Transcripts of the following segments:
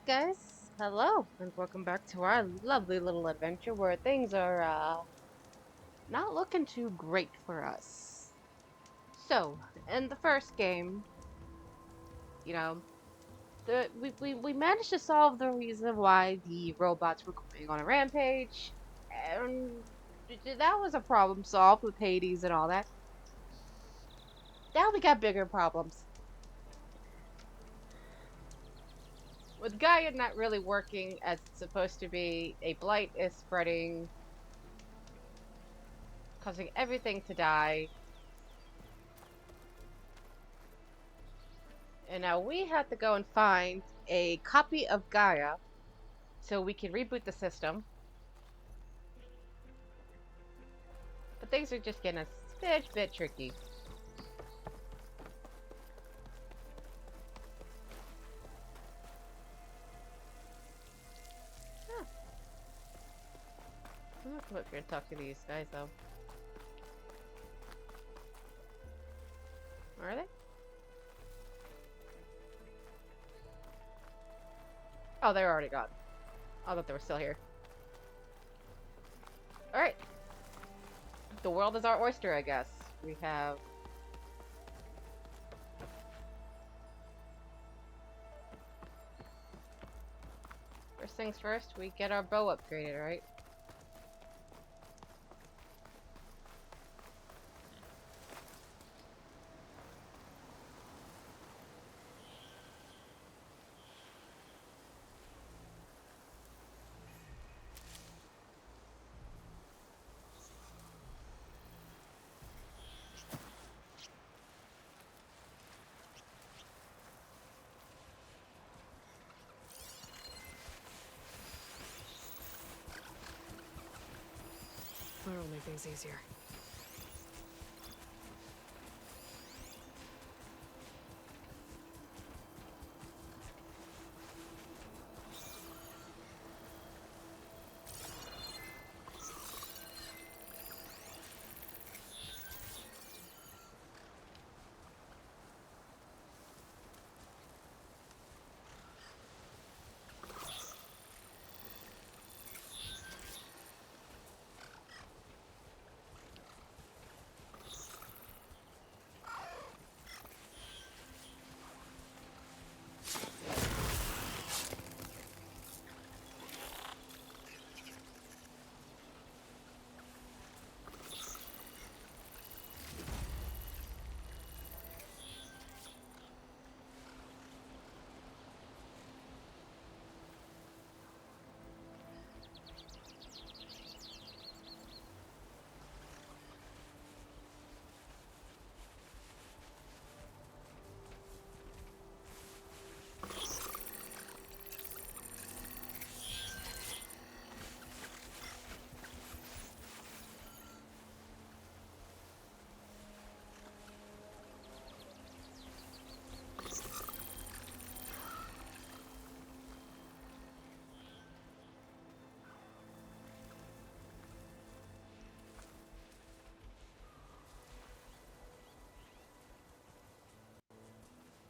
guys. Hello, and welcome back to our lovely little adventure where things are, not looking too great for us. So, in the first game, you know, we managed to solve the reason why the robots were going on a rampage, and that was a problem solved with Hades and all that. Now we got bigger problems. With Gaia not really working as it's supposed to be, a blight is spreading, causing everything to die. And now we have to go and find a copy of Gaia so we can reboot the system. But things are just getting a smidge bit tricky. Huh. I'm gonna come up here and talk to these guys though. Are they? Oh, they're already gone. I thought they were still here. Alright. The world is our oyster, I guess. We have... First things first, we get our bow upgraded, right? That'll make things easier.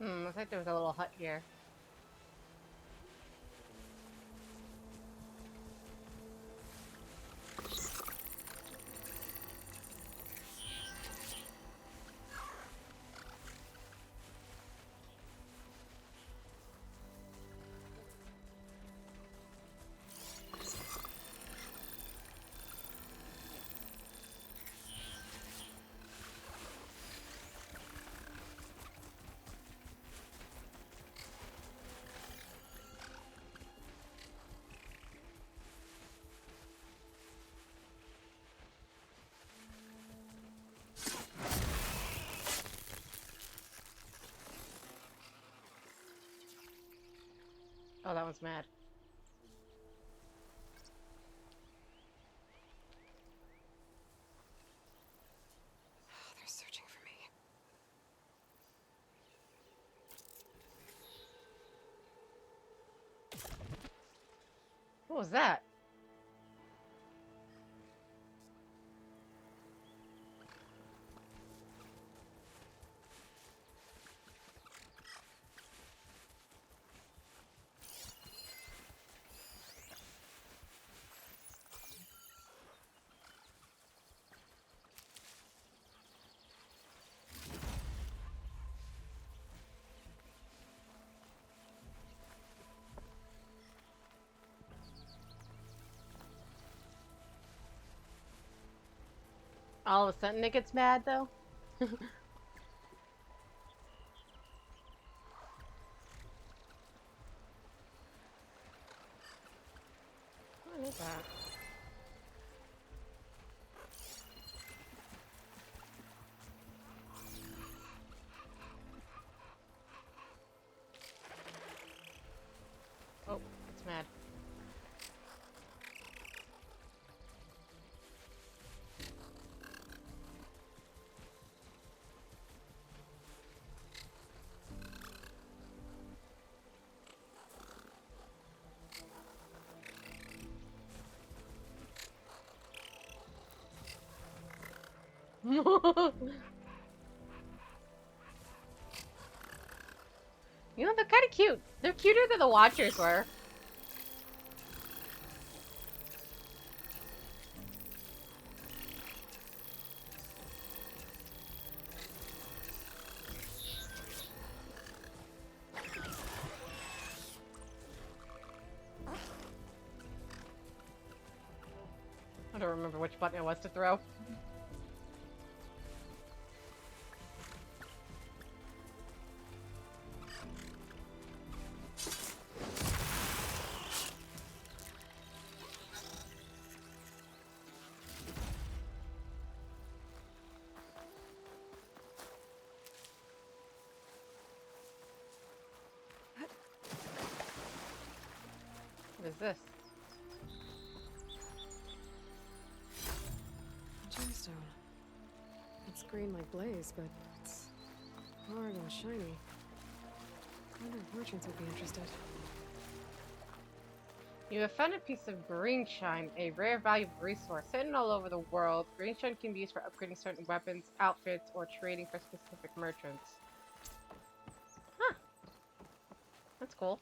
Looks like there was a little hut here. Oh, that one's mad. They're searching for me. What was that? All of a sudden it gets mad, though? What is that? Oh, it's mad. You know, they're kind of cute. They're cuter than the Watchers were. I don't remember which button it was to throw. What is this? Gemstone. It's green like blaze, but it's hard and shiny. I wonder if merchants would be interested. You have found a piece of green shine, a rare, valuable resource hidden all over the world. Green shine can be used for upgrading certain weapons, outfits, or trading for specific merchants. Huh. That's cool.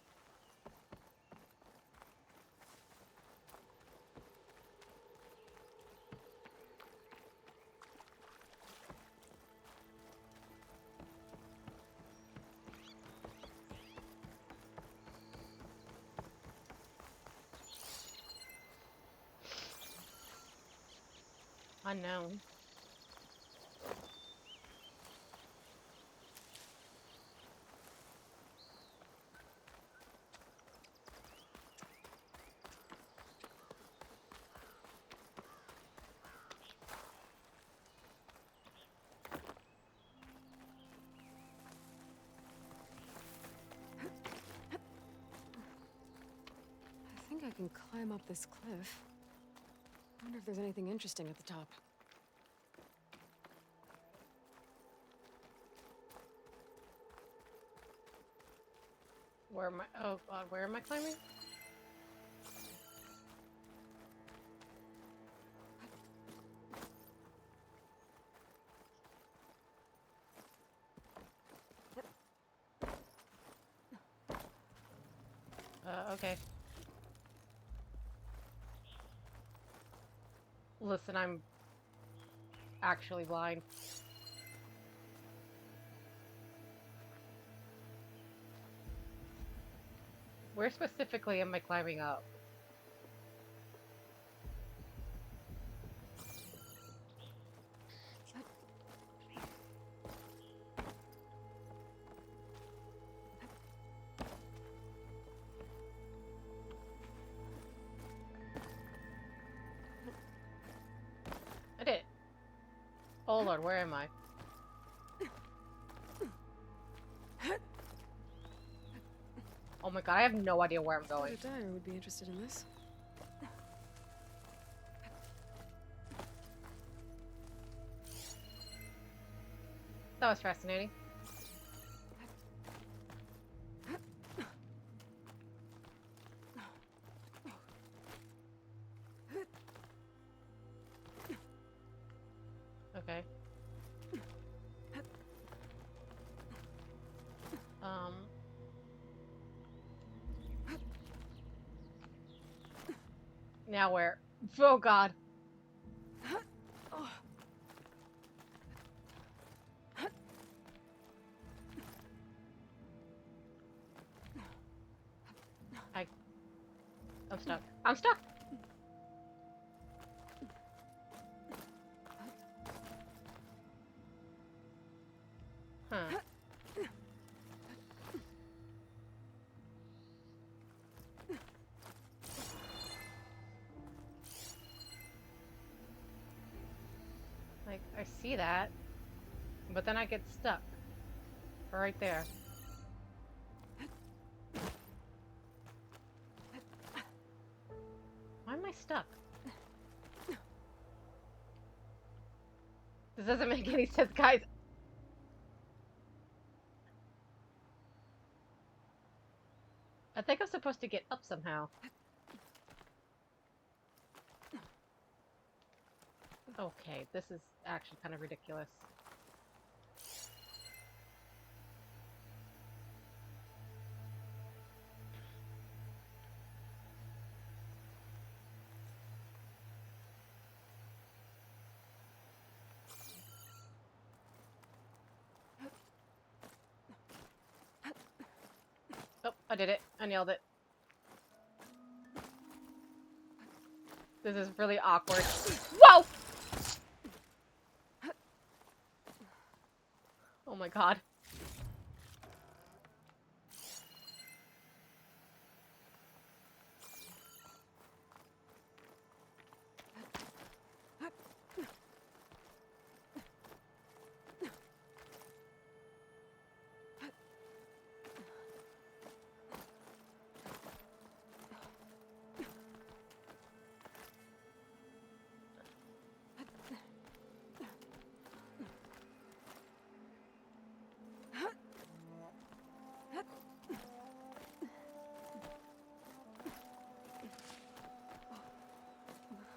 Unknown. I think I can climb up this cliff. I wonder if there's anything interesting at the top. Where am I? Oh god, where am I climbing? Okay. Listen, I'm actually blind. Where specifically am I climbing up? I did. Oh lord, where am I? Oh my god, I have no idea where I'm I thought going. a dyer would be interested in this. That was fascinating. Okay. Um. Now where? Oh god. I. I'm stuck. I'm stuck! Huh. Like, I see that, but then I get stuck. Right there. Why am I stuck? This doesn't make any sense, guys. I think I'm supposed to get up somehow. Okay, this is actually kind of ridiculous. Oh, I did it. I nailed it. This is really awkward. Whoa! Oh my god.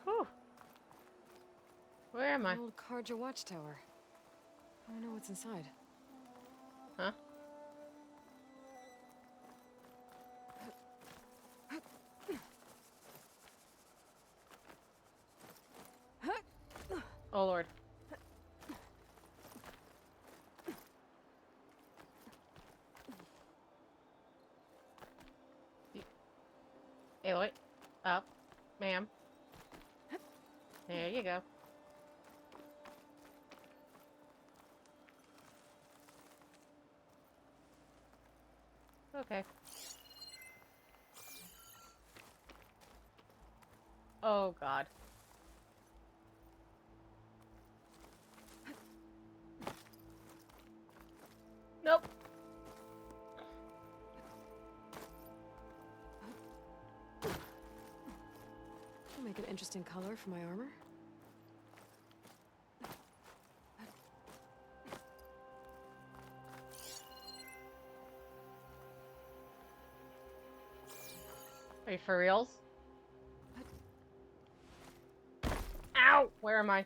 Whew. Where am I? An old Karja watchtower. I don't know what's inside. Huh? Oh lord. Aloy. Up. Ma'am. There you go. Okay. Oh god. Nope. I'll make an interesting color for my armor. Are you for reals? Ow! Where am I?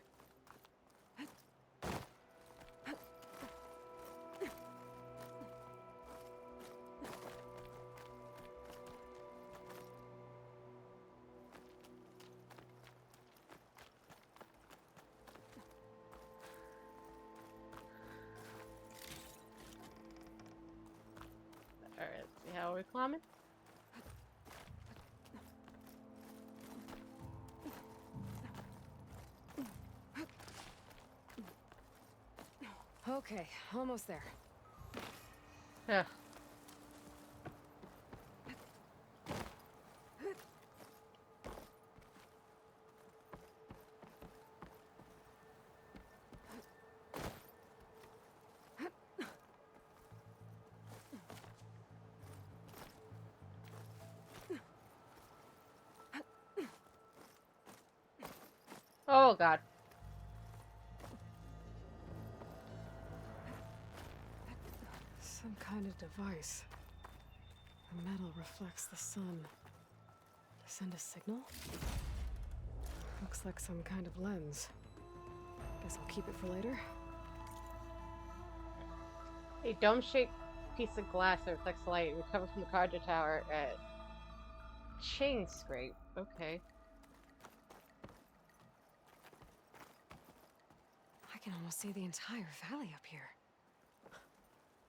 Alright, let's see how we're climbing. Okay, almost there. Ugh. Oh god. Some kind of device. The metal reflects the sun. To send a signal? Looks like some kind of lens. Guess I'll keep it for later. A dome-shaped piece of glass that reflects light recovered from the Karja Tower at Chain Scrape. Okay. I can almost see the entire valley up here.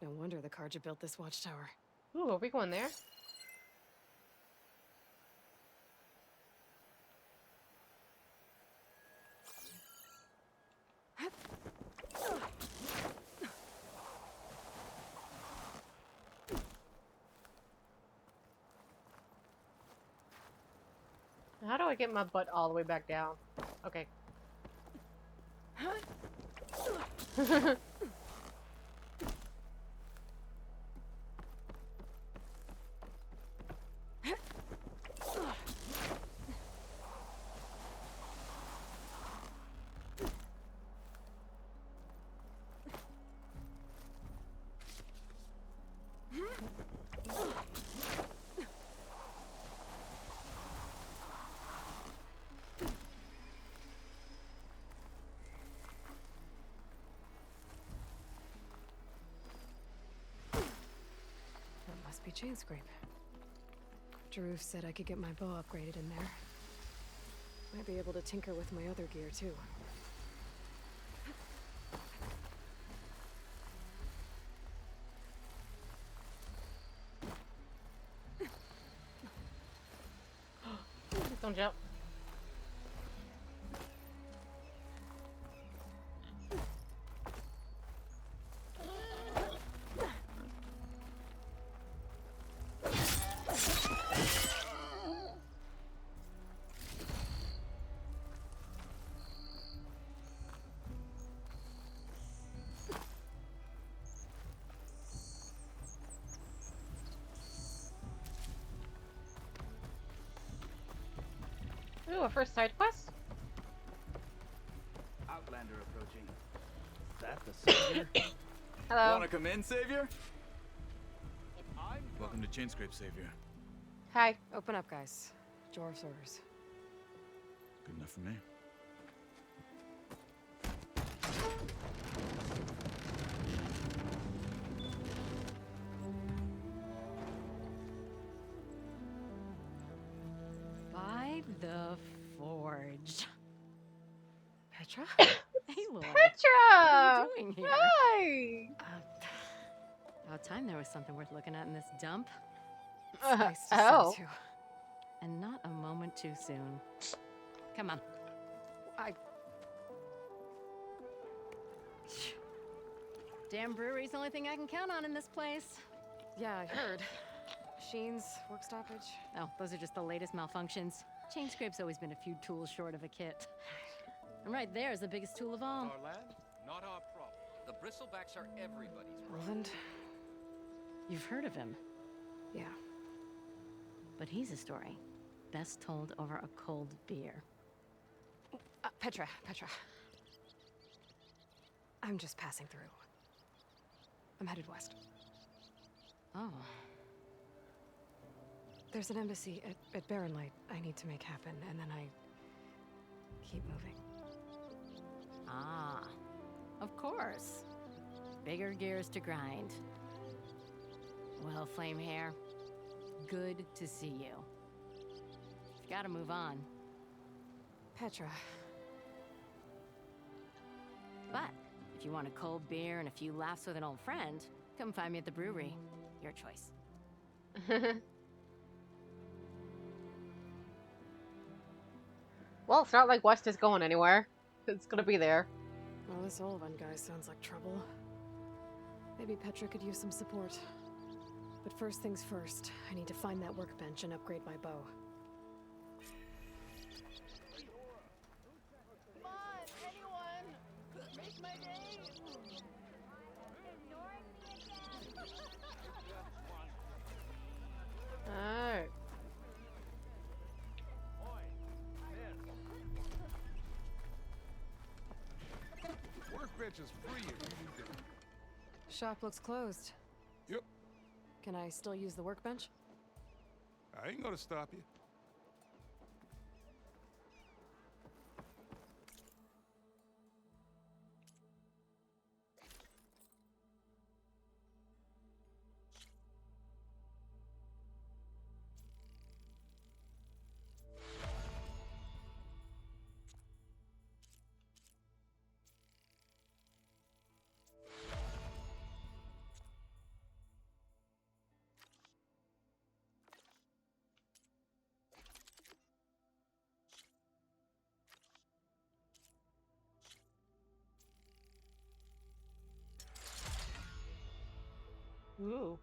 No wonder the Karja built this watchtower. Ooh, are we going there? How do I get my butt all the way back down? Okay. That must be chain scrape. Jaruf said I could get my bow upgraded in there. Might be able to tinker with my other gear too. Don't jump. Ooh, a first side quest? Outlander approaching. Is that the savior? Hello. Wanna come in, Savior? Welcome to Chainscrape, Savior. Hi. Open up, guys. Jaruf's orders. Good enough for me. By the forge. Petra? Hey, Lord. Petra! What are you doing here? Hi! About time there was something worth looking at in this dump. It's nice to oh. see too. And not a moment too soon. Come on. Damn brewery's the only thing I can count on in this place. Yeah, I heard. Machines, work stoppage. Oh, those are just the latest malfunctions. Chainscrape's always been a few tools short of a kit. And right there is the biggest tool of all. Our land, not our problem. The bristlebacks are everybody's problem. Roland? You've heard of him, Yeah. but he's a story best told over a cold beer. Petra. I'm just passing through. I'm headed west. Oh, There's an embassy at Barren Light I need to make happen, and then I keep moving. ah, of course. Bigger gears to grind. Well, Flame Hair, good to see you. You've got to move on. Petra. But if you want a cold beer and a few laughs with an old friend, come find me at the brewery. Your choice. Well, it's not like West is going anywhere. It's gonna be there. Well, this Olvan guy sounds like trouble. Maybe Petra could use some support. But first things first, I need to find that workbench and upgrade my bow. Come on, anyone! Make my day! Alright. Workbench is free if you need it. Shop looks closed. Yep, Can I still use the workbench? I ain't gonna stop you. Ooh.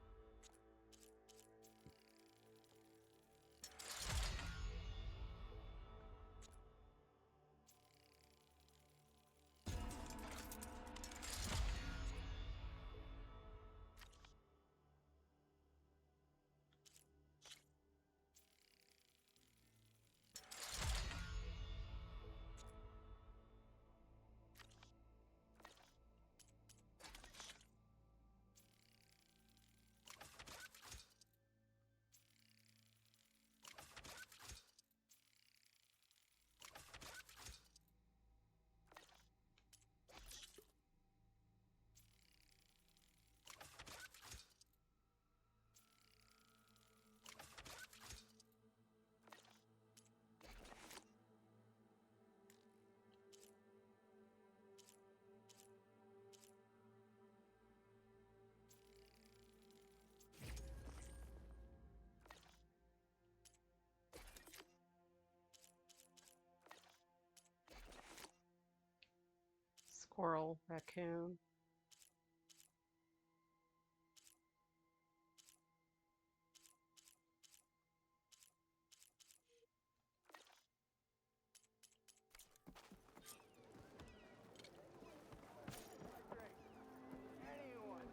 Squirrel, raccoon.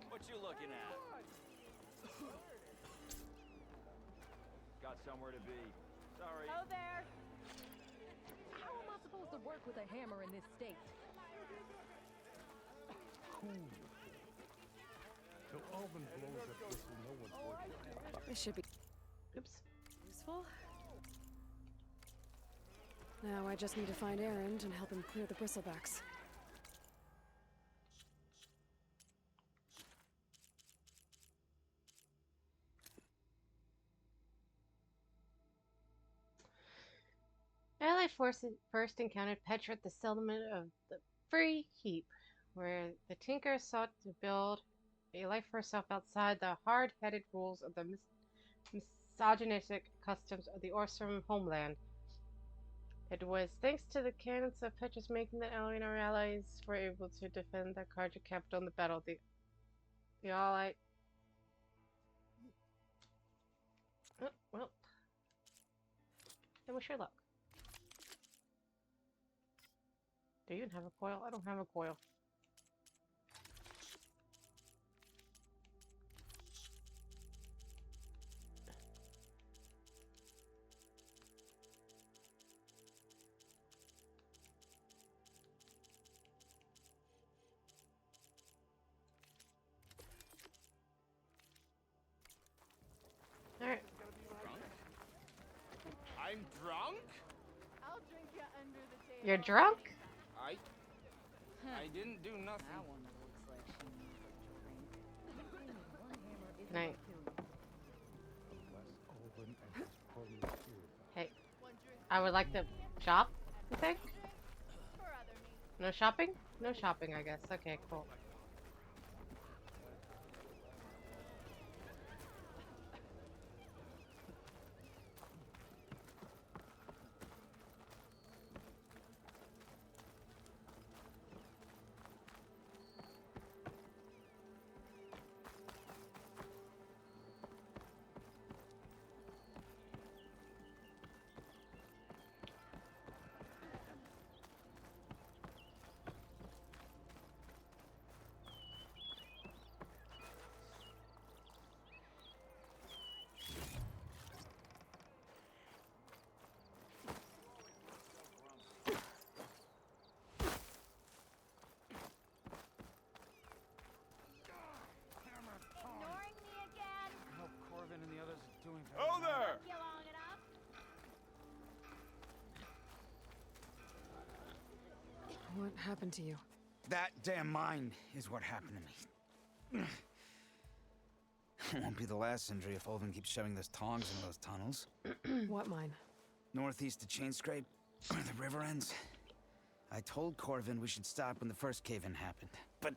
What you looking at? Got somewhere to be. Sorry. Oh, there! How am I supposed to work with a hammer in this state? Till Alvin blows that whistle, no one's working. This should be Oops. useful. Now I just need to find Erend and help him clear the bristlebacks. Ally first encountered Petra at the settlement of the Free Heap, where the Tinker sought to build a life for herself outside the hard-headed rules of the misogynistic customs of the Orsum homeland. It was thanks to the cannons of Petra's making that Ally and her allies were able to defend the Carja capital in the battle. The Allied... Oh, well, I wish her luck. Do you even have a coil? I don't have a coil. Alright. I'm drunk? I'll drink you under the table. You're drunk? I didn't do nothing. That one looks like she needs a drink. One hammer isn't Night. gonna kill you. Unless Alvin and his party are purified. Hey, I would like to shop, you think? No shopping? No shopping, I guess. Okay, cool. Ignoring me again? I hope Corvin and the others are doing very Oh there! You long enough? What happened to you? That damn mine is what happened to me. It won't be the last injury if Olvin keeps shoving those tongs in those tunnels. What mine? Northeast of Chain Scrape, where the river ends. I told Corvin we should stop when the first cave-in happened, but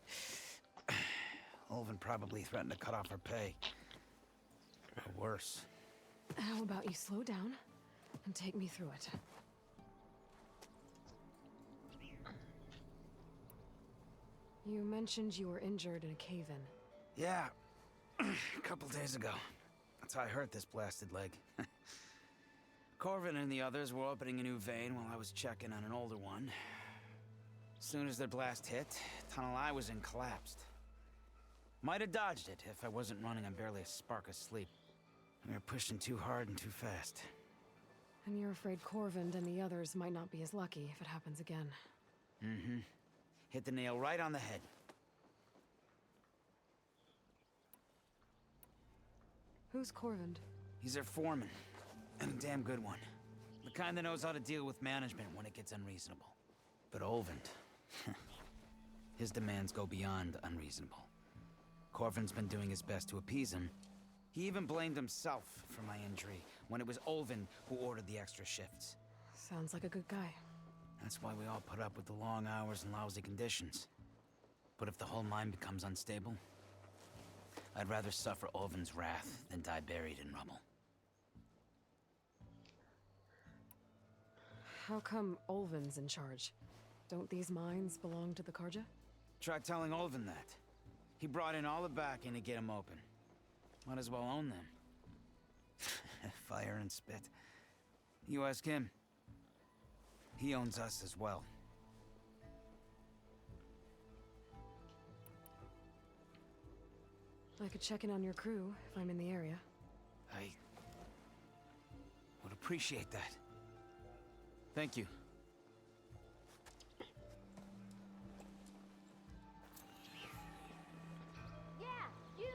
Olvin probably threatened to cut off our pay. Or worse. How about you slow down and take me through it? You mentioned you were injured in a cave-in. Yeah, a couple days ago. That's how I hurt this blasted leg. Corvin and the others were opening a new vein while I was checking on an older one. As soon as their blast hit, tunnel I was in collapsed. Might have dodged it if I wasn't running on barely a spark of sleep. We were pushing too hard and too fast. And you're afraid Corvind and the others might not be as lucky if it happens again. Mm-hmm. Hit the nail right on the head. Who's Corvind? He's their foreman, and a damn good one. The kind that knows how to deal with management when it gets unreasonable. But Olvin, his demands go beyond unreasonable. Corvin's been doing his best to appease him. He even blamed himself for my injury when it was Olvin who ordered the extra shifts. Sounds like a good guy. That's why we all put up with the long hours and lousy conditions. But if the whole mine becomes unstable, I'd rather suffer Olvin's wrath than die buried in rubble. How come Olvin's in charge? Don't these mines belong to the Karja? Try telling Olvin that. He brought in all the backing to get them open. Might as well own them. Fire and spit. You ask him. He owns us as well. I could check in on your crew if I'm in the area. I would appreciate that. Thank you. Yeah, you.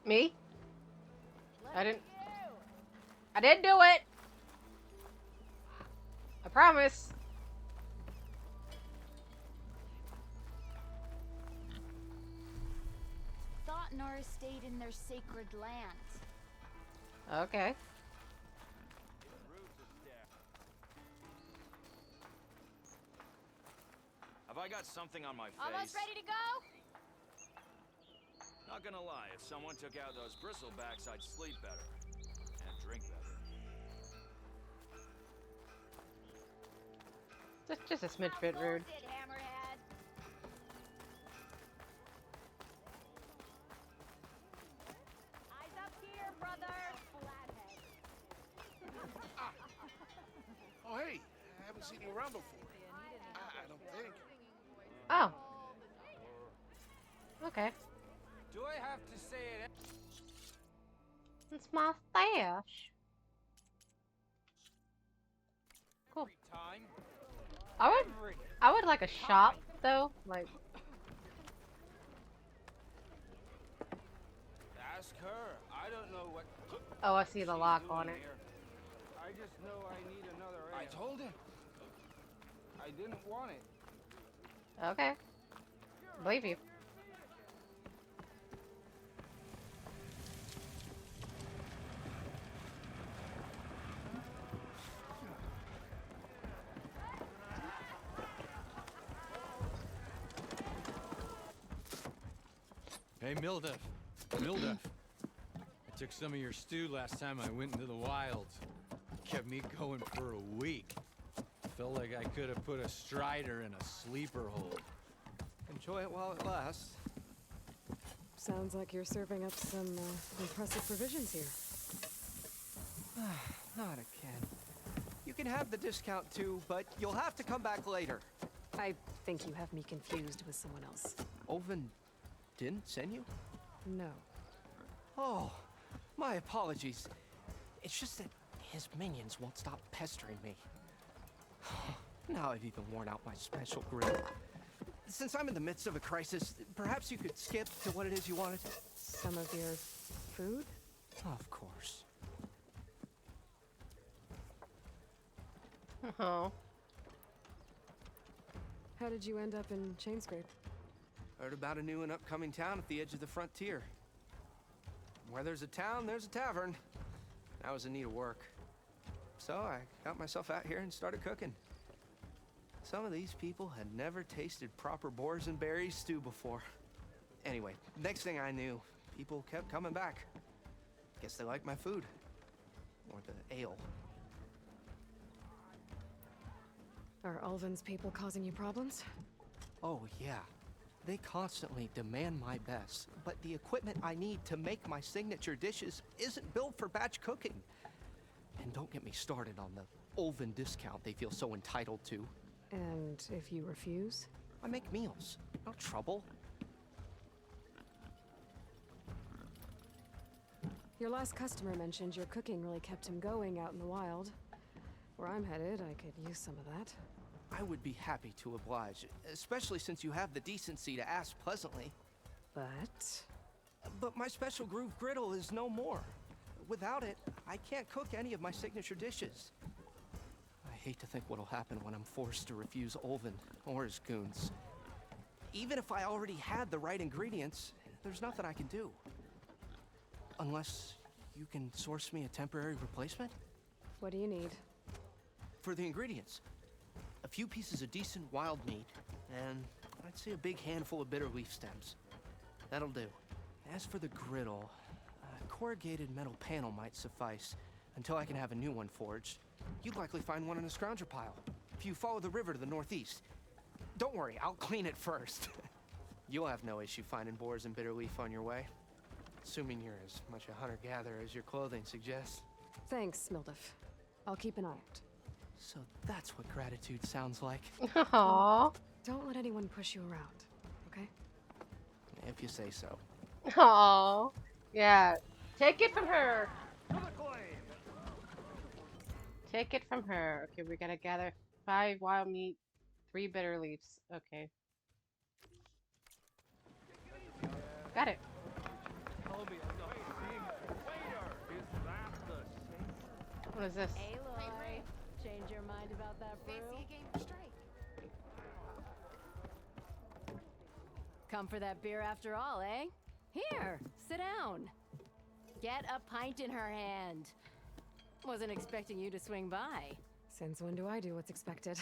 Me? I didn't do it. I promise. Thought Nara stayed in their sacred land. Okay. Have I got something on my face? Almost ready to go? Not gonna lie, if someone took out those bristlebacks, I'd sleep better. And drink better. Just a smidge bit rude. Bullshit, Hammerhead. Eyes up here, brother. Flathead. Oh, hey, I haven't seen you around before. I don't think. Oh. Okay. Do I have to say it? It's my stash. Cool. Every time? I would like a shop though, like. Ask her. I don't know what. Oh, I see the she's lock doing on it. here. I just know I need another ale. I told him. I didn't want it. Okay. Believe you. Hey, Mildef. Mildef. I took some of your stew last time I went into the wilds. Kept me going for a week. Felt like I could have put a strider in a sleeper hold. Enjoy it while it lasts. Sounds like you're serving up some impressive provisions here. Not again. You can have the discount too, but you'll have to come back later. I think you have me confused with someone else. Olvin didn't send you? No. Oh, my apologies. It's just that his minions won't stop pestering me. Now I've even worn out my special grill. Since I'm in the midst of a crisis, perhaps you could skip to what it is you wanted? Some of your food? Of course. Oh. How did you end up in Chainscrape? Heard about a new and upcoming town at the edge of the frontier. Where there's a town, there's a tavern. I was in need of work. So I got myself out here and started cooking. Some of these people had never tasted proper boars and berries stew before. Anyway, next thing I knew, people kept coming back. Guess they liked my food. Or the ale. Are Ulvin's people causing you problems? Oh, yeah. They constantly demand my best, but the equipment I need to make my signature dishes isn't built for batch cooking. And don't get me started on the Ulvin discount they feel so entitled to. And if you refuse? I make meals, no trouble. Your last customer mentioned your cooking really kept him going out in the wild. Where I'm headed, I could use some of that. I would be happy to oblige, especially since you have the decency to ask pleasantly. But my special groove griddle is no more. Without it, I can't cook any of my signature dishes. I hate to think what'll happen when I'm forced to refuse Olvin or his goons. Even if I already had the right ingredients, there's nothing I can do. Unless you can source me a temporary replacement? What do you need? For the ingredients, a few pieces of decent wild meat, and I'd say a big handful of bitter leaf stems. That'll do. As for the griddle, a corrugated metal panel might suffice until I can have a new one forged. You'd likely find one in a scrounger pile. if you follow the river to the northeast. Don't worry, I'll clean it first. You'll have no issue finding boars and bitter leaf on your way. Assuming you're as much a hunter-gatherer as your clothing suggests. Thanks, Mildef. I'll keep an eye out. So that's what gratitude sounds like. Aww. Don't let anyone push you around, okay? If you say so. Aww. Yeah. Take it from her. Take it from her. Okay, we gotta gather 5 wild meat, 3 bitter leaves. Okay. Got it. What is this? Aloy, change your mind about that brew? Fancy a game of strike. Come for that beer after all, eh? Here, sit down. Get a pint in her hand. Wasn't expecting you to swing by. Since when do I do what's expected?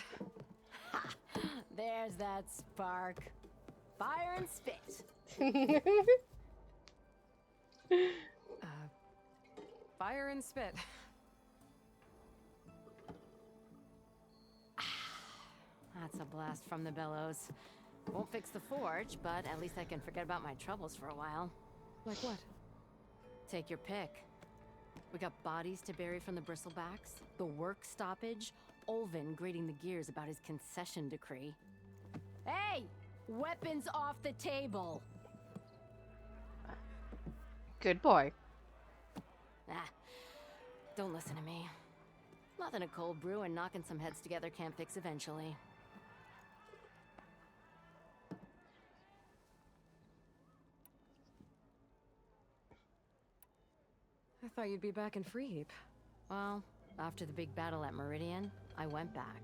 Ha! There's that spark. Fire and spit. Fire and spit. That's a blast from the bellows. Won't fix the forge, but at least I can forget about my troubles for a while. Like what? Take your pick. We got bodies to bury from the bristlebacks, the work stoppage, Olvin grating the gears about his concession decree. Hey! Weapons off the table! Good boy. Ah, don't listen to me. Nothing a cold brew and knocking some heads together can't fix eventually. I thought you'd be back in Freeheap. Well, after the big battle at Meridian, I went back,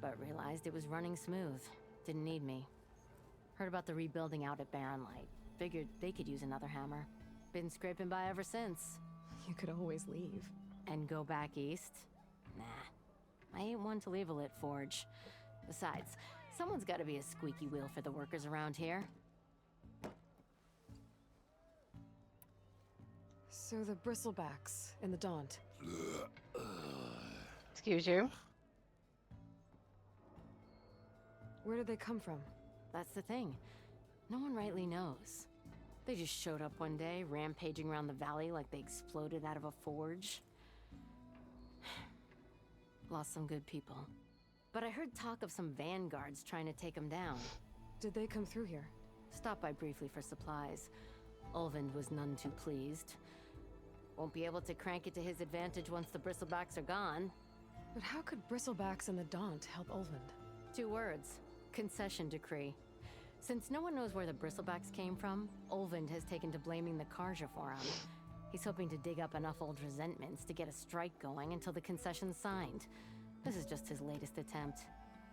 but realized it was running smooth. Didn't need me. Heard about the rebuilding out at Barren Light. Figured they could use another hammer. Been scraping by ever since. You could always leave. And go back east? Nah. I ain't one to leave a lit forge. Besides, someone's gotta be a squeaky wheel for the workers around here. So the bristlebacks in the Daunt. Excuse you. Where did they come from? That's the thing. No one rightly knows. They just showed up one day, rampaging around the valley like they exploded out of a forge. Lost some good people. But I heard talk of some vanguards trying to take them down. Did they come through here? Stopped by briefly for supplies. Ulvund was none too pleased. Won't be able to crank it to his advantage once the bristlebacks are gone. But how could bristlebacks in the Daunt help Ulvund? 2 words. Concession decree. Since no one knows where the bristlebacks came from, Ulvund has taken to blaming the Karja for him. He's hoping to dig up enough old resentments to get a strike going until the concession's signed. This is just his latest attempt.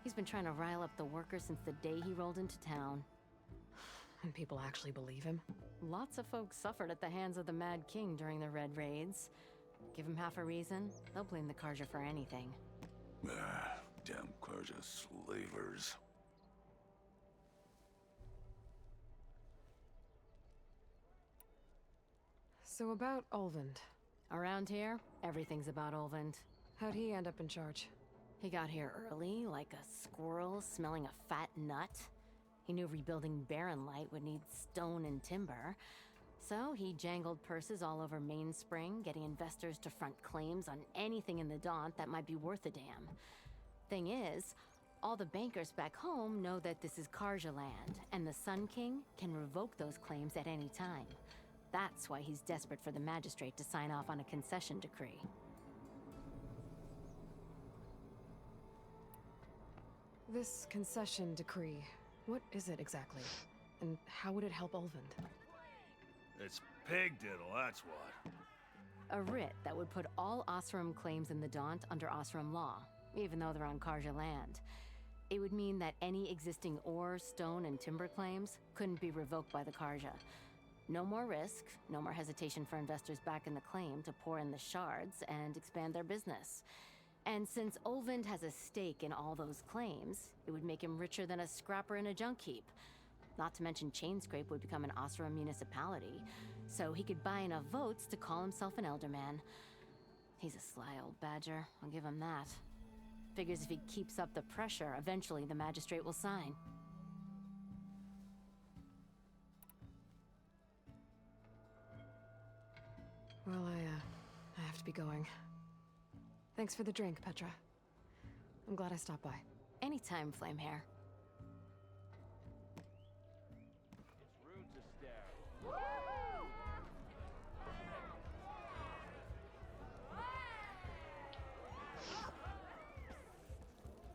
He's been trying to rile up the workers since the day he rolled into town. And people actually believe him? Lots of folks suffered at the hands of the Mad King during the Red Raids. Give him half a reason, they'll blame the Karja for anything. Damn Karja slavers. So about Ulvund. Around here, everything's about Ulvund. How'd he end up in charge? He got here early, like a squirrel smelling a fat nut. He knew rebuilding Barren Light would need stone and timber. So he jangled purses all over Mainspring, getting investors to front claims on anything in the Daunt that might be worth a damn. Thing is, all the bankers back home know that this is Karja land, and the Sun King can revoke those claims at any time. That's why he's desperate for the magistrate to sign off on a concession decree. This concession decree, what is it exactly? And how would it help Ulvund? It's pig diddle, that's what. A writ that would put all Osram claims in the Daunt under Osram law, even though they're on Karja land. It would mean that any existing ore, stone, and timber claims couldn't be revoked by the Karja. No more risk, no more hesitation for investors back in the claim to pour in the shards and expand their business. And since Ulvund has a stake in all those claims, it would make him richer than a scrapper in a junk heap. Not to mention Chainscrape would become an Osram municipality, so he could buy enough votes to call himself an elderman. He's a sly old badger, I'll give him that. Figures if he keeps up the pressure, eventually the magistrate will sign. Well, I have to be going. Thanks for the drink, Petra. I'm glad I stopped by. Anytime, Flamehair. It's rude to stare.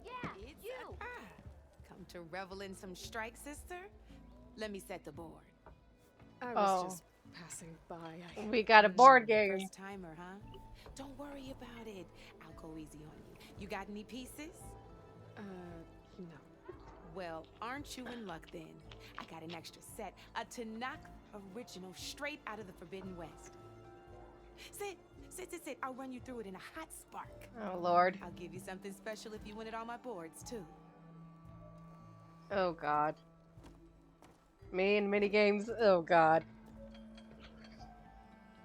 Yeah, you! Come to revel in some strike, sister? Let me set the board. I was Oh. just passing by. We got a board game. First timer, huh? Don't worry about it. I'll go easy on you. You got any pieces? No. Well, aren't you in luck then? I got an extra set, a Tanakh original straight out of the Forbidden West. Sit. I'll run you through it in a hot spark. Oh, Lord. I'll give you something special if you win it on my boards, too. Oh, God. Me and mini games. Oh, God.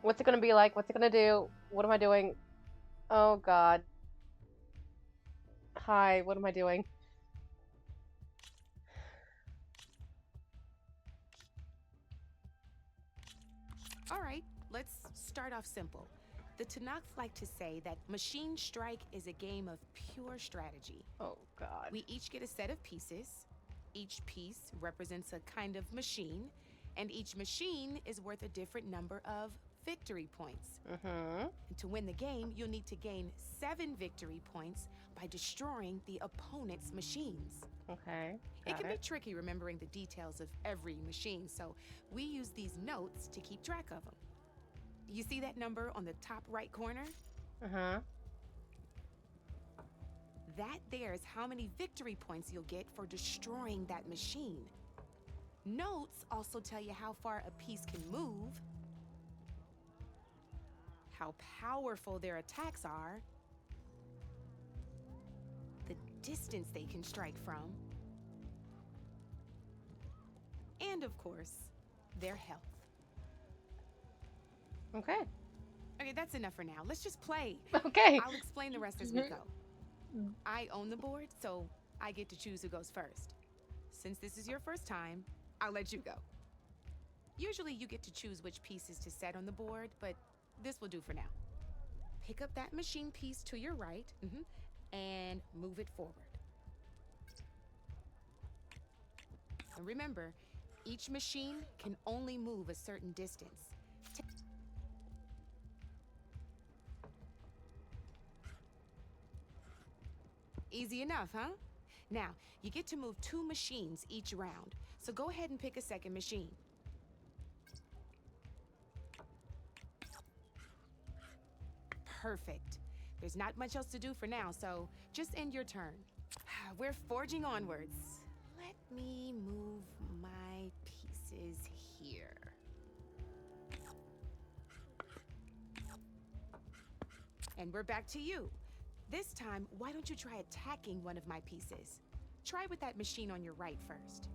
What's it gonna be like? What's it gonna do? What am I doing? Oh, God. Hi, what am I doing? All right, let's start off simple. The Tanakh like to say that Machine Strike is a game of pure strategy. Oh, God. We each get a set of pieces. Each piece represents a kind of machine, and each machine is worth a different number of victory points. And to win the game, you'll need to gain 7 victory points by destroying the opponent's machines. Okay. It can be tricky remembering the details of every machine, so we use these notes to keep track of them. You see that number on the top right corner? That there is how many victory points you'll get for destroying that machine. Notes also tell you how far a piece can move, how powerful their attacks are, the distance they can strike from, and of course, their health. Okay. Okay, that's enough for now. Let's just play. Okay. I'll explain the rest as we go. I own the board, so I get to choose who goes first. Since this is your first time, I'll let you go. Usually you get to choose which pieces to set on the board, but this will do for now. Pick up that machine piece to your right, and move it forward. And remember, each machine can only move a certain distance. Easy enough, huh? Now, you get to move 2 machines each round, so go ahead and pick a second machine. Perfect. There's not much else to do for now, so just end your turn. We're forging onwards. Let me move my pieces here. And we're back to you. This time, why don't you try attacking one of my pieces? Try with that machine on your right first.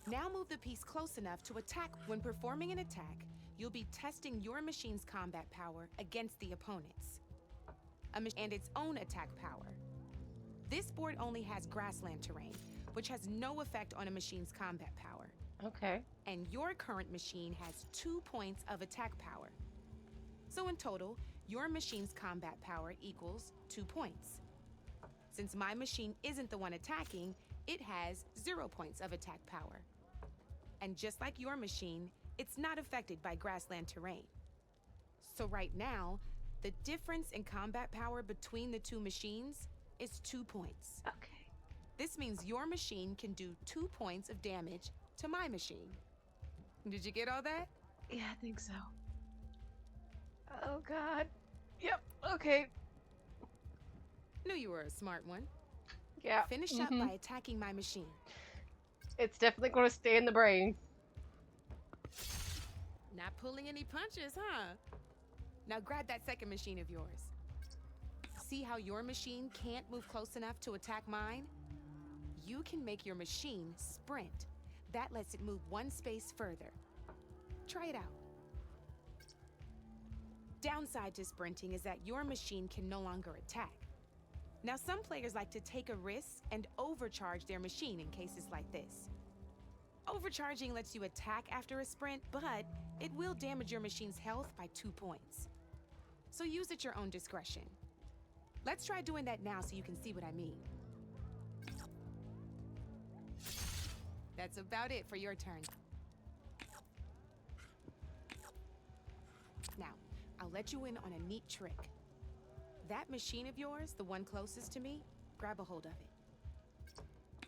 Now move the piece close enough to attack. When performing an attack, you'll be testing your machine's combat power against the opponent's. And its own attack power. This board only has grassland terrain, which has no effect on a machine's combat power. Okay. And your current machine has 2 points of attack power. So in total, your machine's combat power equals 2 points. Since my machine isn't the one attacking, it has 0 points of attack power. And just like your machine, it's not affected by grassland terrain. So right now, the difference in combat power between the 2 machines is 2 points. Okay. This means your machine can do 2 points of damage to my machine. Did you get all that? Yeah, I think so. Oh, God. Yep. Okay. Knew you were a smart one. Yeah. Finish up by attacking my machine. It's definitely going to stay in the brain. Not pulling any punches, huh? Now grab that second machine of yours. See how your machine can't move close enough to attack mine? You can make your machine sprint. That lets it move 1 space further. Try it out. Downside to sprinting is that your machine can no longer attack. Now, some players like to take a risk and overcharge their machine in cases like this. Overcharging lets you attack after a sprint, but it will damage your machine's health by 2 points. So use at your own discretion. Let's try doing that now so you can see what I mean. That's about it for your turn. Now, I'll let you in on a neat trick. That machine of yours, the one closest to me, grab a hold of it.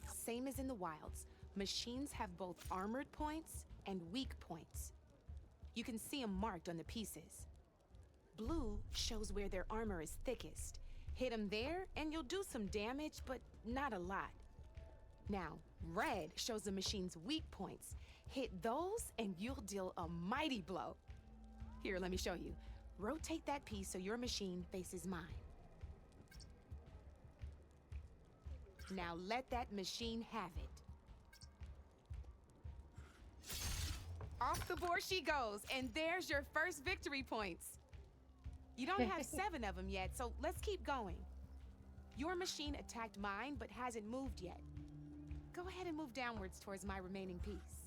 Same as in the wilds, machines have both armored points and weak points. You can see them marked on the pieces. Blue shows where their armor is thickest. Hit them there and you'll do some damage, but not a lot. Now, red shows the machine's weak points. Hit those and you'll deal a mighty blow. Here, let me show you. Rotate that piece so your machine faces mine. Now let that machine have it. Off the board she goes, and there's your first victory points. You don't have 7 of them yet, so let's keep going. Your machine attacked mine, but hasn't moved yet. Go ahead and move downwards towards my remaining piece.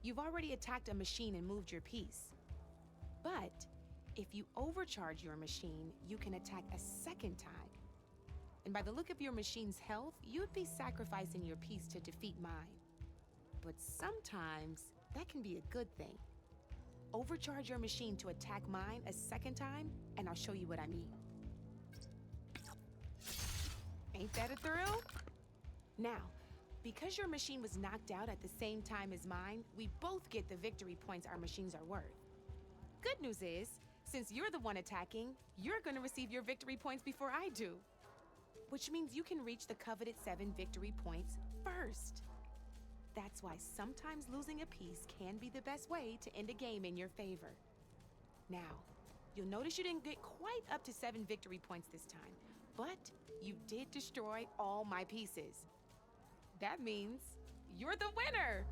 You've already attacked a machine and moved your piece. But if you overcharge your machine, you can attack a second time. And by the look of your machine's health, you'd be sacrificing your piece to defeat mine. But sometimes that can be a good thing. Overcharge your machine to attack mine a second time, and I'll show you what I mean. Ain't that a thrill? Now, because your machine was knocked out at the same time as mine, we both get the victory points our machines are worth. Good news is, since you're the one attacking, you're gonna receive your victory points before I do. Which means you can reach the coveted 7 victory points first. That's why sometimes losing a piece can be the best way to end a game in your favor. Now, you'll notice you didn't get quite up to 7 victory points this time, but you did destroy all my pieces. That means you're the winner!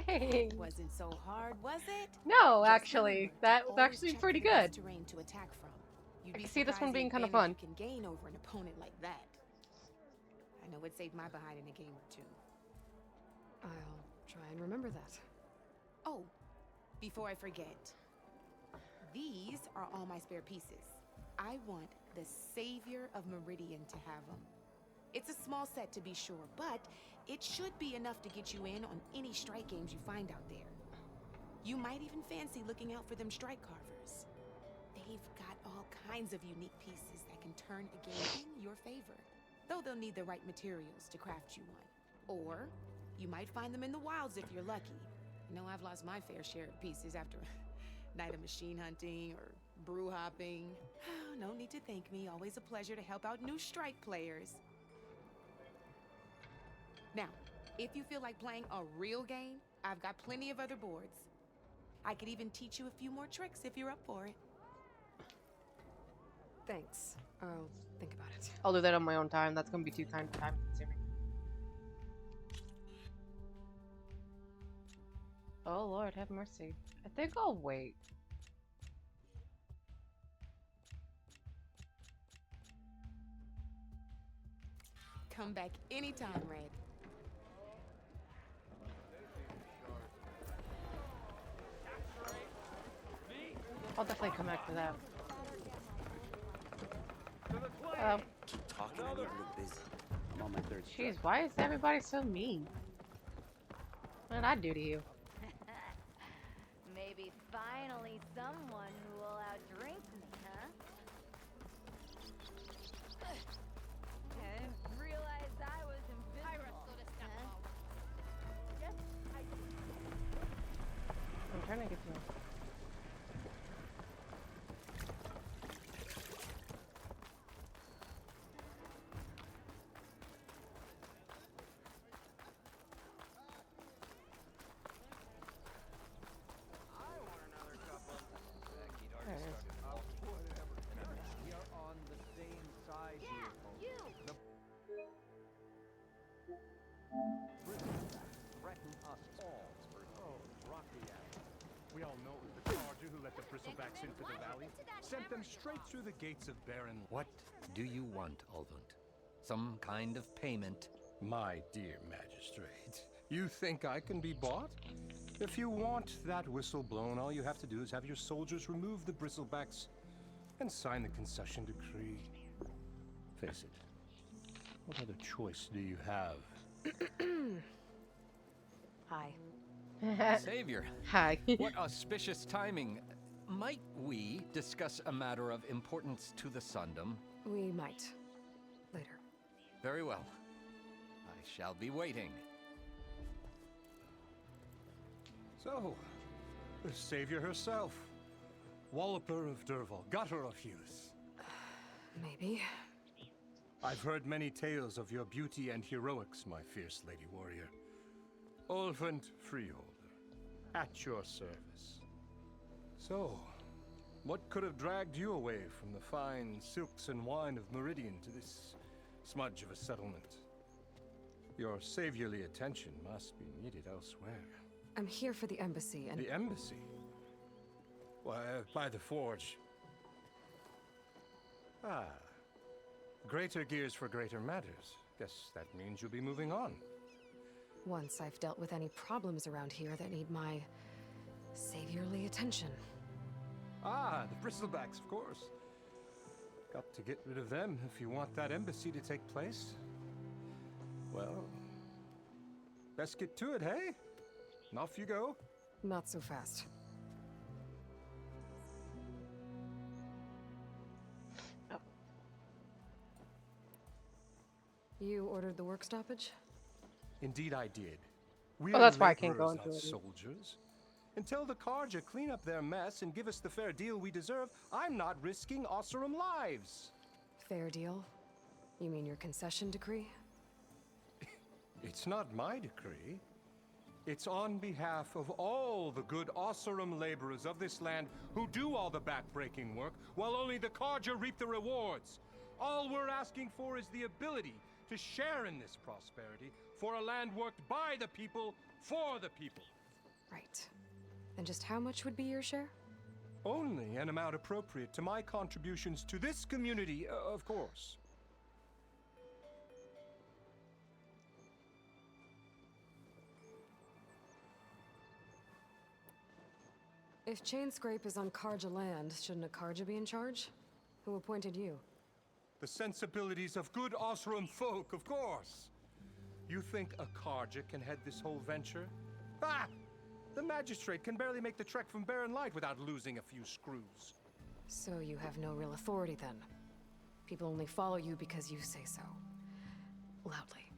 Hey. Wasn't so hard, was it? No, Just actually, remember to that was always actually check pretty for the best good. terrain to attack from. You'd I be can see this one surprised the being kind of advantage fun. you can gain over an opponent like that. I know it saved my behind in a game or two. I'll try and remember that. Oh, before I forget, these are all my spare pieces. I want the Savior of Meridian to have them. It's a small set to be sure, but it should be enough to get you in on any strike games you find out there. You might even fancy looking out for them strike carvers. They've got all kinds of unique pieces that can turn a game in your favor, though they'll need the right materials to craft you one. Or you might find them in the wilds if you're lucky. I know I've lost my fair share of pieces after a night of machine hunting or brew hopping. No need to thank me. Always a pleasure to help out new strike players. Now, if you feel like playing a real game, I've got plenty of other boards. I could even teach you a few more tricks if you're up for it. Thanks. I'll think about it. I'll do that on my own time. That's gonna be too time consuming. Oh Lord, have mercy. I think I'll wait. Come back anytime, Red. I'll definitely come back to that. Talking, I need to look busy. I'm on my 3rd Jeez, why is everybody so mean? What did I do to you? Maybe finally someone who will outdrink me, huh? I didn't realize I was invisible. Yes, I'm trying to get to We all know it was the soldier who let the bristlebacks into the valley. Sent them straight through the gates of Baron. What do you want, Ulvund? Some kind of payment? My dear magistrate, you think I can be bought? If you want that whistle blown, all you have to do is have your soldiers remove the bristlebacks and sign the concession decree. Face it, what other choice do you have? Hi. Savior. Hi. What auspicious timing. Might we discuss a matter of importance to the Sundom? We might. Later. Very well. I shall be waiting. So, the savior herself. Walloper of Derval, gutter of youth. Maybe. I've heard many tales of your beauty and heroics, my fierce lady warrior. Ulvund Freeholder, at your service. So, what could have dragged you away from the fine silks and wine of Meridian to this smudge of a settlement? Your saviorly attention must be needed elsewhere. I'm here for the embassy and... The embassy? Why, by the forge. Ah. Greater gears for greater matters. Guess that means you'll be moving on. Once I've dealt with any problems around here that need my saviorly attention. Ah, the bristlebacks, of course. Got to get rid of them if you want that embassy to take place. Well, best get to it, hey? And off you go. Not so fast. Oh. You ordered the work stoppage? Indeed I did. We Oh, are that's why I can't go laborers, into not it. soldiers. Until the Carja clean up their mess and give us the fair deal we deserve, I'm not risking Osseram lives. Fair deal? You mean your concession decree? It's not my decree. It's on behalf of all the good Osseram laborers of this land who do all the backbreaking work, while only the Carja reap the rewards. All we're asking for is the ability to share in this prosperity for a land worked by the people, for the people. Right. And just how much would be your share? Only an amount appropriate to my contributions to this community, of course. If Chainscrape is on Karja land, shouldn't a Karja be in charge? Who appointed you? The sensibilities of good Osram folk, of course. You think a Karja can head this whole venture? Ah! The magistrate can barely make the trek from Barren Light without losing a few screws. So you have no real authority then? People only follow you because you say so. Loudly.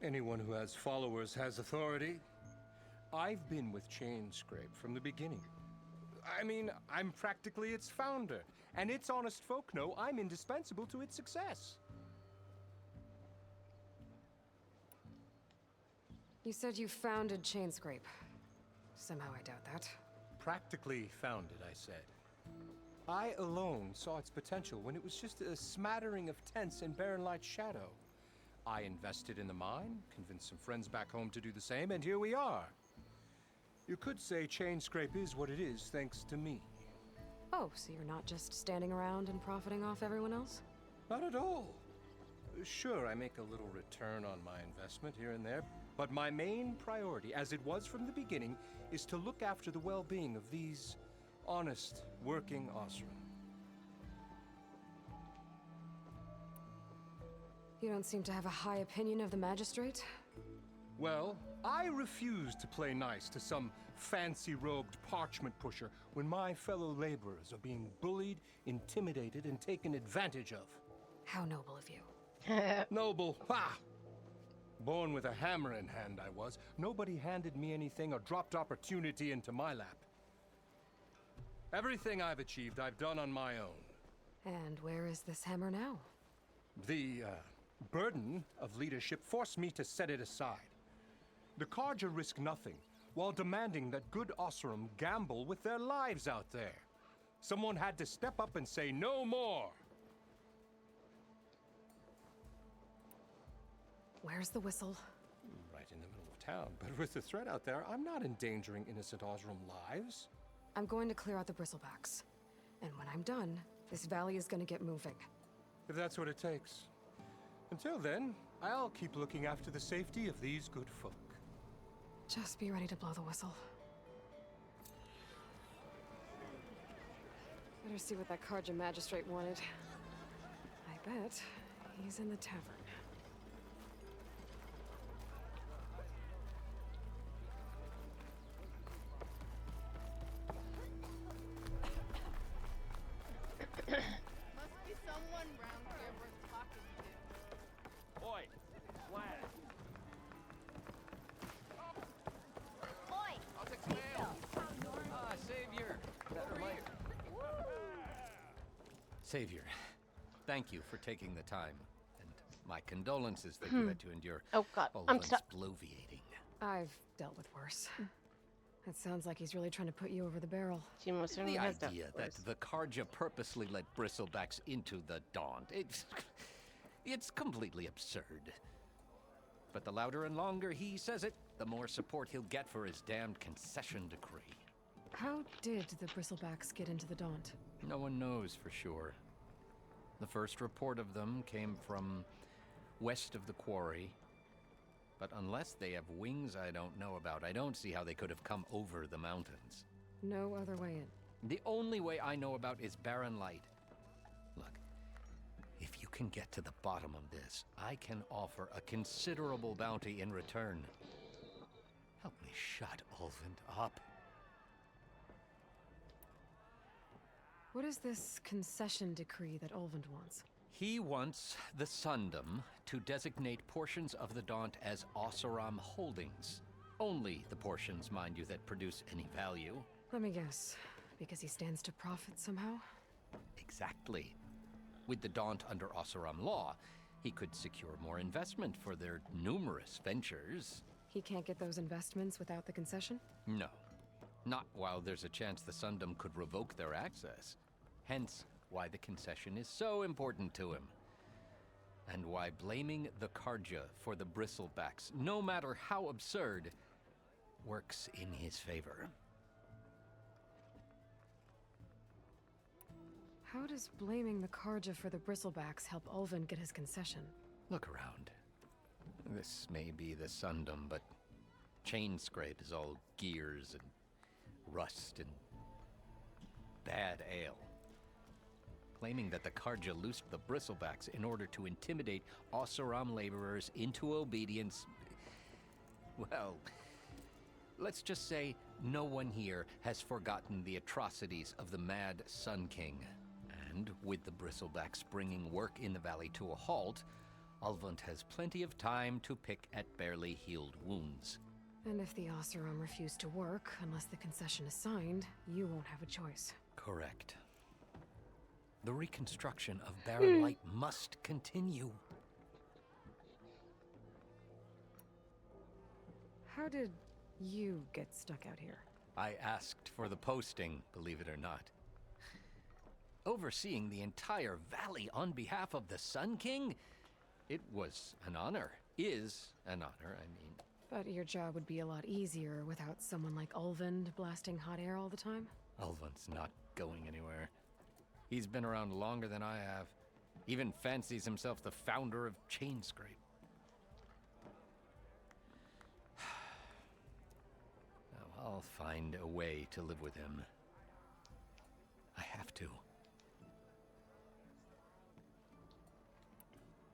Anyone who has followers has authority. I've been with Chainscrape from the beginning. I mean, I'm practically its founder, and its honest folk know I'm indispensable to its success. You said you founded Chainscrape. Somehow I doubt that. Practically founded, I said. I alone saw its potential when it was just a smattering of tents in Barren Light's shadow. I invested in the mine, convinced some friends back home to do the same, and here we are. You could say Chainscrape is what it is thanks to me. Oh, so you're not just standing around and profiting off everyone else? Not at all. Sure, I make a little return on my investment here and there, but my main priority, as it was from the beginning, is to look after the well-being of these honest, working Osram. You don't seem to have a high opinion of the magistrate? Well, I refuse to play nice to some fancy-robed parchment pusher when my fellow laborers are being bullied, intimidated, and taken advantage of. How noble of you. Noble? Ha! Born with a hammer in hand, I was. Nobody handed me anything or dropped opportunity into my lap. Everything I've achieved, I've done on my own. And where is this hammer now? The burden of leadership forced me to set it aside. The Karja risk nothing, while demanding that good Osram gamble with their lives out there. Someone had to step up and say no more. Where's the whistle? Right in the middle of town, but with the threat out there, I'm not endangering innocent Osram lives. I'm going to clear out the bristlebacks. And when I'm done, this valley is gonna get moving. If that's what it takes. Until then, I'll keep looking after the safety of these good folk. Just be ready to blow the whistle. Better see what that Karja magistrate wanted. I bet he's in the tavern. Must be someone round here worth talking to. Oi, lad. Oi! I'll take some ale. Ah, Savior. Better light. Savior, thank you for taking the time. And my condolences that you had to endure Oh God, I'm Olven's stuck. bloviating. I've dealt with worse. It sounds like he's really trying to put you over the barrel. She most certainly The has done idea that worse. the Karja purposely let bristlebacks into the Daunt, it's completely absurd. But the louder and longer he says it, the more support he'll get for his damned concession decree. How did the bristlebacks get into the Daunt? No one knows for sure. The first report of them came from west of the quarry. But unless they have wings I don't know about, I don't see how they could have come over the mountains. No other way in. The only way I know about is barren light. Look, if you can get to the bottom of this, I can offer a considerable bounty in return. Help me shut Ulvund up. What is this concession decree that Ulvund wants? He wants the Sundom to designate portions of the Daunt as Oseram holdings. Only the portions, mind you, that produce any value. Let me guess. Because he stands to profit somehow? Exactly. With the Daunt under Oseram law, he could secure more investment for their numerous ventures. He can't get those investments without the concession? No. Not while there's a chance the Sundom could revoke their access. Hence, why the concession is so important to him. And why blaming the Karja for the bristlebacks, no matter how absurd, works in his favor. How does blaming the Karja for the bristlebacks help Ulvund get his concession? Look around. This may be the Sundom, but Chain Scrape is all gears and rust and bad ale. Claiming that the Karja loosed the bristlebacks in order to intimidate Oseram laborers into obedience. Well, let's just say no one here has forgotten the atrocities of the Mad Sun King. And with the bristlebacks bringing work in the valley to a halt, Ulvund has plenty of time to pick at barely healed wounds. And if the Oseram refuse to work, unless the concession is signed, you won't have a choice. Correct. The reconstruction of Barren Light must continue. How did you get stuck out here? I asked for the posting, believe it or not. Overseeing the entire valley on behalf of the Sun King? It was an honor. Is an honor, I mean. But your job would be a lot easier without someone like Ulvund blasting hot air all the time? Ulvund's not going anywhere. He's been around longer than I have. Even fancies himself the founder of Chain Scrape. Now, I'll find a way to live with him. I have to.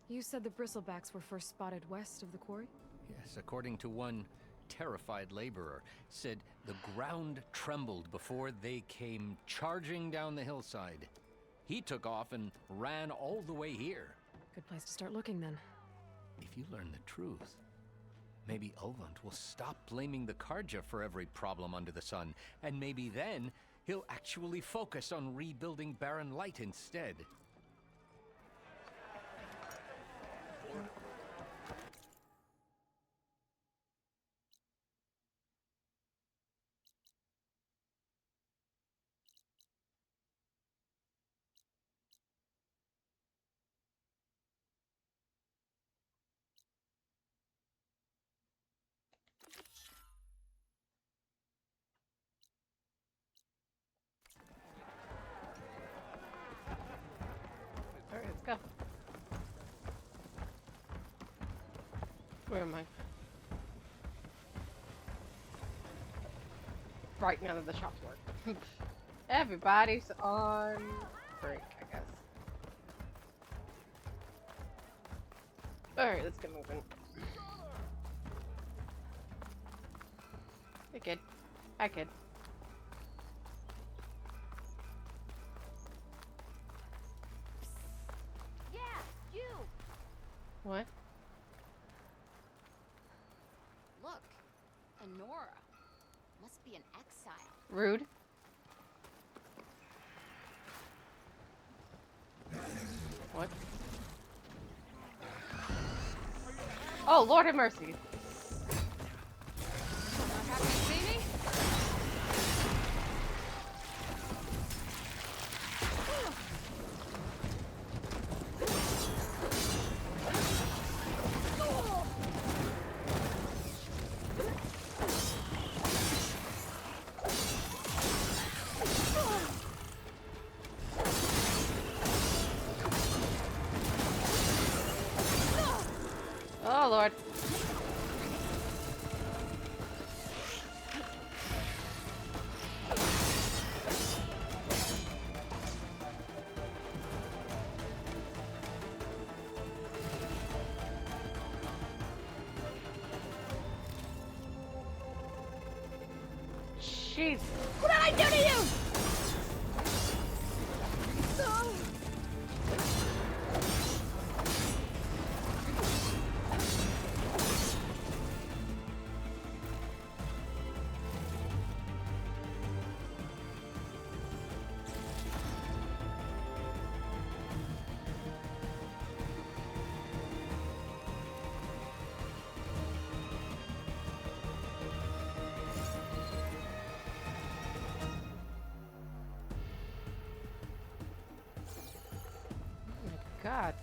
You said the bristlebacks were first spotted west of the quarry? Yes, according to one terrified laborer, said the ground trembled before they came charging down the hillside. He took off and ran all the way here. Good place to start looking, then. If you learn the truth, maybe Ulvund will stop blaming the Karja for every problem under the sun, and maybe then he'll actually focus on rebuilding Barren Light instead. Go. Where am I? Right, none of the shops work. Everybody's on break, I guess. Alright, let's get moving. Hey, kid. Hi, kid. Yeah, you! What? Look, Honora. Must be an exile. Rude. What? Oh, Lord have mercy. Not happy to see me? Oh, Lord. Jeez. What did I do to you? God.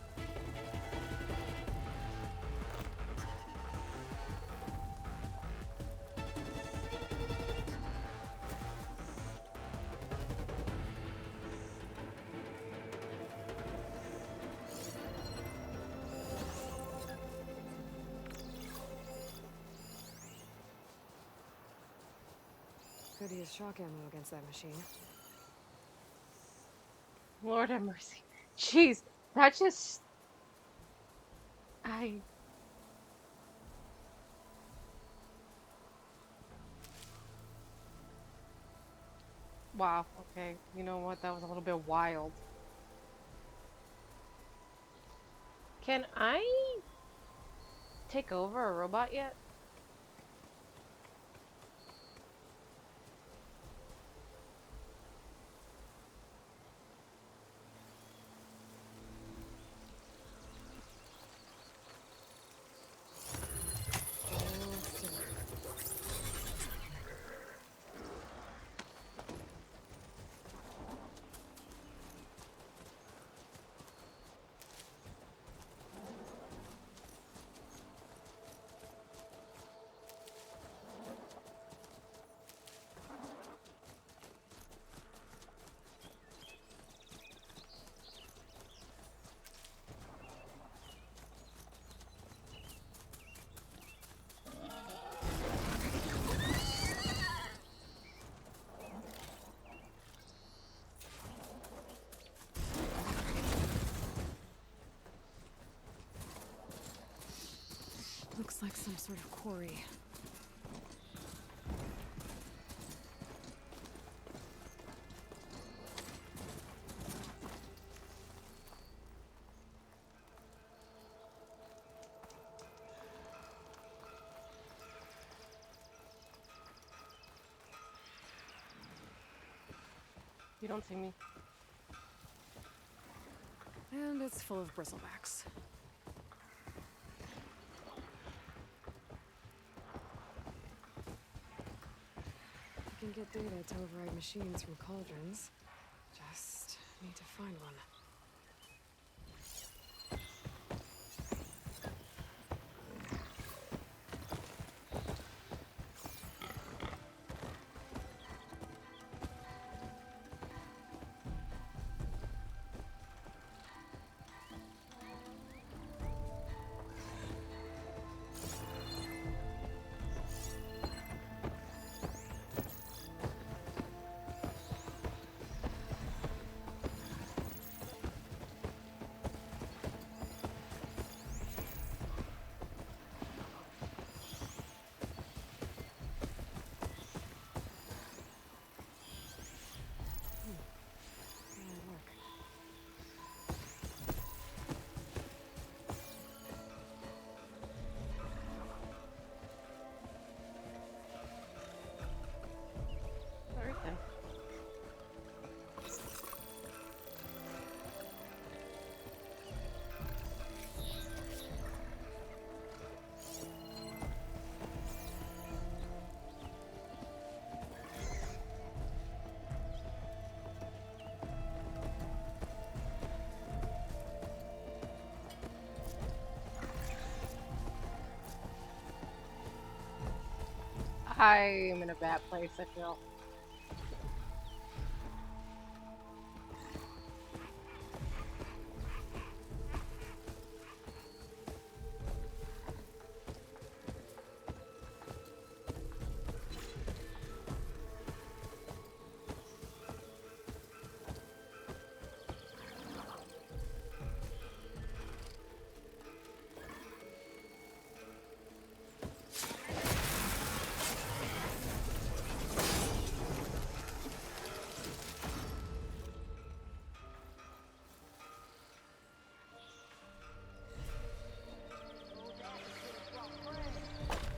Could use shock ammo against that machine. Lord have mercy. Jeez, that just... Wow, okay. You know what? That was a little bit wild. Can I take over a robot yet? Looks like some sort of quarry. You don't see me. And it's full of bristlebacks. I can get data to override machines from cauldrons. Just need to find one. I'm in a bad place, I feel.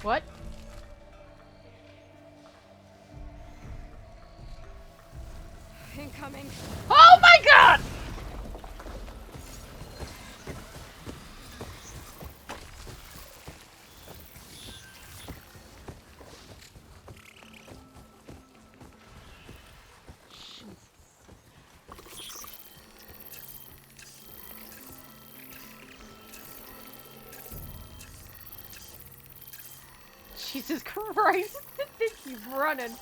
What? Incoming. Oh my god! Jesus Christ! They keep running.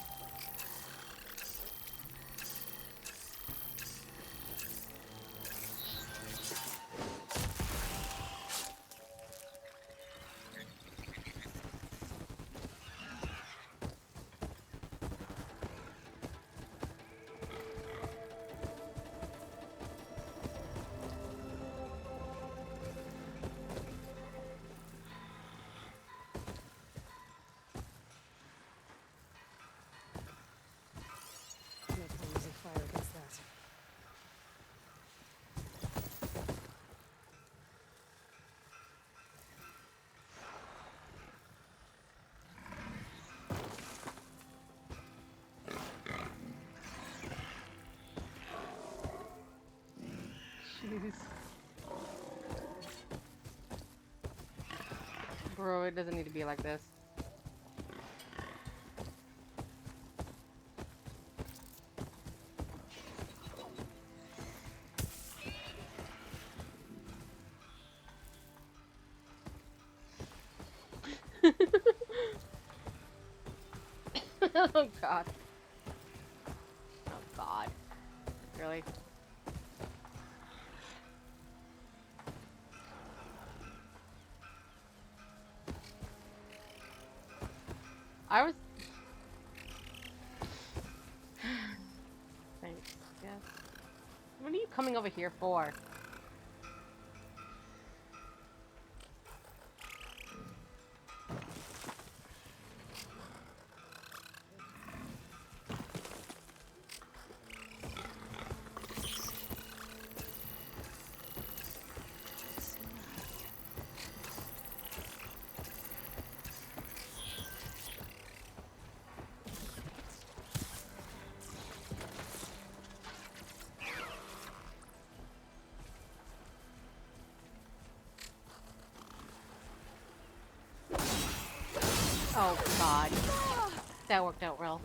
No point using fire against that. Jeez. Bro, it doesn't need to be like this. Oh god. Oh god. Really? I was... Thanks, yes. What are you coming over here for? Oh god. That worked out well.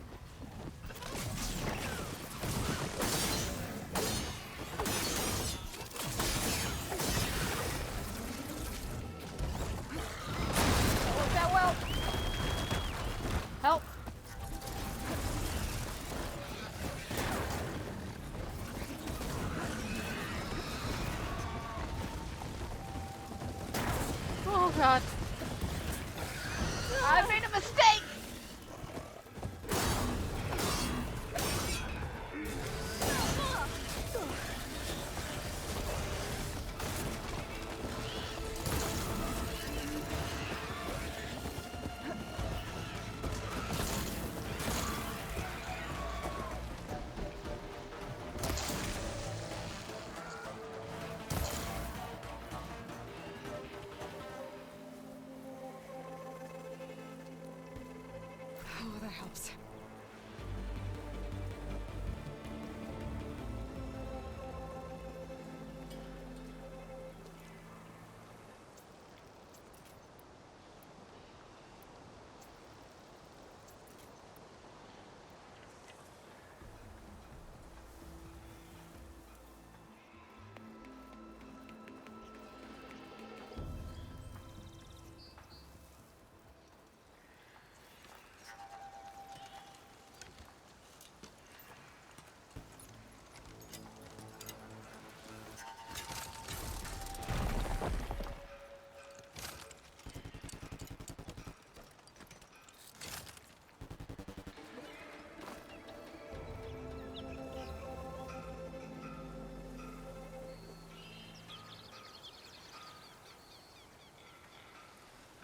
That worked out well. Help. Oh god. I made a mistake! Oh, that helps.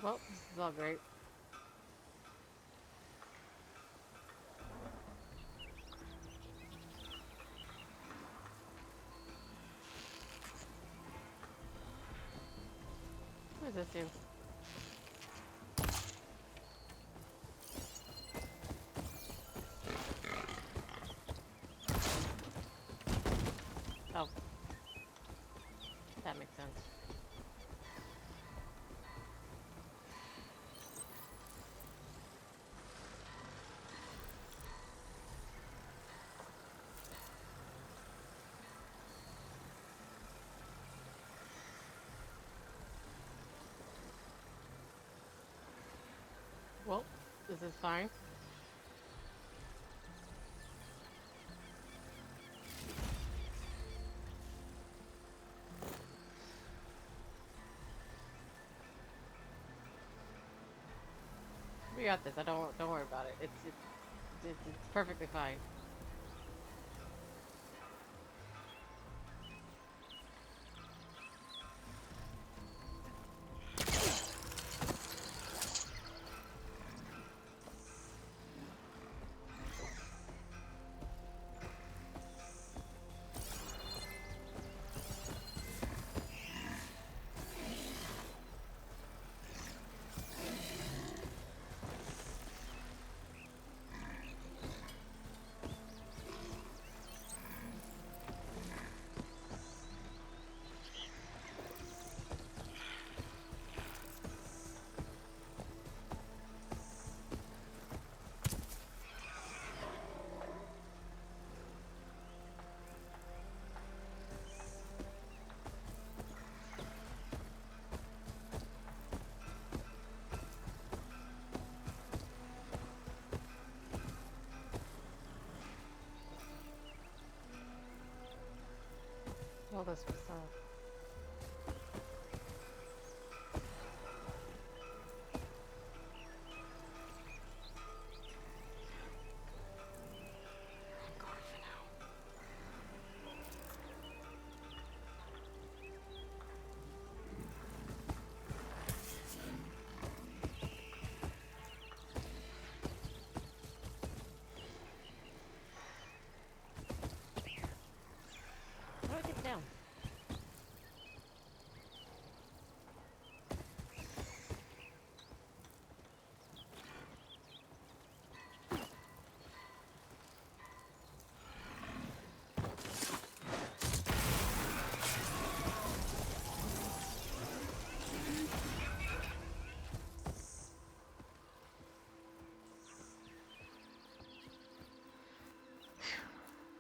Well, this is all great. What does this do? Oh. That makes sense. Well, this is fine. We got this. Don't worry about it. It's perfectly fine. All this was How do I get down?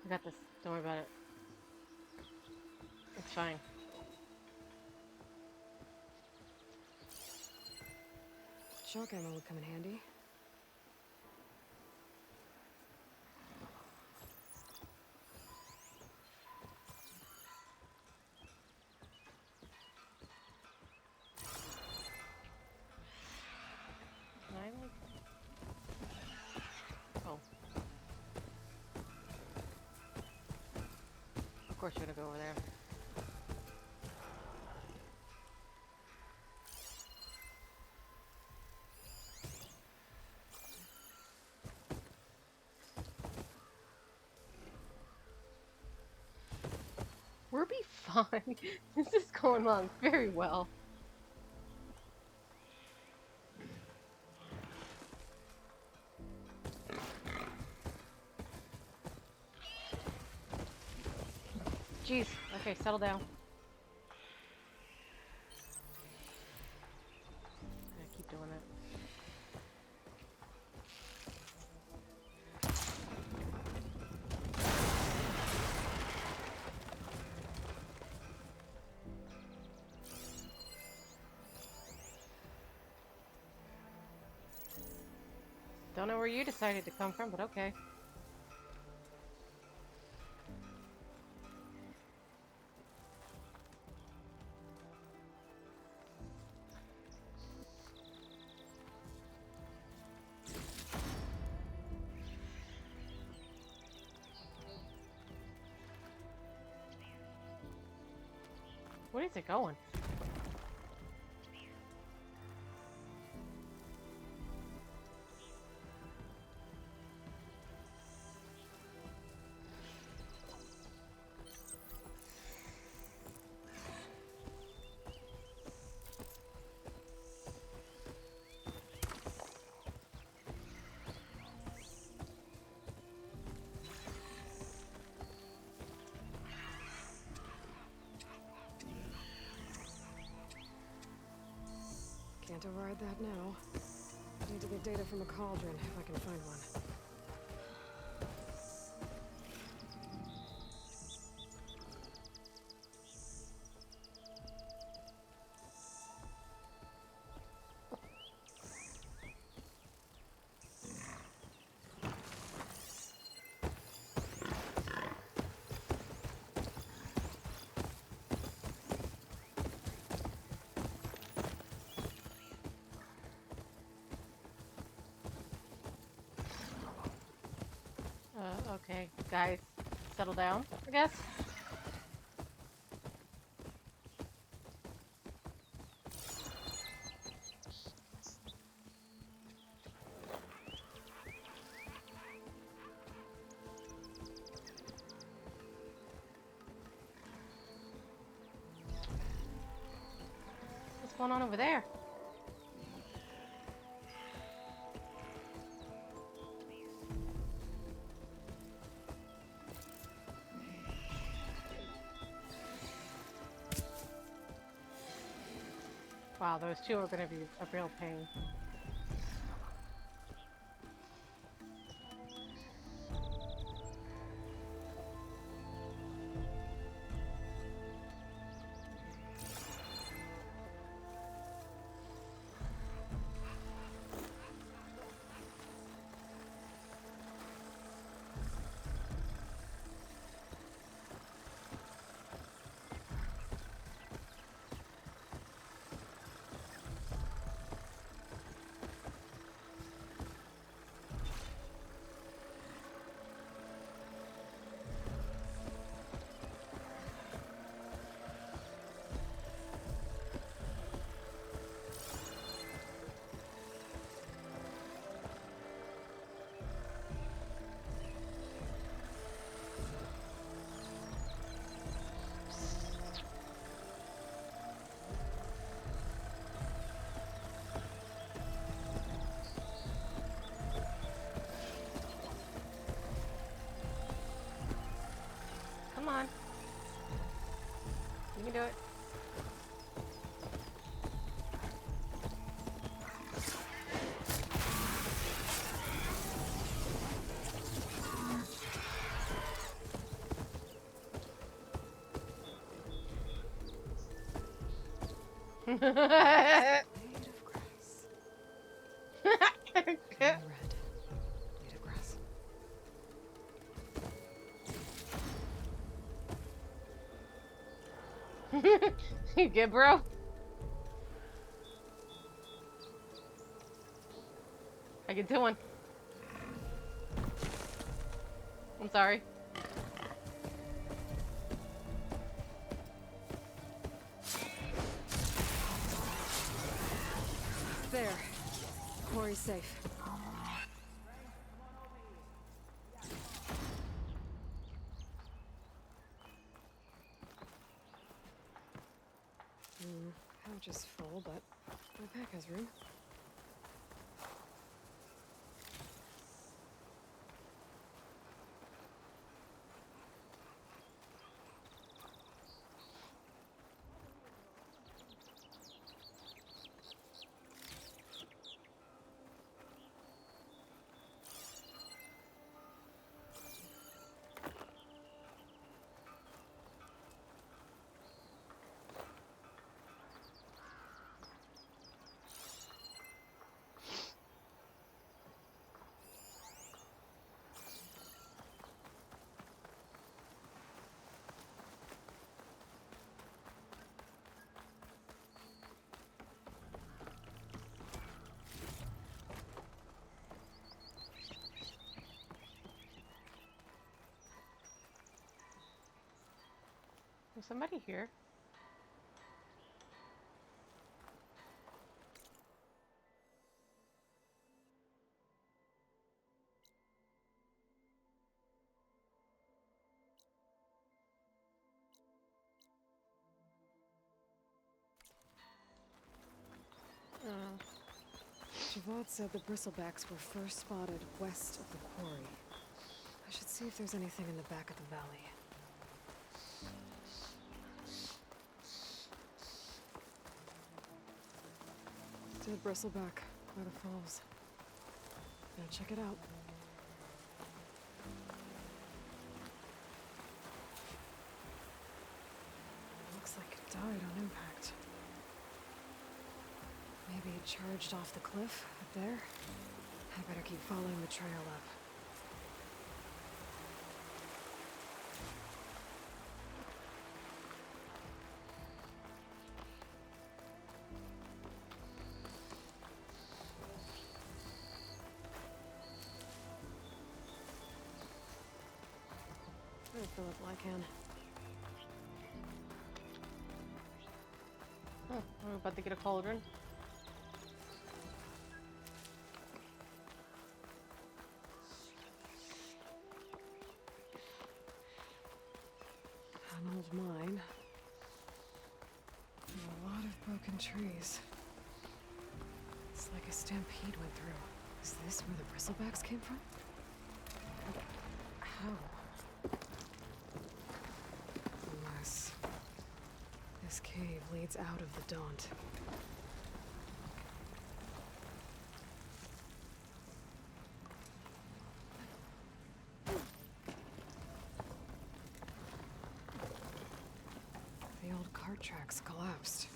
I got this. Don't worry about it. It's fine. Shock ammo would come in handy. Can I like... Oh. Of course you're gonna go over there. We'll be fine. This is going along very well. Jeez. Okay, settle down. I keep doing it. Don't know where you decided to come from, but okay. Where is it going? to ride that now. I need to get data from a cauldron if I can find one. Okay, guys, settle down, I guess. What's going on over there? Wow, those two are gonna be a real pain. Come on. You can do it. You good, bro? How you doing? I'm sorry. There. Quarry's safe. Pouch is full, but my pack has room. There's somebody here. Javad said the bristlebacks were first spotted west of the quarry. I should see if there's anything in the back of the valley. Dead bristleback by the falls. Now check it out. Looks like it died on impact. Maybe it charged off the cliff up there. I better keep following the trail up. I'll fill up like can. Oh, we're about to get a cauldron. An old mine. And a lot of broken trees. It's like a stampede went through. Is this where the bristlebacks came from? How? Unless this cave leads out of the Daunt. The old cart tracks collapsed.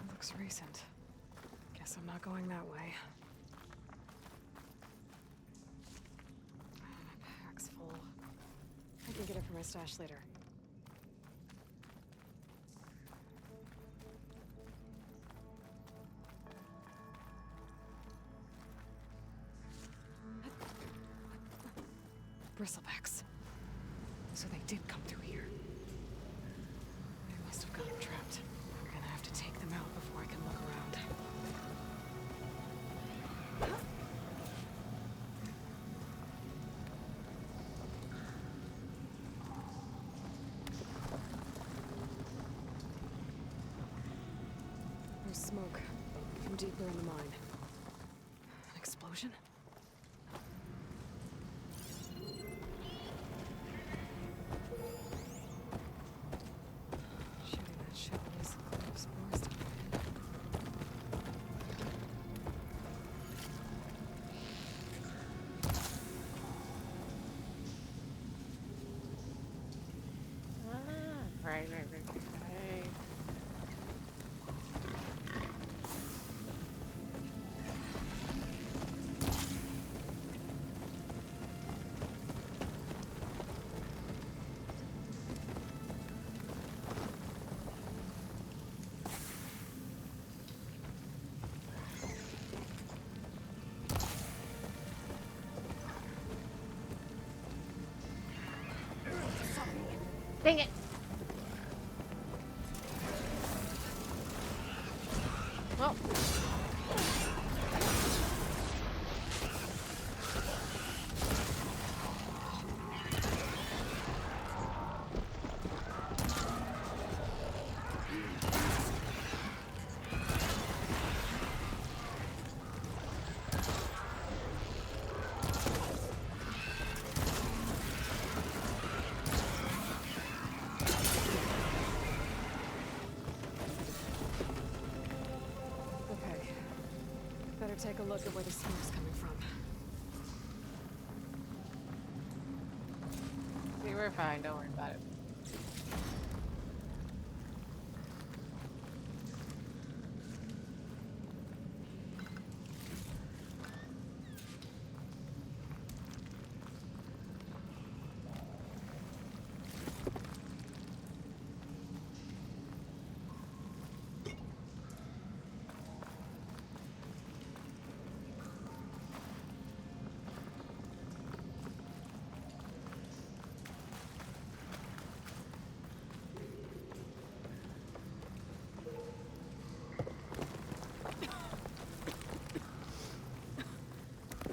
It looks recent. Guess I'm not going that way. My pack's full. I can get it for my stash later. Bristlebacks. So they did come through here. They must have got them trapped. I'm gonna have to take them out before I can look around. There's smoke from deeper in the mine. An explosion? Shooting that shit released a cloud of spores down there. Right. Dang it! Well. Okay. Better take a look at where the smoke's coming from. We were fine, don't worry about it.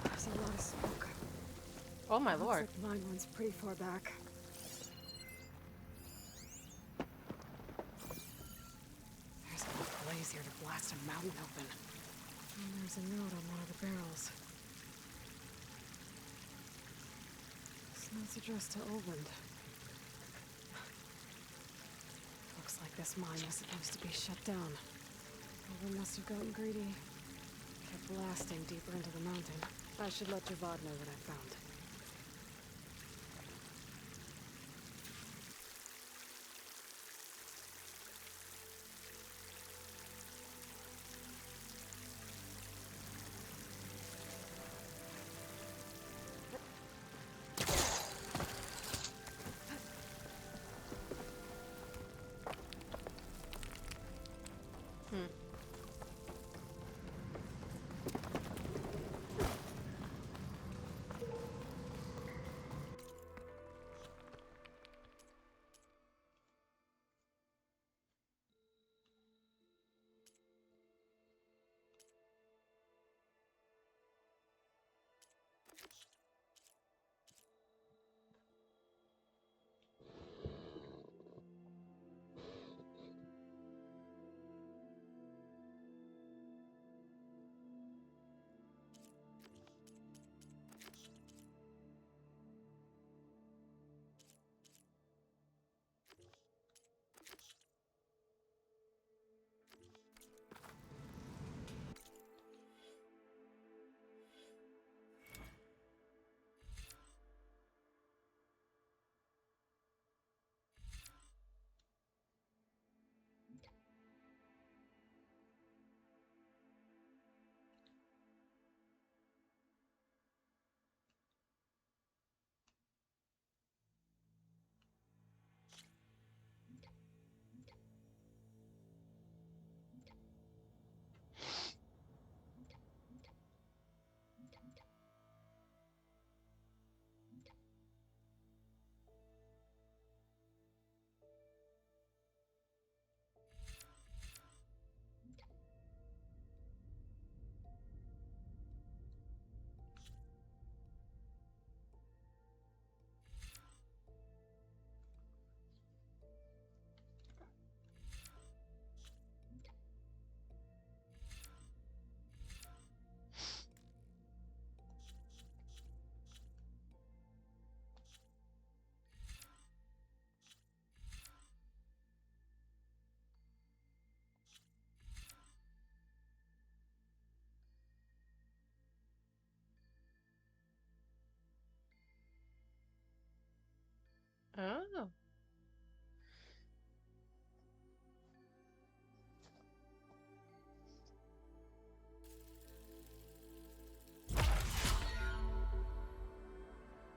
There's a lot of smoke. Oh my Looks lord. like the mine runs pretty far back. There's enough blaze here to blast a mountain open. And there's a note on one of the barrels. This note's addressed to Oland. Looks like this mine was supposed to be shut down. They must have gotten greedy. Kept blasting deeper into the mountain. I should let Javad know what I found. Hmm. Oh.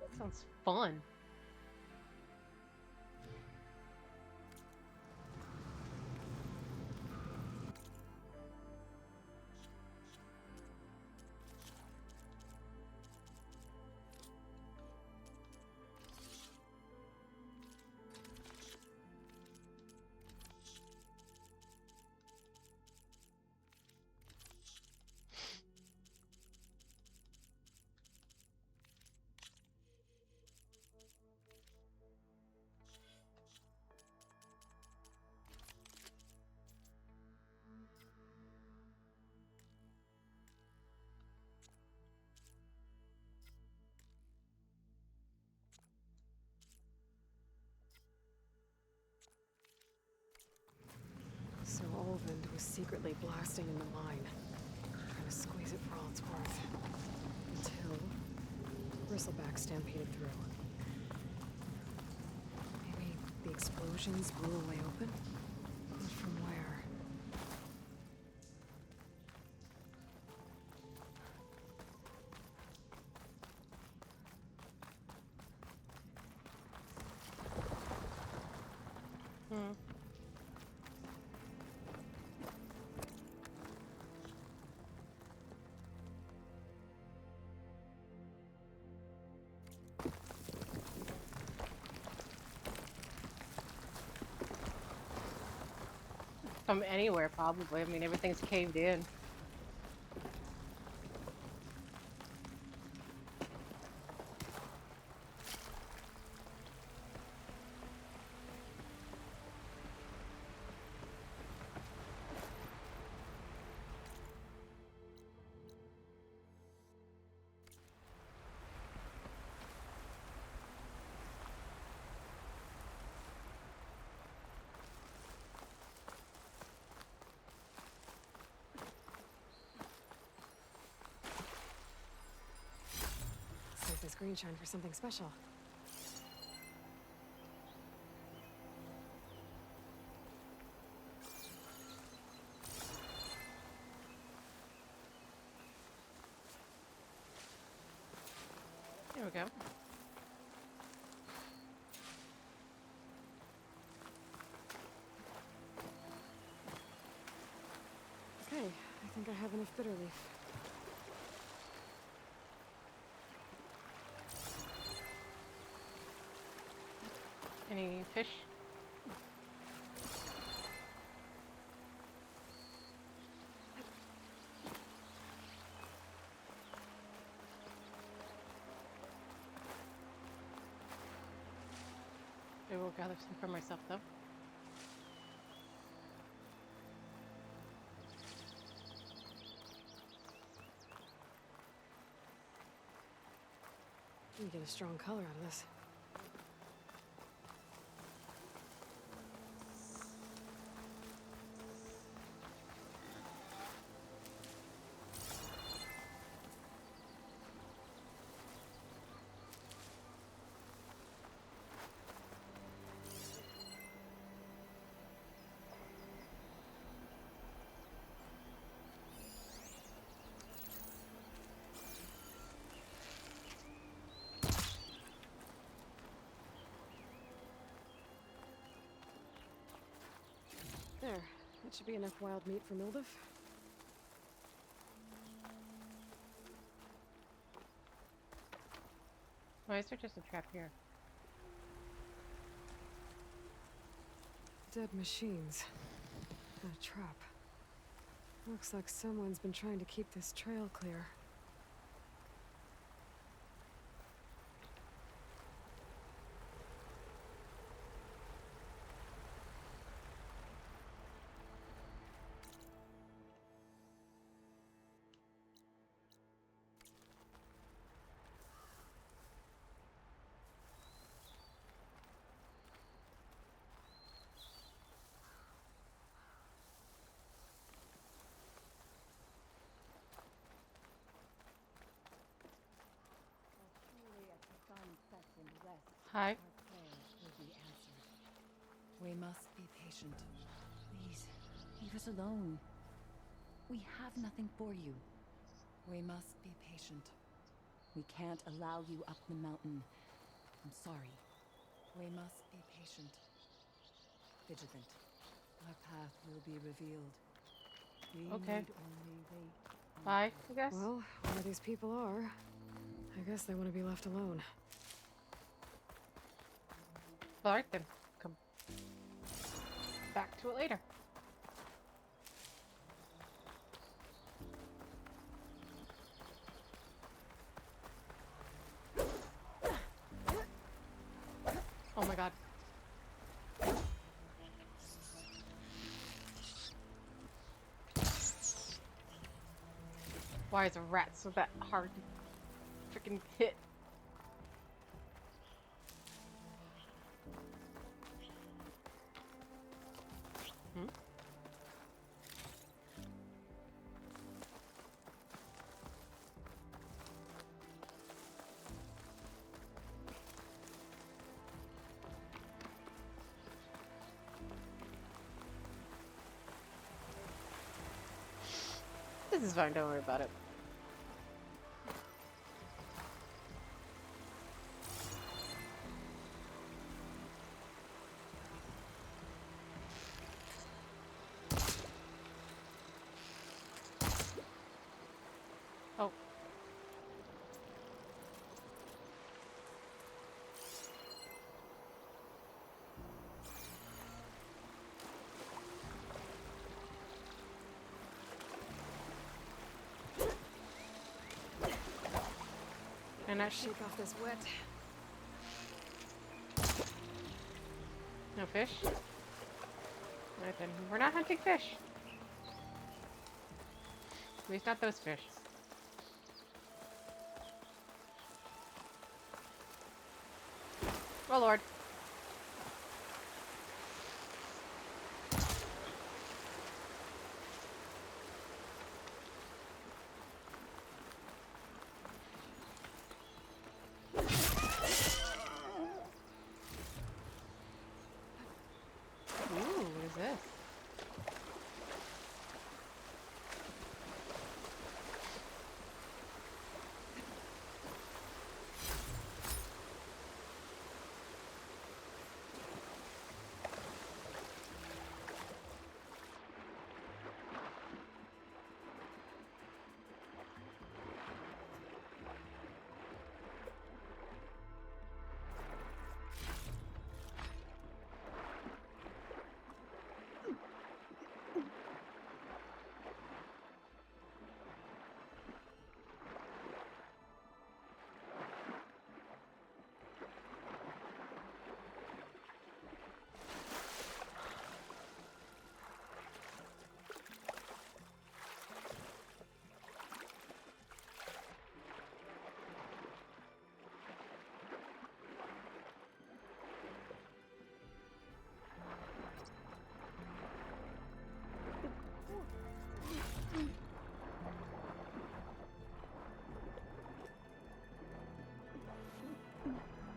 That sounds fun. So Olvind was secretly blasting in the mine, trying to squeeze it for all it's worth. Until Bristleback stampeded through. Maybe the explosions blew a way open? But from where? Hmm. From anywhere, probably. I mean, everything's caved in. screen shine for something special. There we go. Okay, I think I have enough bitter leaf. Any fish? I will gather some for myself, though. You get a strong color out of this. There. That should be enough wild meat for Mildif. Why is there just a trap here? Dead machines. Not a trap. Looks like someone's been trying to keep this trail clear. Hi. Our prayers will be answered. We must be patient. Please, leave us alone. We have nothing for you. We must be patient. We can't allow you up the mountain. I'm sorry. We must be patient. Vigilant. Our path will be revealed. We Okay. need only wait. Bye, I guess. Well, where these people are, I guess they want to be left alone. Alright then. Come back to it later. Oh my god. Why is a rat so that hard to freaking hit? Hmm? This is fine, don't worry about it. Oh. And I Shake off this wet. No fish? Right then. We're not hunting fish. At least not those fish. Oh lord.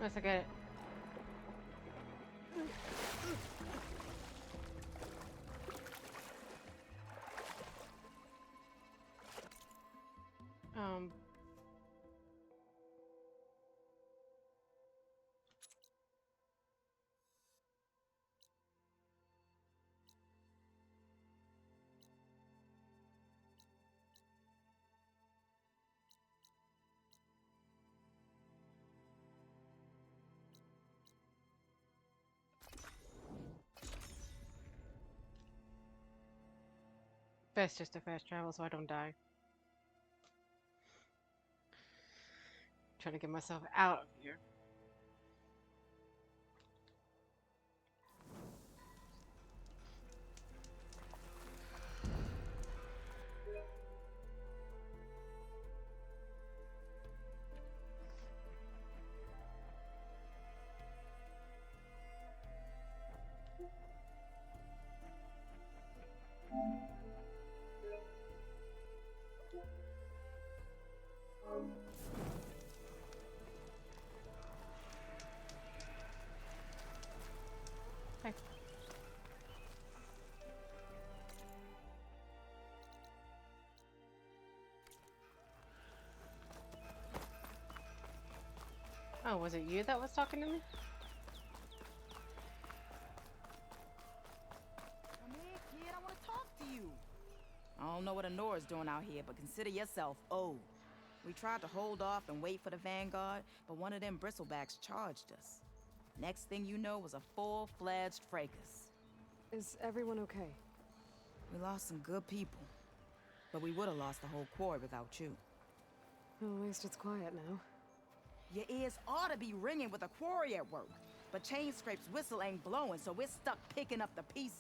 Let's get it. Um. Best just to fast travel so I don't die. Trying to get myself out of here. Hi. Oh, was it you that was talking to me? Come here, kid. I want to talk to you. I don't know what Honora's doing out here, but consider yourself owed. We tried to hold off and wait for the Vanguard, but one of them bristlebacks charged us. Next thing you know was a full-fledged fracas. Is everyone okay? We lost some good people, but we would have lost the whole quarry without you. Well, at least it's quiet now. Your ears ought to be ringing with a quarry at work, but Chainscrape's whistle ain't blowing, so we're stuck picking up the pieces.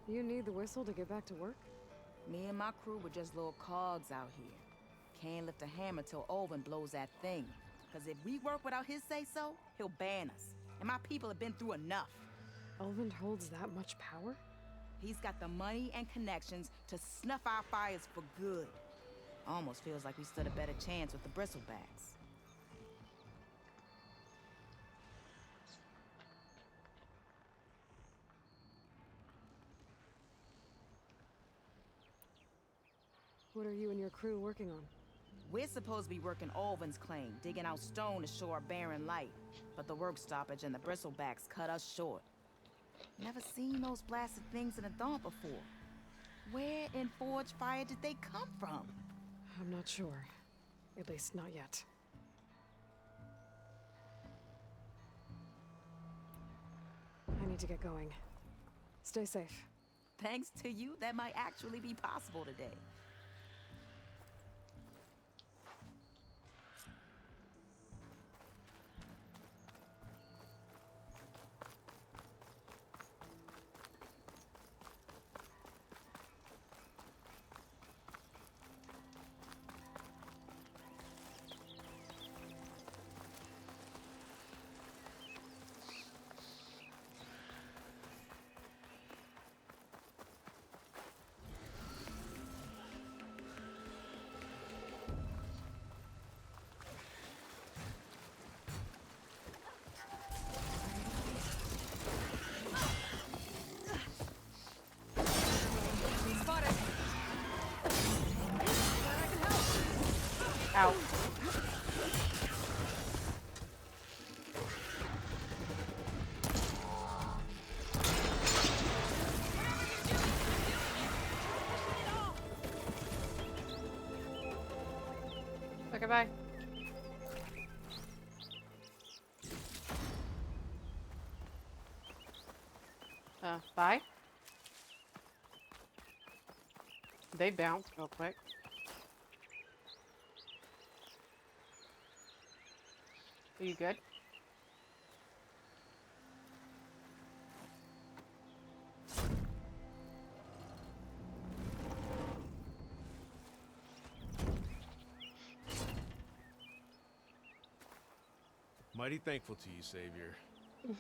You need the whistle to get back to work? Me and my crew were just little cogs out here. Can't lift a hammer till Olvin blows that thing. Cause if we work without his say-so, he'll ban us. And my people have been through enough. Olvin holds that much power? He's got the money and connections to snuff our fires for good. Almost feels like we stood a better chance with the bristlebacks. What are you and your crew working on? We're supposed to be working Olvin's claim, digging out stone to show our barren light. But the work stoppage and the bristlebacks cut us short. Never seen those blasted things in a dawn before. Where in Forge Fire did they come from? I'm not sure. At least not yet. I need to get going. Stay safe. Thanks to you, that might actually be possible today. Ow. Okay, bye. Bye? They bounced real quick. Are you good? Mighty thankful to you, Savior.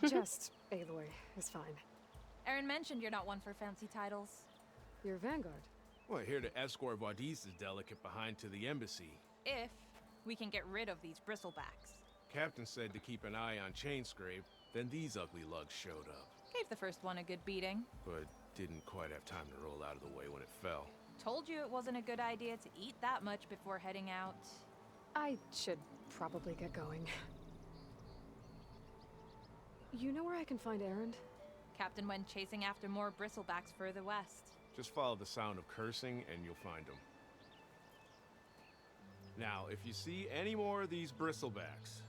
Just Aloy is fine. Aaron mentioned you're not one for fancy titles. Your Vanguard? Well, here to escort Wadis' delicate behind to the embassy. If we can get rid of these bristlebacks. Captain said to keep an eye on Chainscrape, then these ugly lugs showed up. Gave the first one a good beating. But didn't quite have time to roll out of the way when it fell. Told you it wasn't a good idea to eat that much before heading out. I should probably get going. You know where I can find Erend? Captain went chasing after more bristlebacks further west. Just follow the sound of cursing and you'll find them. Now, if you see any more of these bristlebacks...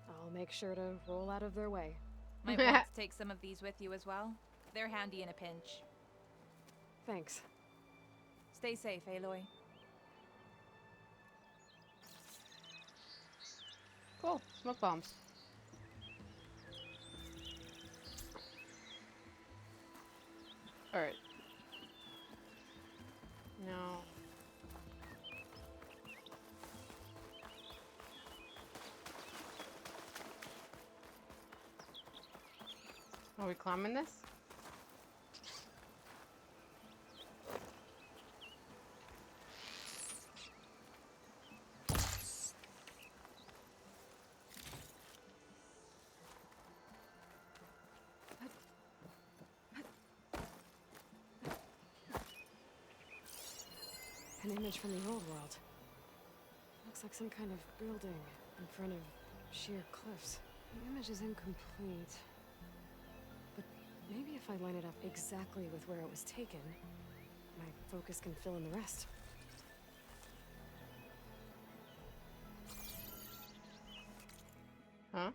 I'll make sure to roll out of their way. Might want to take some of these with you as well. They're handy in a pinch. Thanks. Stay safe, Aloy. Cool. Smoke bombs. Alright. Now... Are we climbing this? An image from the old world. Looks like some kind of building in front of sheer cliffs. The image is incomplete. But maybe if I line it up exactly with where it was taken, my focus can fill in the rest. Huh?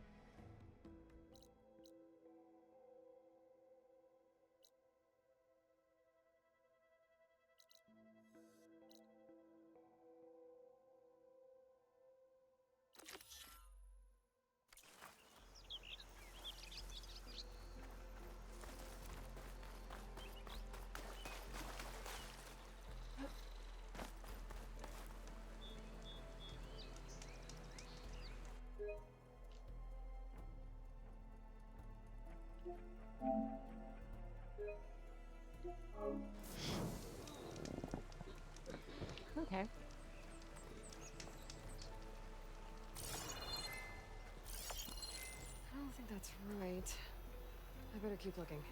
Okay. I don't think that's right. I better keep looking.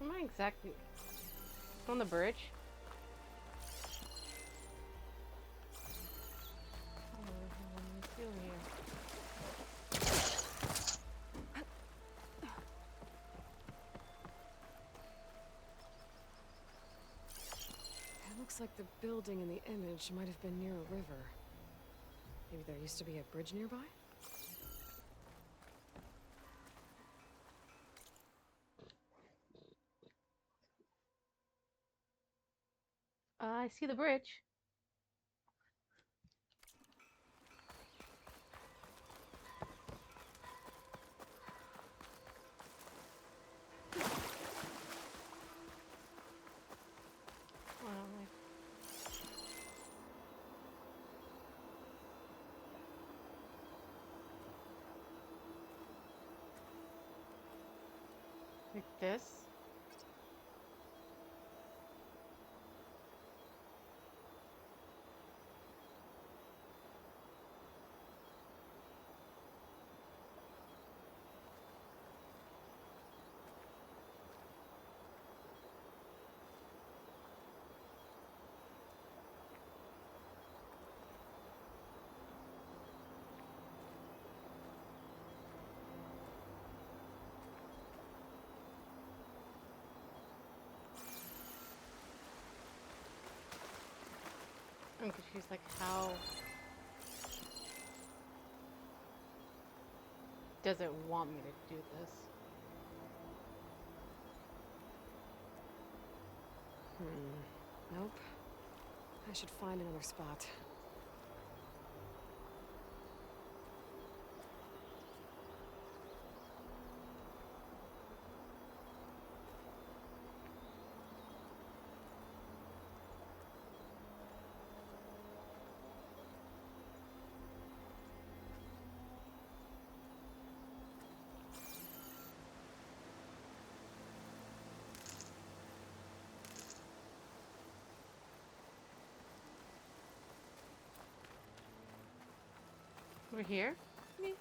Am I exactly on the bridge? Oh, what am I doing here? It looks like the building in the image might have been near a river. Maybe there used to be a bridge nearby? I see the bridge. Like this? I'm confused, like how does it want me to do this? Nope. I should find another spot. over here? Me?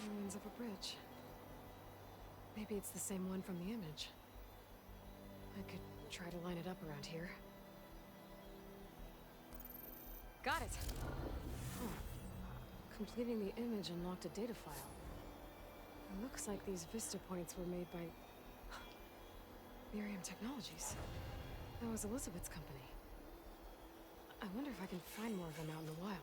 Ruins of a bridge. Maybe it's the same one from the image. I could try to line it up around here. Got it! Huh. Completing the image unlocked a data file. It looks like these vista points were made by Miriam Technologies. That was Elizabeth's company. I wonder if I can find more of them out in the wild.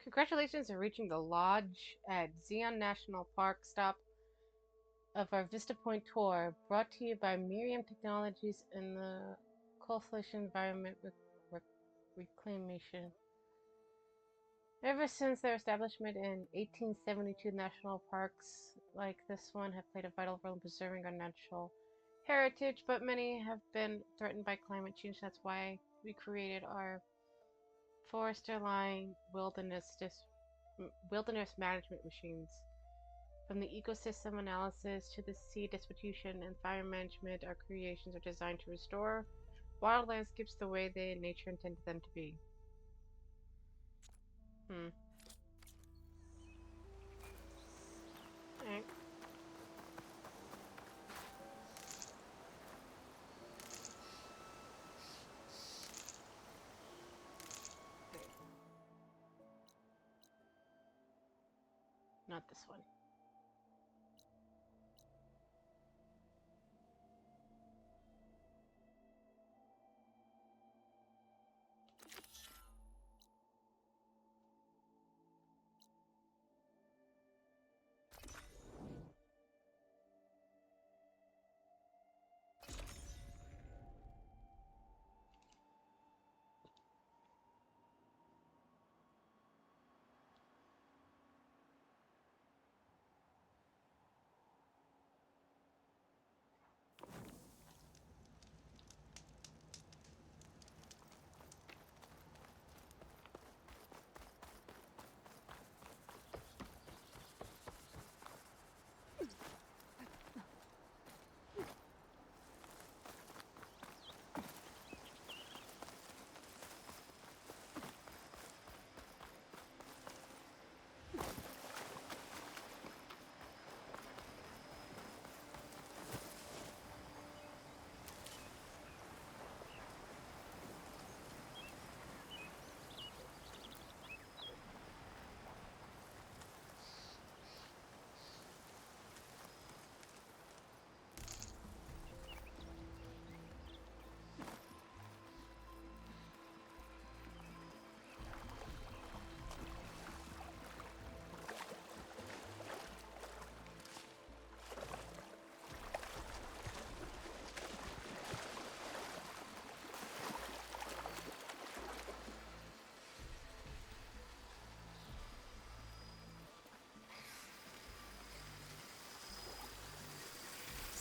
Congratulations on reaching the lodge at Zion National Park stop of our Vista Point tour, brought to you by Miriam Technologies and the Coalition Environment Reclamation. Ever since their establishment in 1872, national parks like this one have played a vital role in preserving our natural heritage, but many have been threatened by climate change. That's why we created our forester-line wilderness management machines. From the ecosystem analysis to the seed distribution and fire management, our creations are designed to restore wild landscapes the way they in nature intended them to be. Alright. Not this one.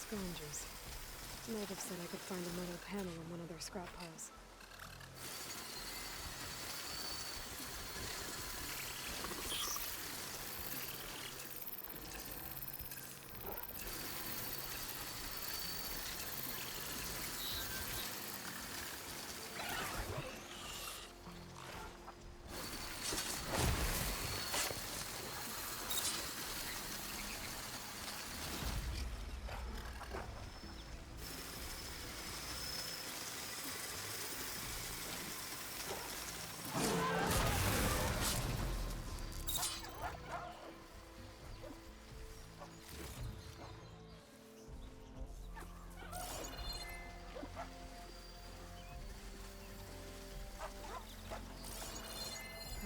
scavengers. Native said I could find a metal panel in one of their scrap piles.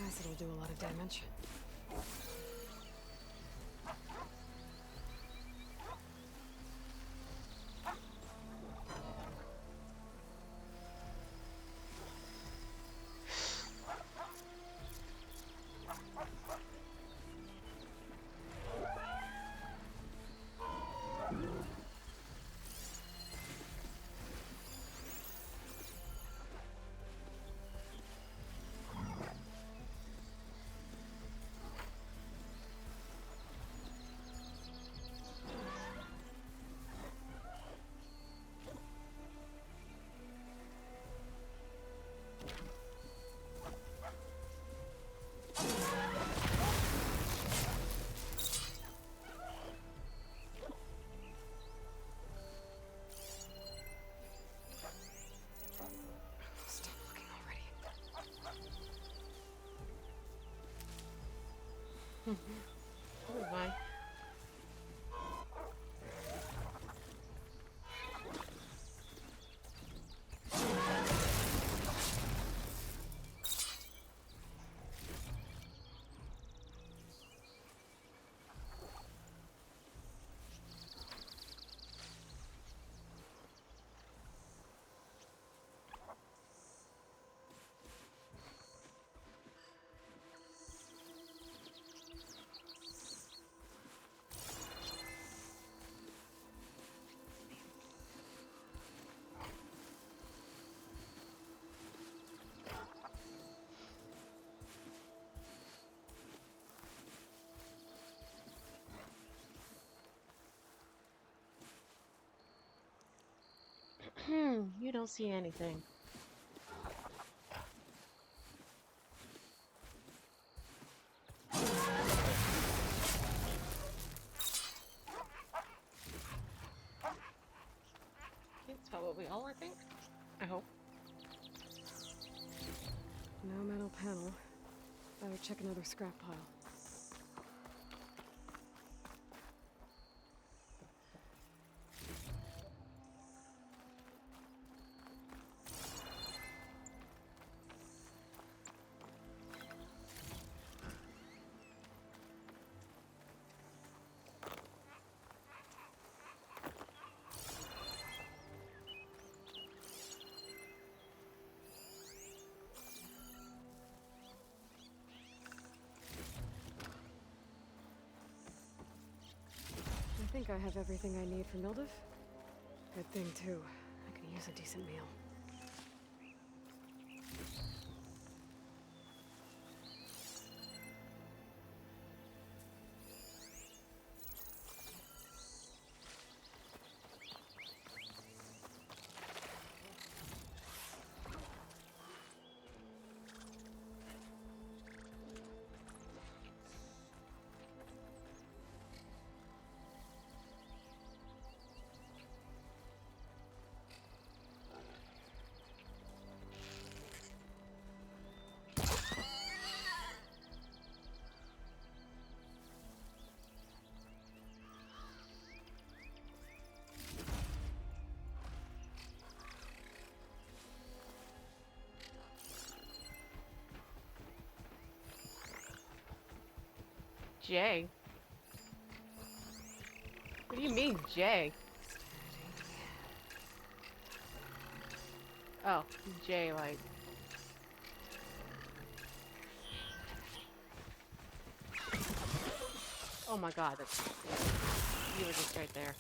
Acid'll do a lot of damage. Stop looking already. Oh my. You don't see anything. That's probably all, I think. I hope. No metal panel. Better check another scrap pile. I think I have everything I need for Mildiv. Good thing, too. I could use a decent meal. Jay? What do you mean, Jay? Oh, Jay, like... Oh my god, that's... You were just right there.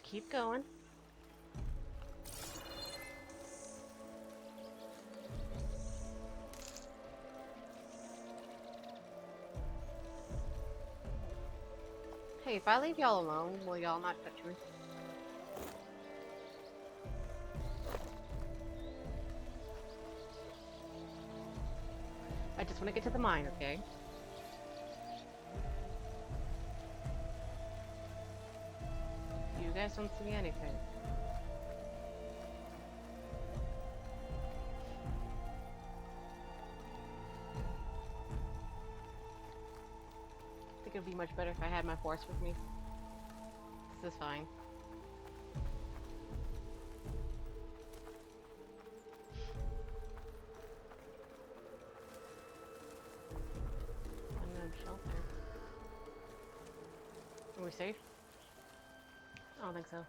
keep going. Hey, if I leave y'all alone, will y'all not touch me? I just want to get to the mine, okay? You guys don't see anything. I think it would be much better if I had my horse with me. This is fine. Unknown shelter. Are we safe? I don't think so.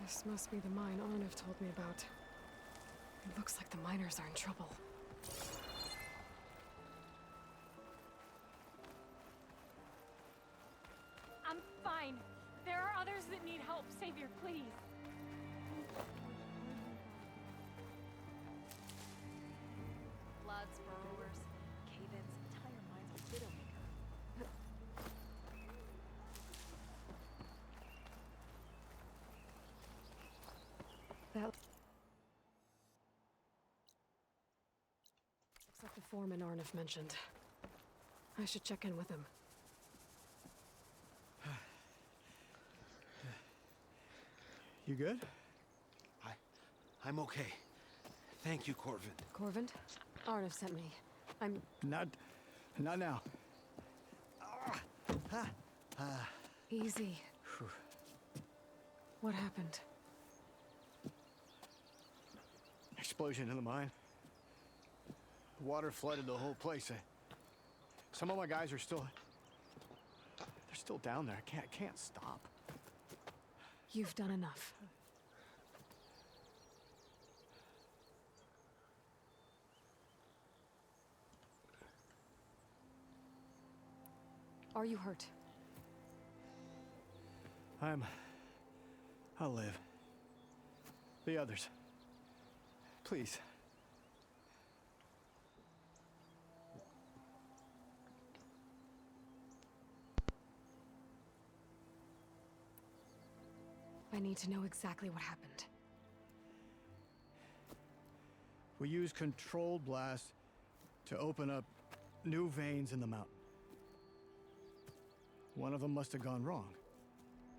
This must be the mine Arnav told me about. It looks like the miners are in trouble. I'm fine. There are others that need help. Savior, please. Floods, burrowers, cave-ins, entire mines of Widowmaker. That looks like the foreman Arnav mentioned. I should check in with him. You good? I'm okay. Thank you, Corvin. Corvin? Arnav sent me. I'm... Not now. Easy. What happened? Explosion in the mine. The water flooded the whole place. Some of my guys are still... They're still down there. I can't stop. You've done enough. Are you hurt? I'll live. The others. Please. I need to know exactly what happened. We used controlled blast to open up new veins in the mountain. One of them must have gone wrong.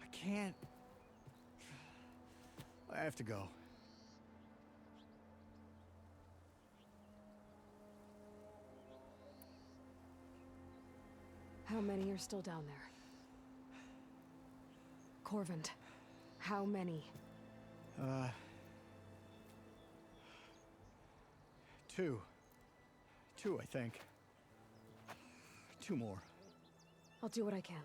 I can't... I have to go. How many are still down there? Corvin, how many? Two. Two, I think. Two more. I'll do what I can.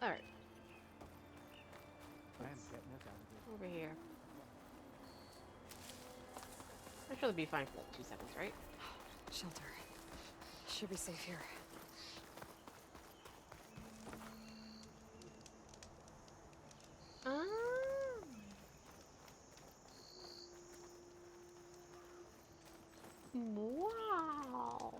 All right. I am getting this out of here. Over here. I'm sure they'll be fine for like 2 seconds, right? Shelter. Should be safe here. Wow.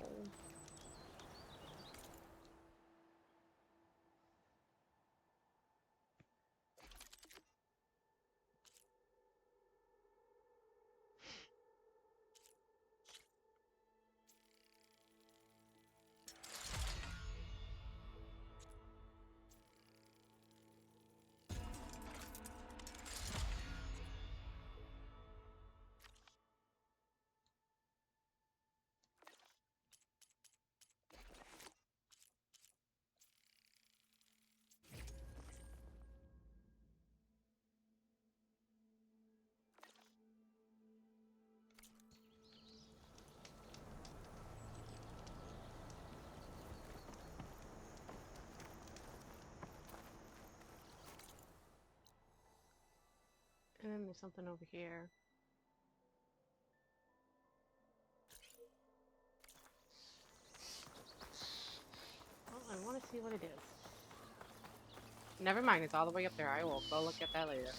me something over here. Oh, I want to see what it is. Never mind, it's all the way up there. I will go look at that later.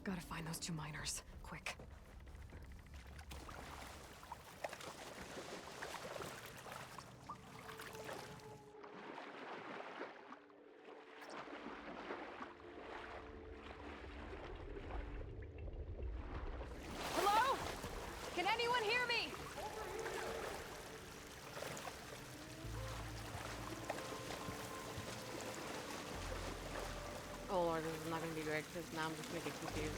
Gotta find those 2 miners. Quick. Hello? Can anyone hear me? Oh lord, this is not gonna be great because now I'm just gonna get confused.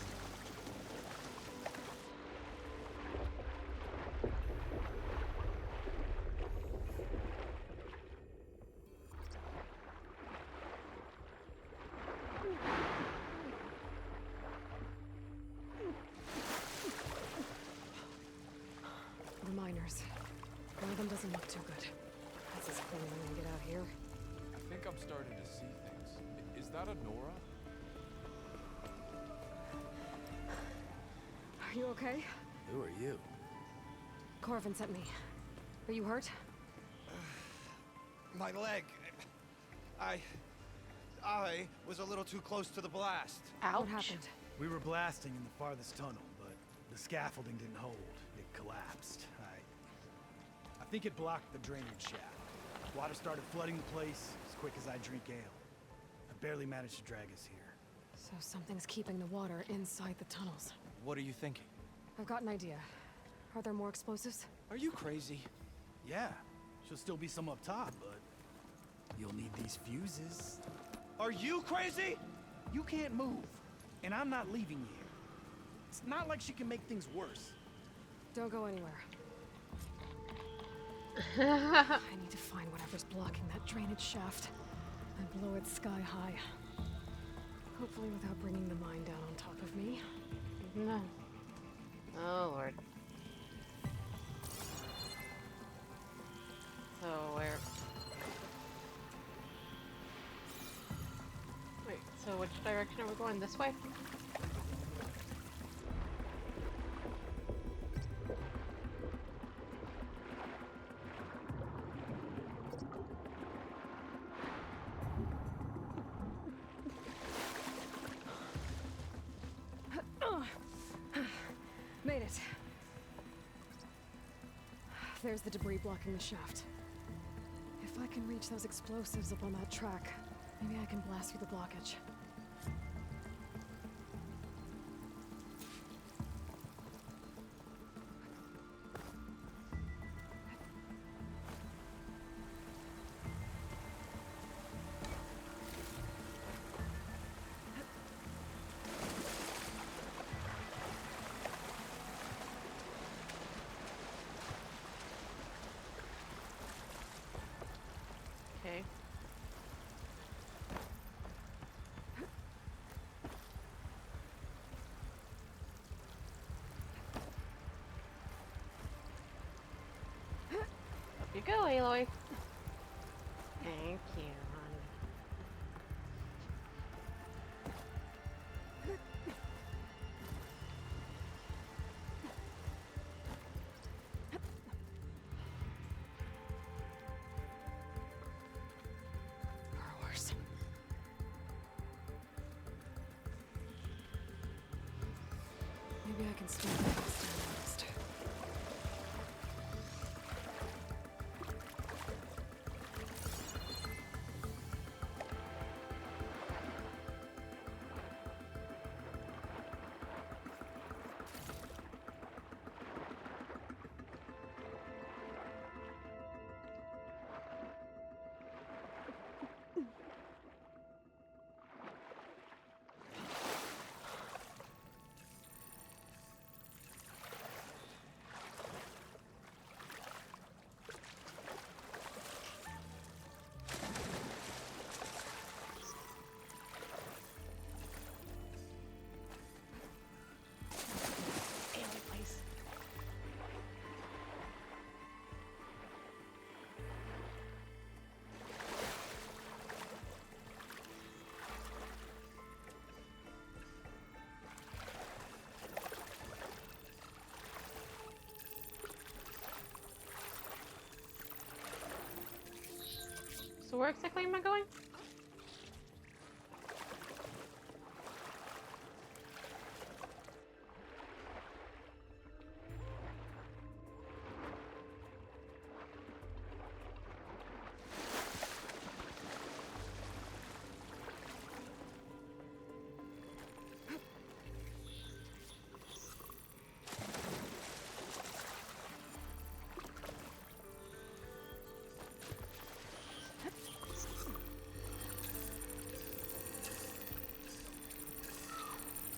The miners. One of them doesn't look too good. This is clearly when I get out here. I think I'm starting to see things. Is that a Nora? Are you okay? Who are you? Corvin sent me. Are you hurt? My leg. I was a little too close to the blast. What happened? We were blasting in the farthest tunnel, but the scaffolding didn't hold. It collapsed. I think it blocked the drainage shaft. Water started flooding the place as quick as I drink ale. I barely managed to drag us here. So something's keeping the water inside the tunnels. What are you thinking? I've got an idea. Are there more explosives? Are you crazy? Yeah, should still be some up top, but you'll need these fuses. Are you crazy? You can't move, and I'm not leaving you here. It's not like she can make things worse. Don't go anywhere. I need to find whatever's blocking that drainage shaft and blow it sky high. Hopefully without bringing the mine down on top of me. No. Oh lord. So where? Wait, so which direction are we going? This way? Made it. There's the debris blocking the shaft. If I can reach those explosives up on that track, maybe I can blast through the blockage. Okay. Up you go, Aloy. Thank you, honey. Or worse. Maybe I can stop the next time next. where exactly am I going?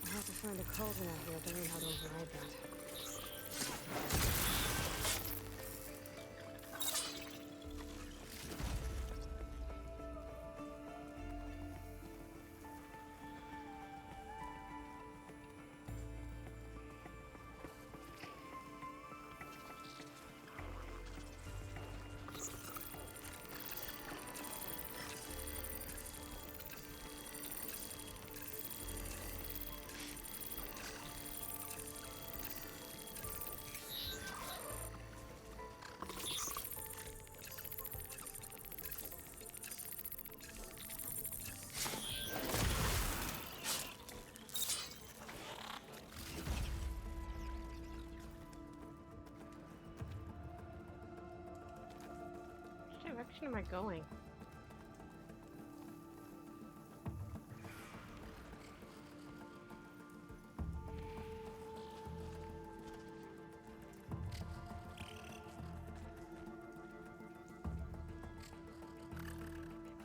I'll have to find a cauldron out here to learn how to override that. Which direction am I going?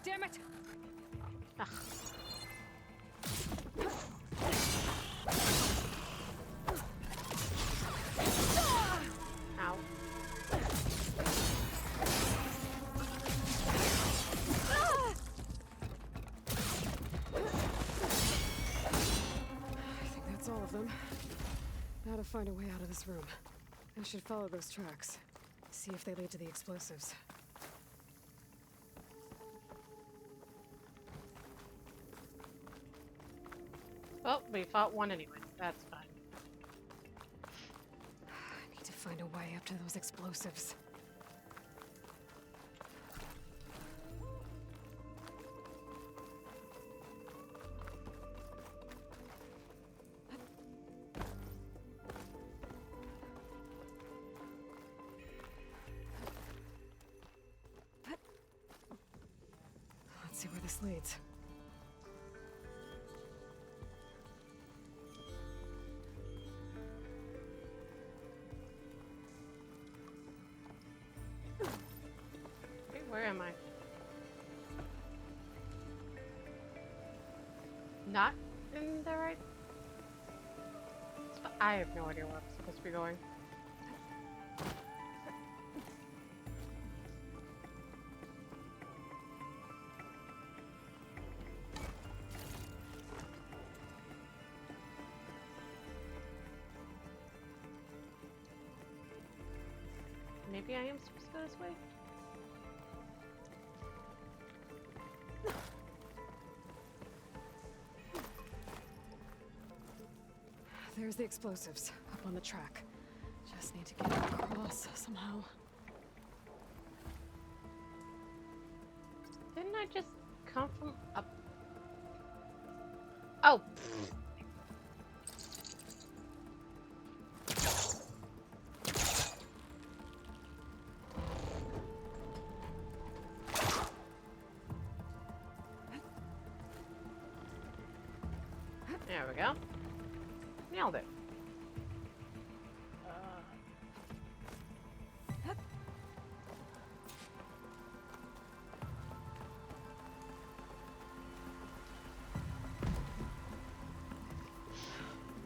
Damn it! Ow. I think that's all of them. Now to find a way out of this room. I should follow those tracks. See if they lead to the explosives. Well, we fought one anyway. That's fine. I need to find a way up to those explosives. Let's see where this leads. Wait, where am I? Not in the right... I have no idea where I'm supposed to be going. Maybe I am supposed to go this way? There's the explosives, up on the track. Just need to get across somehow. Didn't I just come from up? Oh! There we go. Nailed it.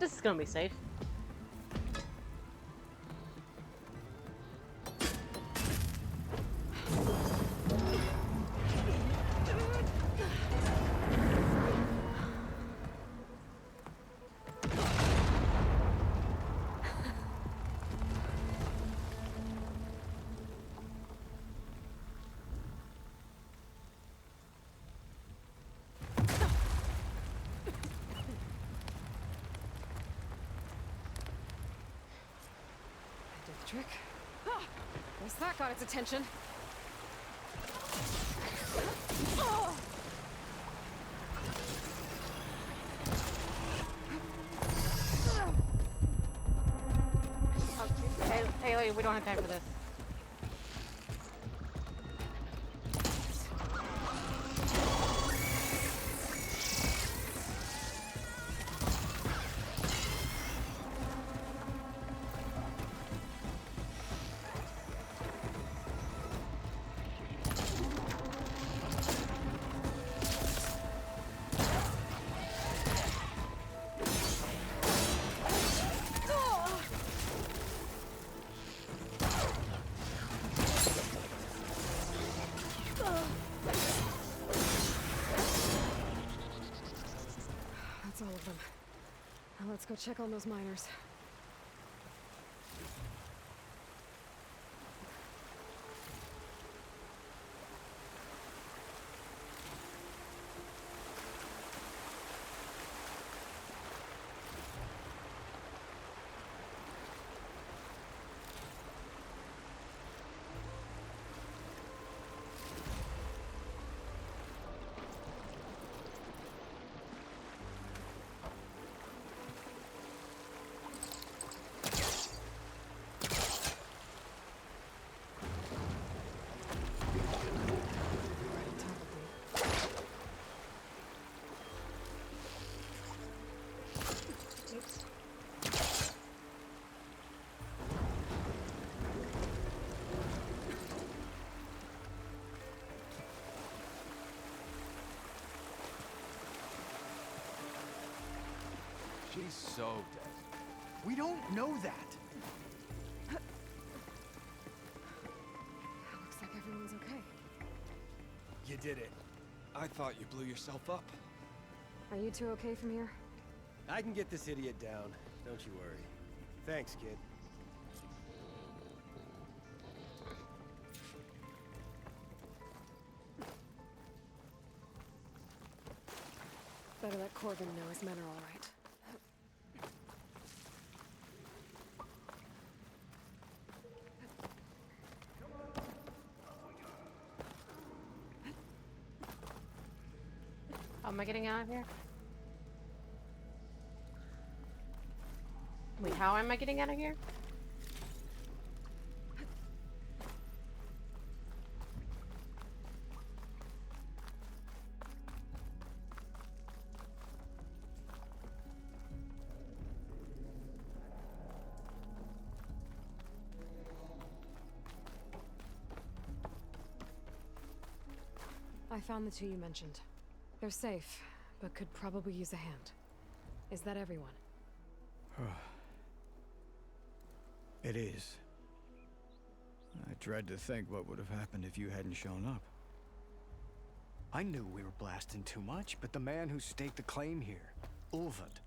This is gonna be safe. Trick. Ah, guess that got its attention. Hey, we don't have time for this. That's all of them. Now let's go check on those miners. She's so dead. We don't know that. Looks like everyone's okay. You did it. I thought you blew yourself up. Are you two okay from here? I can get this idiot down. Don't you worry. Thanks, kid. Better let Corbin know his men are all right. How am I getting out of here? Wait, how am I getting out of here? I found the two you mentioned. They're safe, but could probably use a hand. Is that everyone? It is. I dread to think what would have happened if you hadn't shown up. I knew we were blasting too much, but the man who staked the claim here, Ulvund,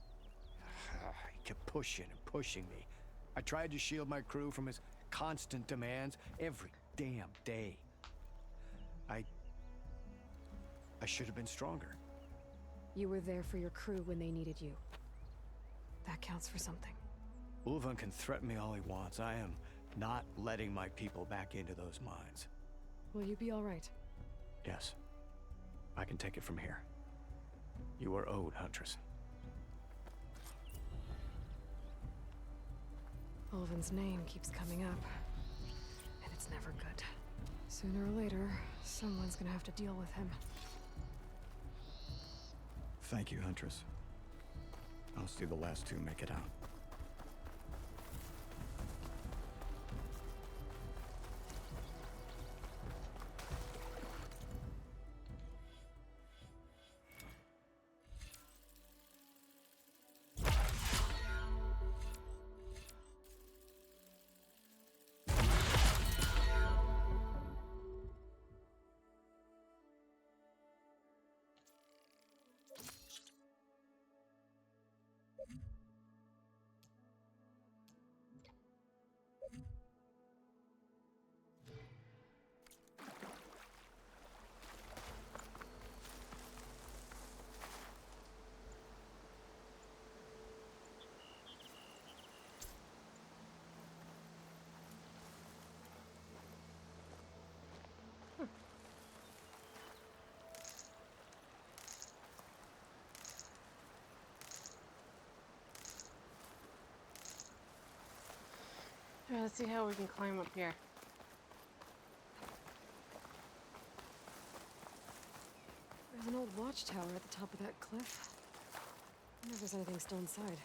he kept pushing and pushing me. I tried to shield my crew from his constant demands every damn day. I should have been stronger. You were there for your crew when they needed you. That counts for something. Ulvund can threaten me all he wants. I am not letting my people back into those mines. Will you be all right? Yes. I can take it from here. You are owed, Huntress. Ulvund's name keeps coming up, and it's never good. Sooner or later, someone's gonna have to deal with him. Thank you, Huntress. I'll see the last two make it out. Alright, let's see how we can climb up here. There's an old watchtower at the top of that cliff. I wonder if there's anything still inside.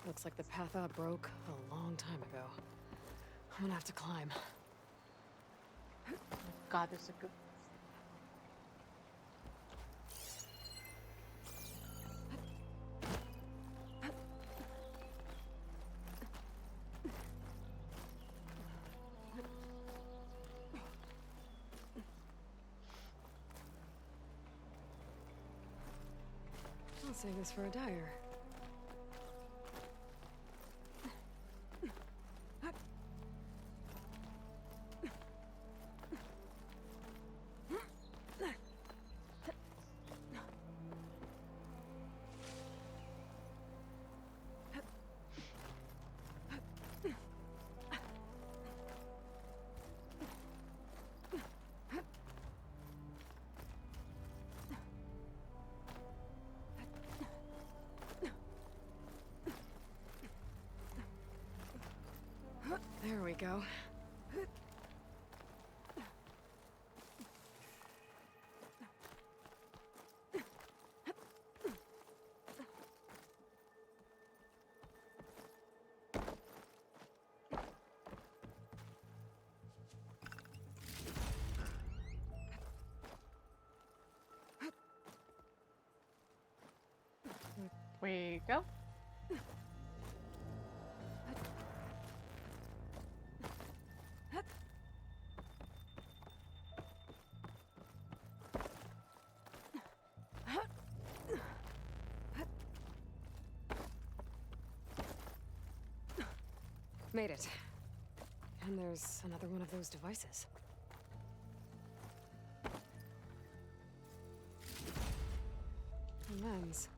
Looks like the path up broke a long time ago. I'm gonna have to climb. God, there's a good... I'll save this for a dyer. There we go. We go. Made it. And there's another one of those devices. A lens.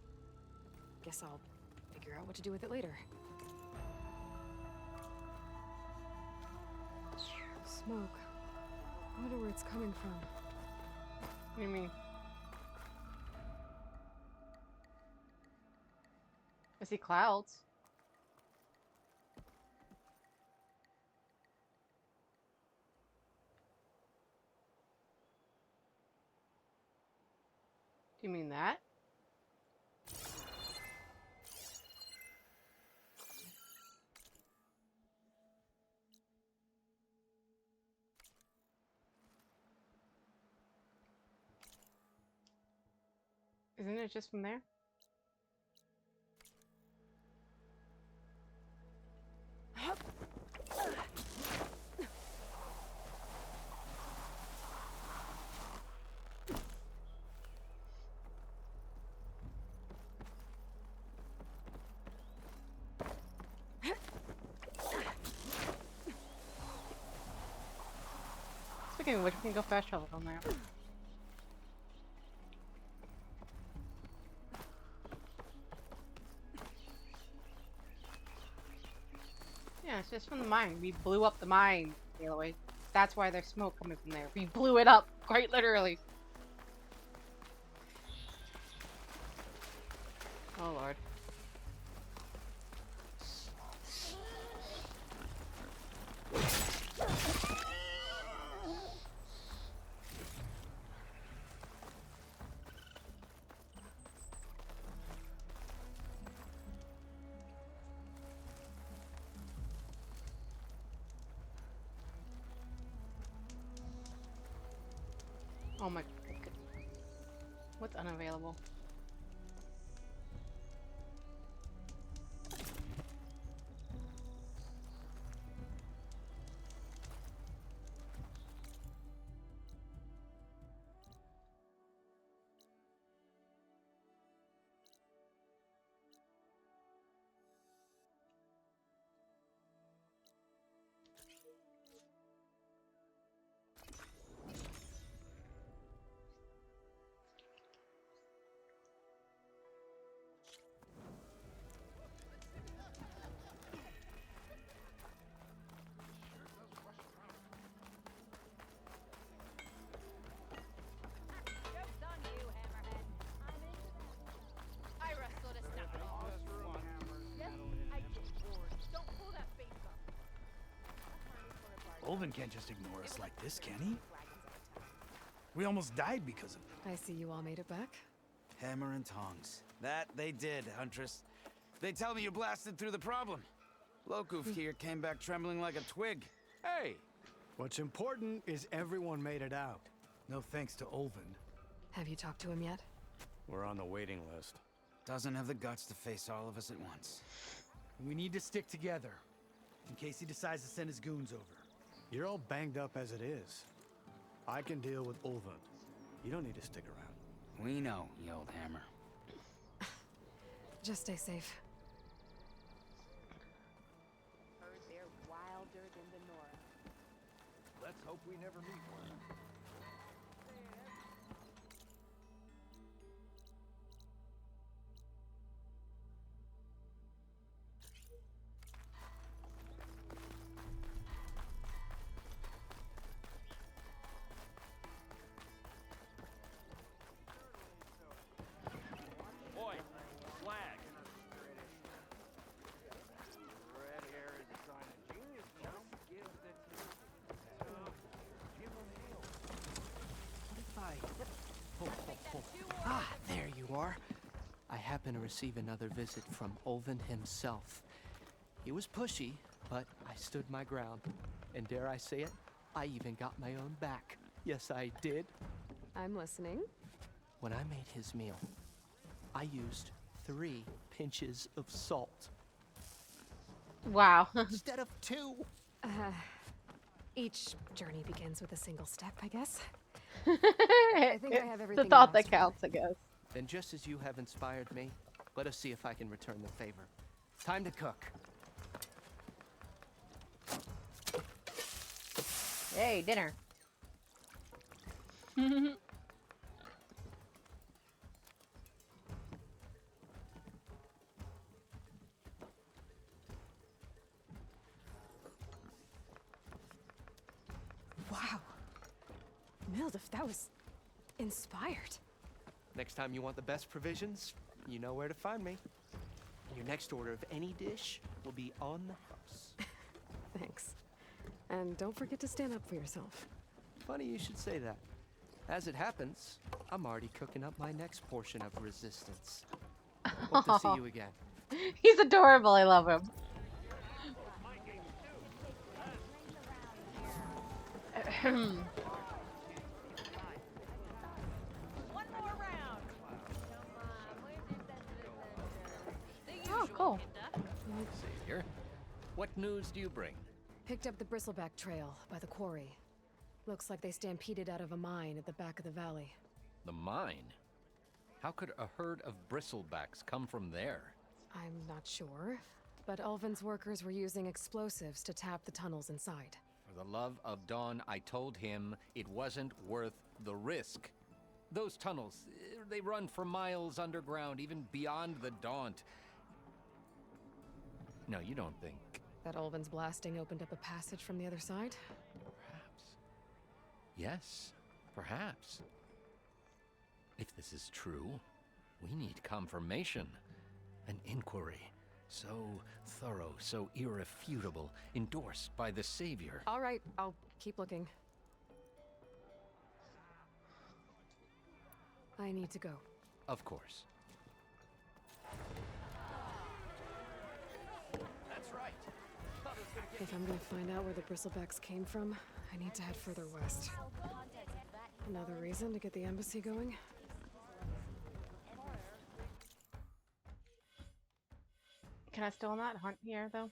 Guess I'll figure out what to do with it later. Smoke. I wonder where it's coming from. What do you mean? I see clouds. Do you mean that? Isn't it just from there? Speaking of which, we can go fast travel on there. Yeah, it's just from the mine. We blew up the mine, Aloy. That's why there's smoke coming from there. We blew it up, quite literally. Oh lord. Oh my god. What's unavailable? Olvin can't just ignore us like this, can he? We almost died because of it. I see you all made it back. Hammer and tongs. That they did, Huntress. They tell me you blasted through the problem. Lokuf here came back trembling like a twig. Hey! What's important is everyone made it out. No thanks to Olvin. Have you talked to him yet? We're on the waiting list. Doesn't have the guts to face all of us at once. We need to stick together, in case he decides to send his goons over. You're all banged up as it is. I can deal with Ulvin. You don't need to stick around. We know, you old hammer. Just stay safe. Heard they're wilder than the North. Let's hope we never meet one. Boy, flag. Red hair is a sign of genius. Just give the give him hell. What if I... Ah, there you are. I happen to receive another visit from Olvin himself. He was pushy, but I stood my ground. And dare I say it, I even got my own back. Yes, I did. I'm listening. When I made his meal, I used 3 pinches of salt. Wow. Instead of 2. Each journey begins with a single step, I guess. I think I have everything the thought you that asked for. counts, I guess. Then just as you have inspired me, let us see if I can return the favor. Time to cook. Hey, dinner. Wow. Mildef, that was inspired. Next time you want the best provisions, you know where to find me. Your next order of any dish will be on the house. Thanks. And don't forget to stand up for yourself. Funny you should say that. As it happens, I'm already cooking up my next portion of resistance. Hope to see you again. He's adorable. I love him. Oh, cool. Savior, what news do you bring? Picked up the Bristleback Trail by the quarry. Looks like they stampeded out of a mine at the back of the valley. The mine? How could a herd of bristlebacks come from there? I'm not sure, but Ulvin's workers were using explosives to tap the tunnels inside. For the love of Dawn, I told him it wasn't worth the risk. Those tunnels, they run for miles underground, even beyond the Daunt. No, you don't think... That Ulvin's blasting opened up a passage from the other side? Perhaps. Yes, perhaps. If this is true, we need confirmation. An inquiry. So thorough, so irrefutable, endorsed by the Savior. All right, I'll keep looking. I need to go. Of course. That's right. If I'm gonna find out where the bristlebacks came from, I need to head further west. Another reason to get the embassy going? Can I still not hunt here, though?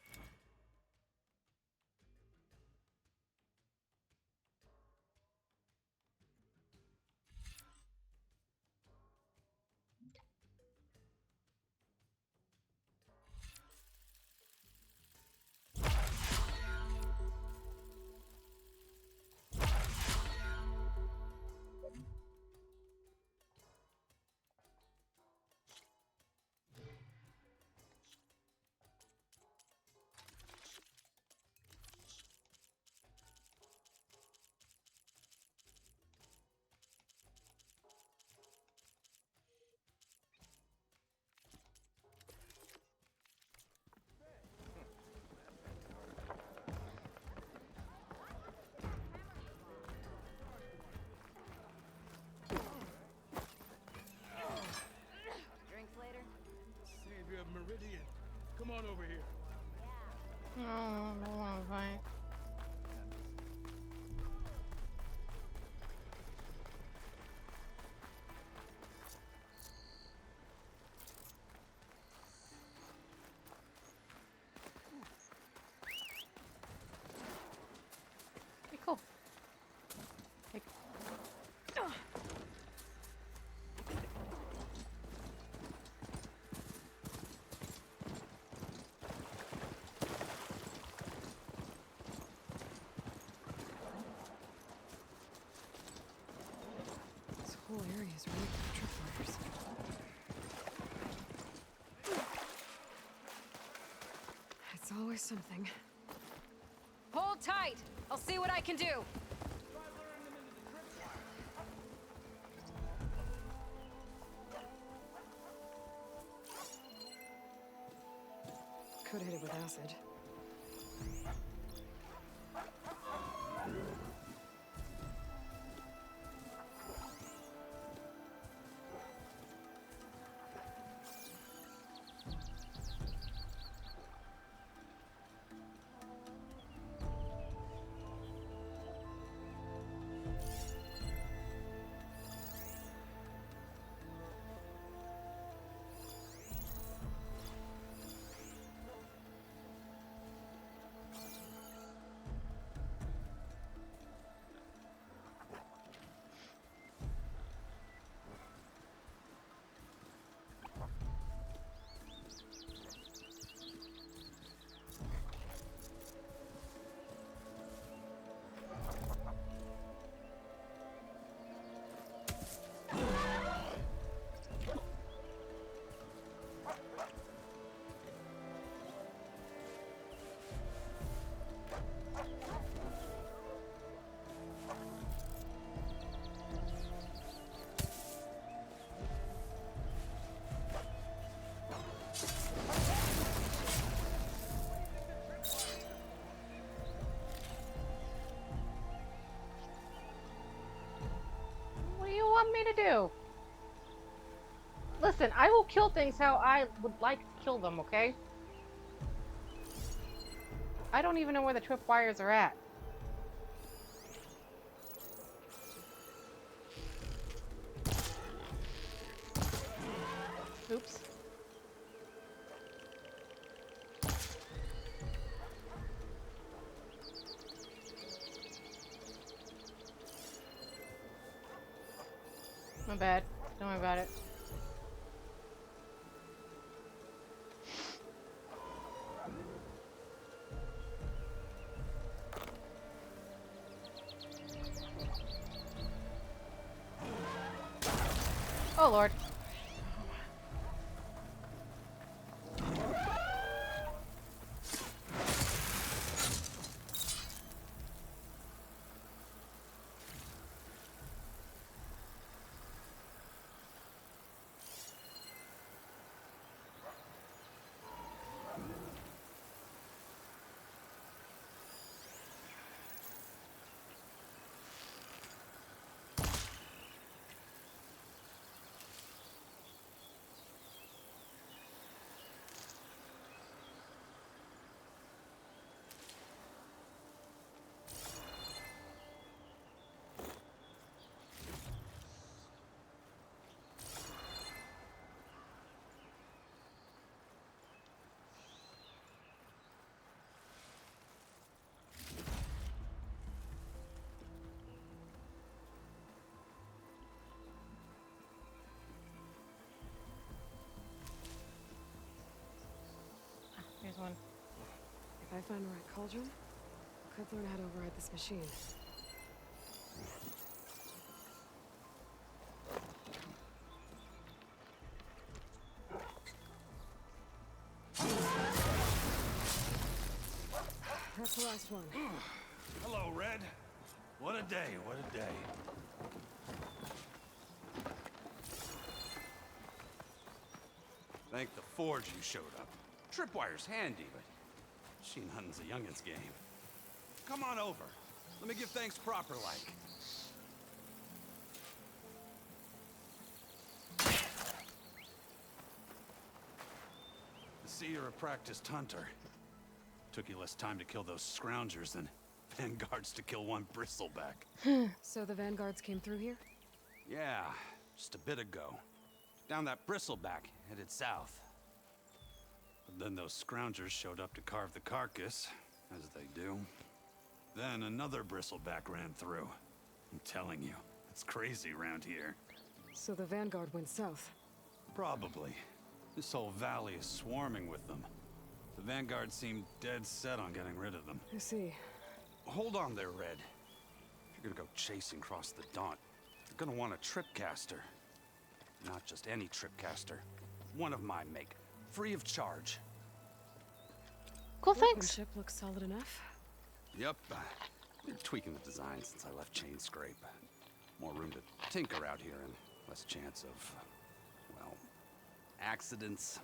Meridian. Come on over here. No, I don't want to fight. Okay, cool. Okay. This whole area is rigged with tripwires. It's always something. Hold tight! I'll see what I can do! Could hit it with acid. What do you want me to do? Listen, I will kill things how I would like to kill them, okay? I don't even know where the tripwires are at. Oops. My bad. Don't worry about it. Oh, Lord. Here's one. If I find the right cauldron, I could learn how to override this machine. That's the last one. Hello, Red. What a day, what a day. Thank the Forge you showed up. Tripwire's handy, but machine hunting's a youngin's game. Come on over. Let me give thanks proper like. see you're a practiced hunter. Took you less time to kill those scroungers than vanguards to kill one bristleback. So the vanguards came through here? Yeah, just a bit ago. Down that bristleback, headed south. But then those scroungers showed up to carve the carcass, as they do. Then another bristleback ran through. I'm telling you, it's crazy around here. So the vanguard went south? Probably. This whole valley is swarming with them. The vanguard seemed dead set on getting rid of them. I see. Hold on there, Red. If you're gonna go chasing across the Daunt, you're gonna want a tripcaster. Not just any tripcaster. One of my make. Free of charge. Cool, thanks. Ship looks solid enough. Yep. Been tweaking the design since I left Chain Scrape. More room to tinker out here and less chance of, well, accidents.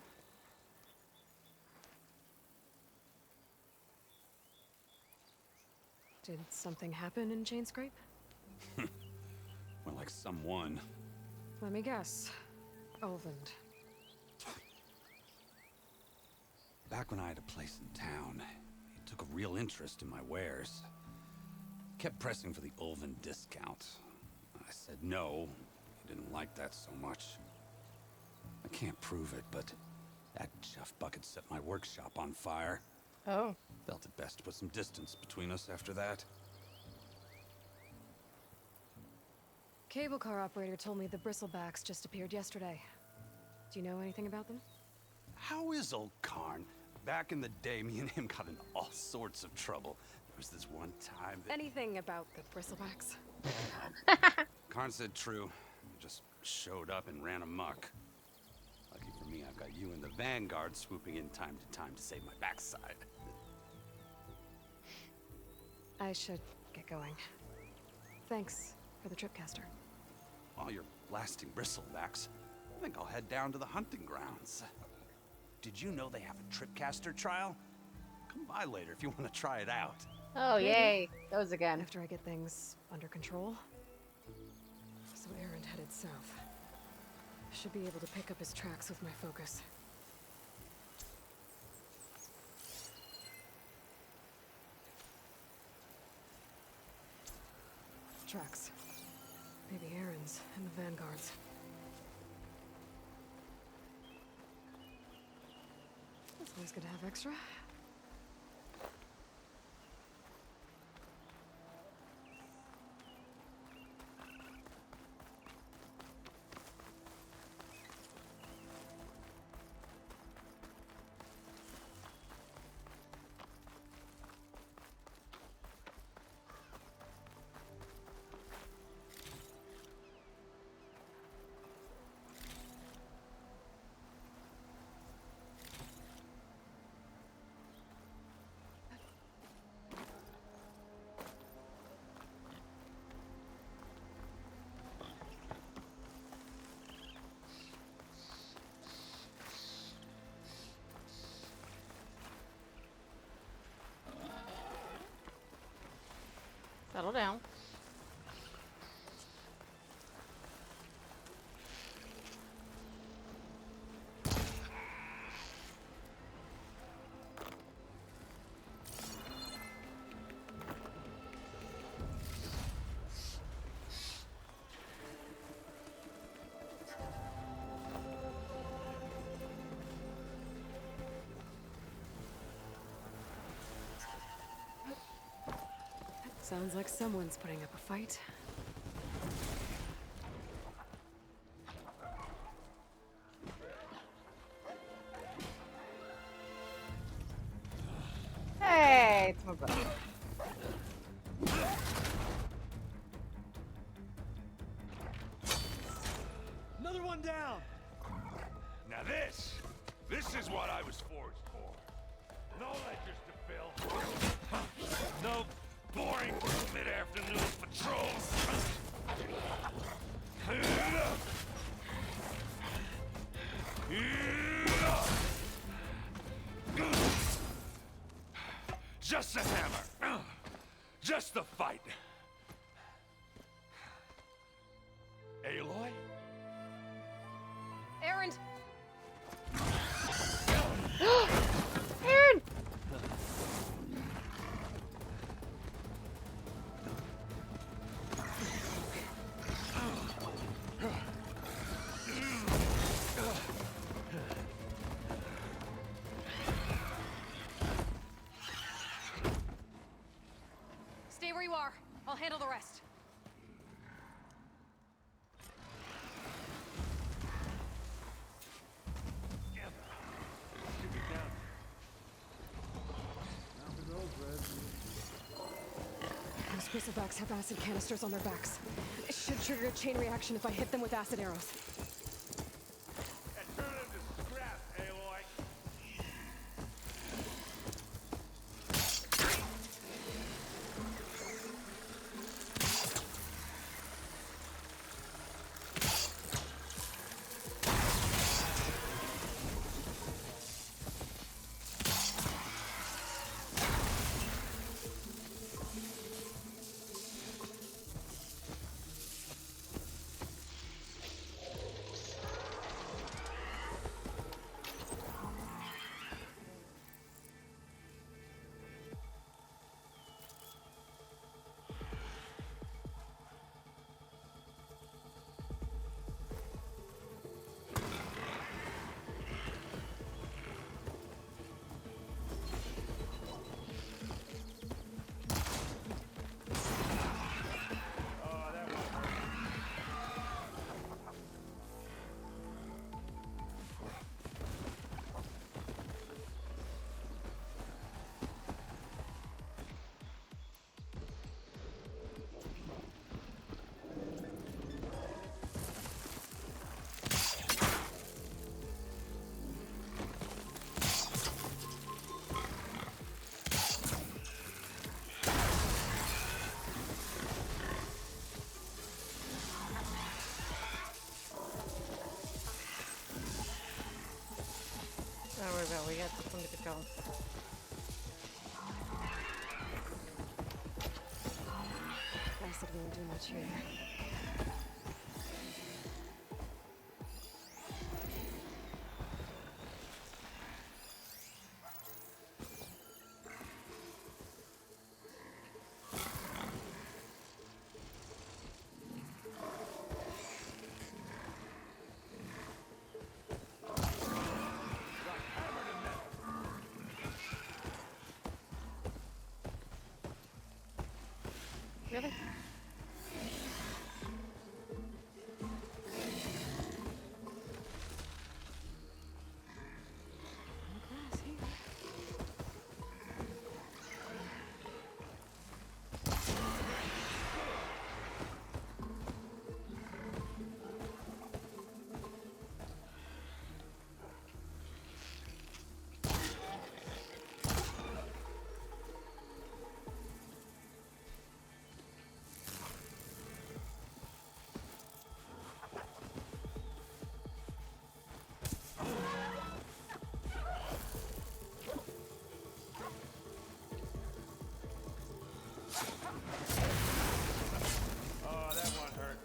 Did something happen in Chain Scrape? Well, like someone. Let me guess. Olvend. Back when I had a place in town, he took a real interest in my wares. Kept pressing for the Ulven discount. I said no. He didn't like that so much. I can't prove it, but that chuff bucket set my workshop on fire. Oh. Felt it best to put some distance between us after that. Cable car operator told me the bristlebacks just appeared yesterday. Do you know anything about them? How is old Karn? Back in the day, me and him got in all sorts of trouble. There was this one time that... Anything about the bristlebacks? Karn said true. He just showed up and ran amok. Lucky for me, I've got you and the Vanguard swooping in time to time to save my backside. I should get going. Thanks for the tripcaster. While you're blasting bristlebacks, I think I'll head down to the hunting grounds. Did you know they have a tripcaster trial? Come by later if you want to try it out. Oh, Maybe. yay. Those again. After I get things under control. So Erend headed south. Should be able to pick up his tracks with my focus. Tracks. Maybe Erend's and the Vanguard's. It's always good to have extra. Settle down. Sounds like someone's putting up a fight. Hey, it's my brother. Another one down! Now this is what I was forged for. No ledgers to fill. No boring mid-afternoon patrols. Just a hammer. Just the fight. Aloy? Erend! handle the rest. Those bristlebacks have acid canisters on their backs. It should trigger a chain reaction if I hit them with acid arrows. Turn into scrap, Aloy. Don't worry about it, we got this one to get going. Acid won't do much here. Really? Oh, that one hurt.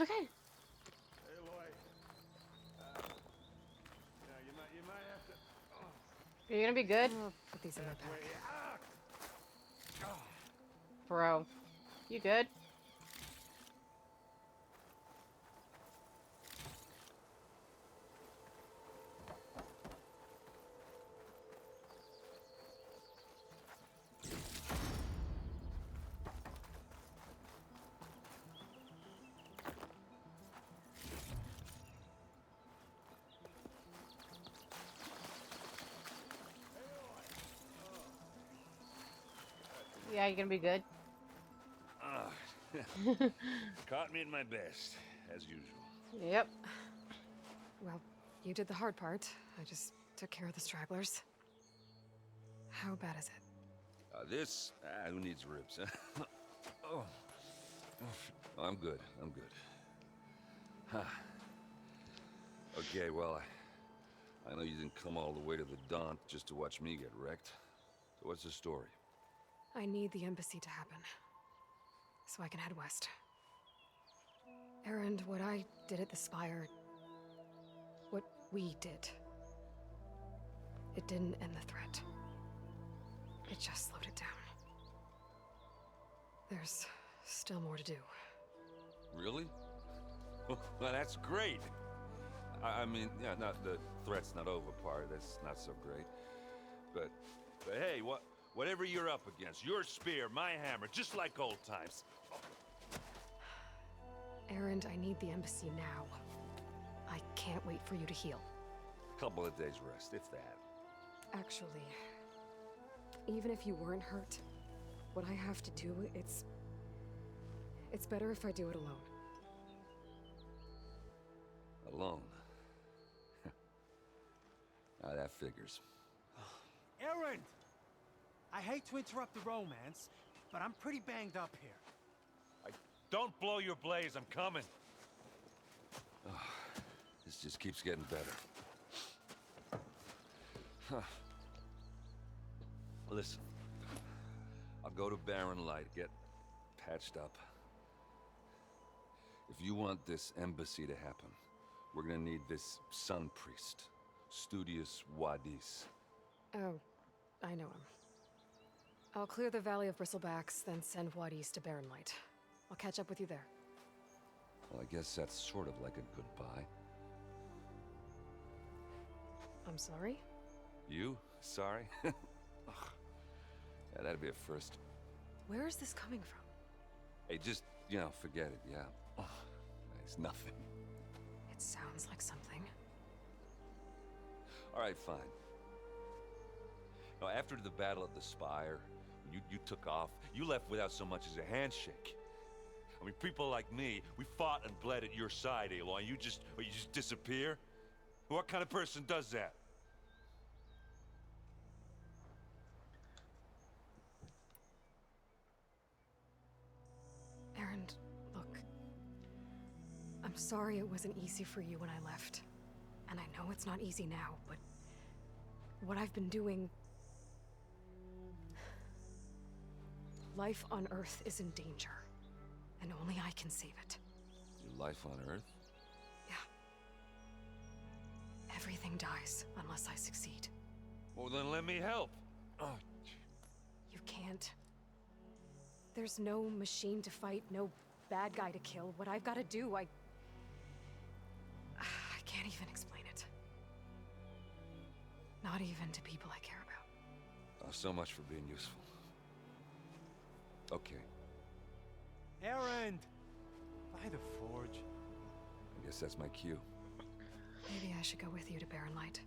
Okay. Aloy. Yeah, you might have to. Oh, Are you gonna be good? I'll put these in my pack. Bro. You good? Yeah, you gonna be good? Ah, caught me at my best, as usual. Yep. Well, you did the hard part. I just took care of the stragglers. How bad is it? This? Who needs ribs, huh? Oh. I'm good. I'm good. Huh. Okay, well, I know you didn't come all the way to the Daunt just to watch me get wrecked. So what's the story? I need the embassy to happen, so I can head west. Erend, what I did at the Spire... what we did... it didn't end the threat. It just slowed it down. There's still more to do. Really? Well, that's great. I mean, yeah, not the threat's not over part. That's not so great. But hey, whatever you're up against, your spear, my hammer, just like old times. Erend, I need the embassy now. I can't wait for you to heal. Couple of days rest, if that. Actually, even if you weren't hurt, what I have to do, it's better if I do it alone. Alone? Now that figures. Erend! I hate to interrupt the romance, but I'm pretty banged up here. Don't blow your blaze, I'm coming. Oh, this just keeps getting better. Huh. Listen, I'll go to Barren Light, get patched up. If you want this embassy to happen, we're gonna need this sun priest, Studious Wadis. Oh, I know him. I'll clear the Valley of Bristlebacks, then send Wadis to Barren Light. I'll catch up with you there. Well, I guess that's sort of like a goodbye. I'm sorry? You? Sorry? Ugh. Yeah, that'd be a first. Where is this coming from? Hey, just, forget it, yeah. Ugh. It's nothing. It sounds like something. All right, fine. Now, after the battle at the Spire, you took off, you left without so much as a handshake. I mean, people like me, we fought and bled at your side, Aloy. You just disappear? What kind of person does that? Erend, look. I'm sorry it wasn't easy for you when I left. And I know it's not easy now, but what I've been doing... Life on Earth is in danger, and only I can save it. Your life on Earth? Yeah. Everything dies unless I succeed. Well, then let me help. Oh. You can't. There's no machine to fight, no bad guy to kill. What I've got to do, I can't even explain it. Not even to people I care about. Oh, so much for being useful. Okay. Erend! By the forge. I guess that's my cue. Maybe I should go with you to Barren Light.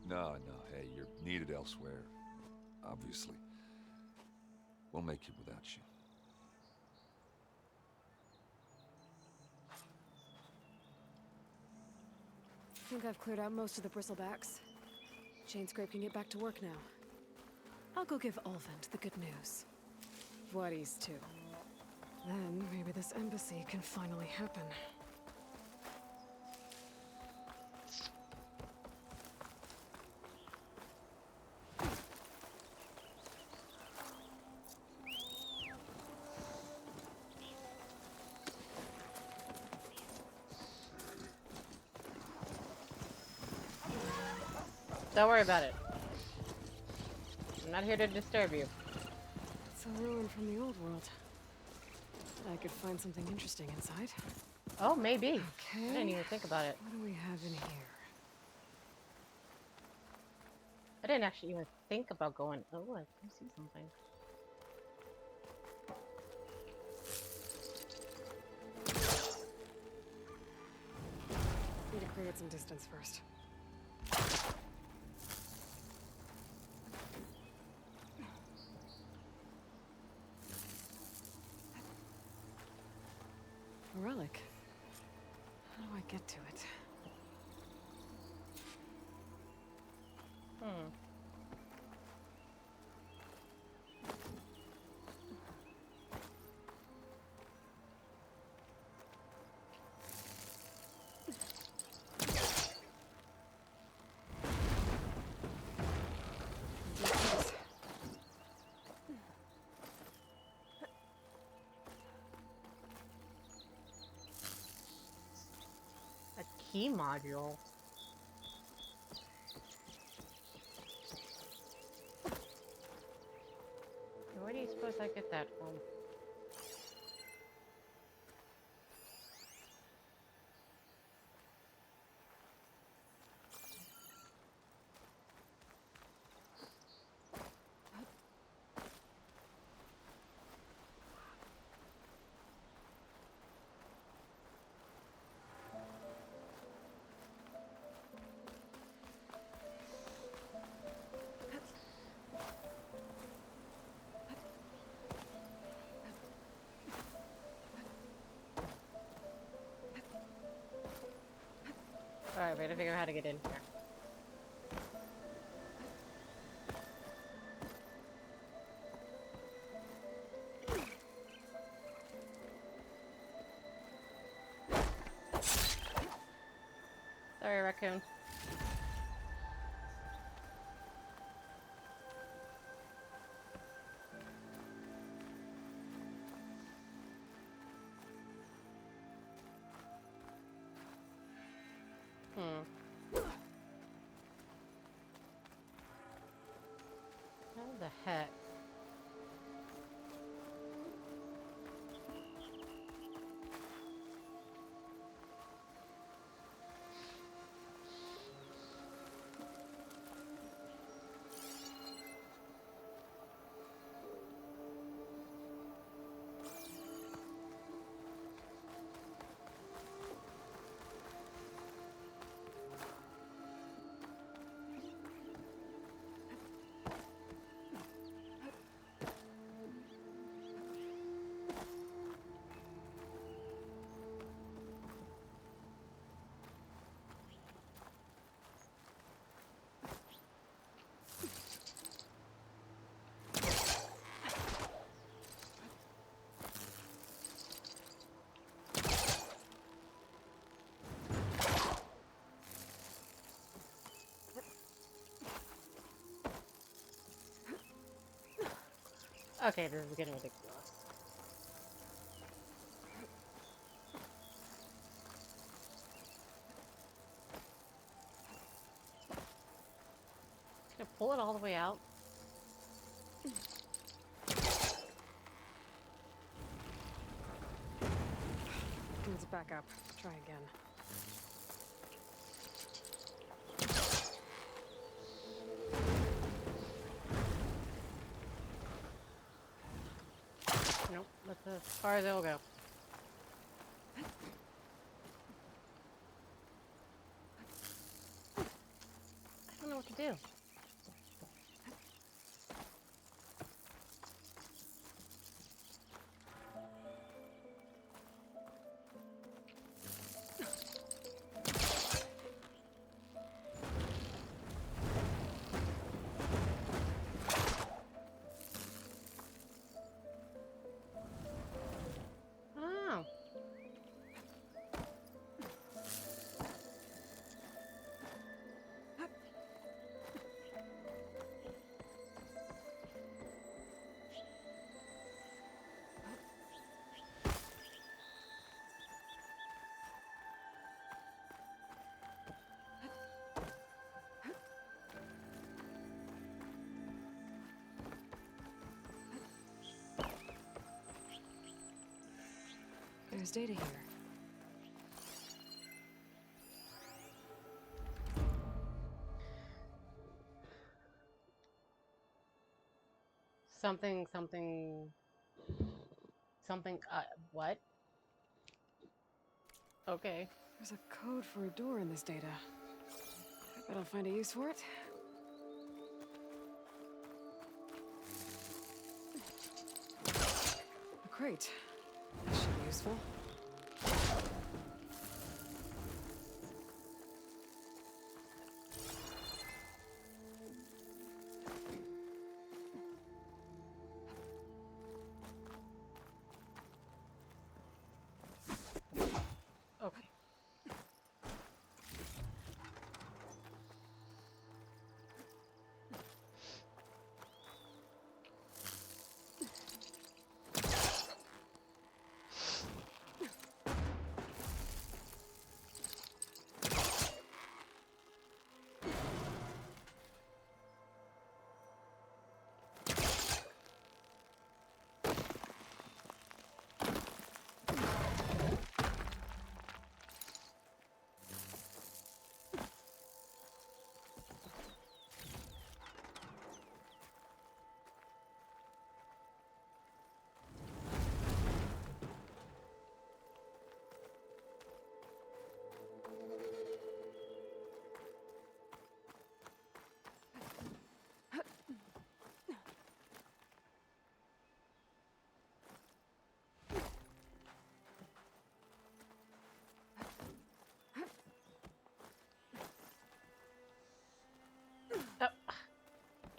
No, hey, you're needed elsewhere. Obviously. We'll make it without you. I think I've cleared out most of the bristlebacks. Chainscrape can get back to work now. I'll go give Ulvent the good news. Wadis, too. Then maybe this embassy can finally happen. Don't worry about it. I'm not here to disturb you. It's a ruin from the old world. I could find something interesting inside. Oh, maybe. Okay. I didn't even think about it. What do we have in here? I didn't actually even think about going. Oh, I can see something. Need to create some distance first. relic. How do I get to it? Hmm. A key module. Where do you suppose I get that from? Alright, we gotta figure out how to get in here. Sorry, raccoon. How the heck? Okay, this is getting ridiculous. Gonna pull it all the way out. Let's back up. Try again. Nope, that's as far as it'll go. I don't know what to do. Oh. There's data here. Something, what? Okay. There's a code for a door in this data. I bet I'll find a use for it. A crate. That should be useful.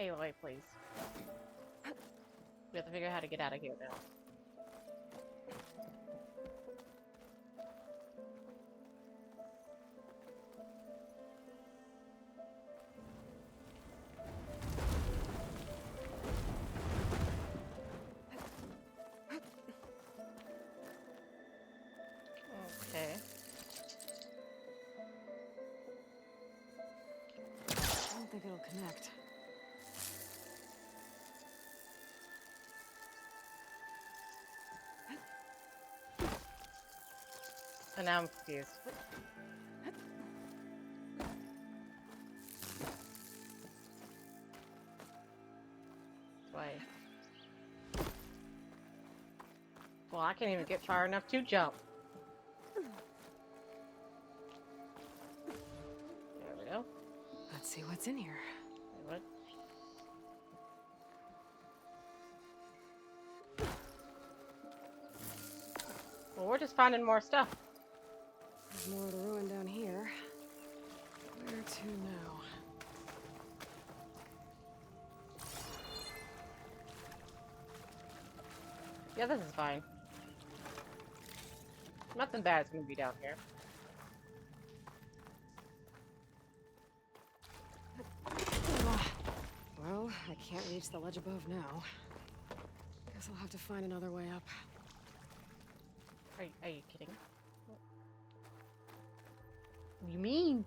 Aloy, please. We have to figure out how to get out of here now. Okay. I don't think it'll connect. And now I'm confused. Why? Well, I can't even get far enough to jump. There we go. Let's see what's in here. What? Well, we're just finding more stuff. There's more of the ruin down here. Where to now? Yeah, this is fine. Nothing bad is gonna be down here. Well, I can't reach the ledge above now. Guess I'll have to find another way up. Are you kidding? What do you mean?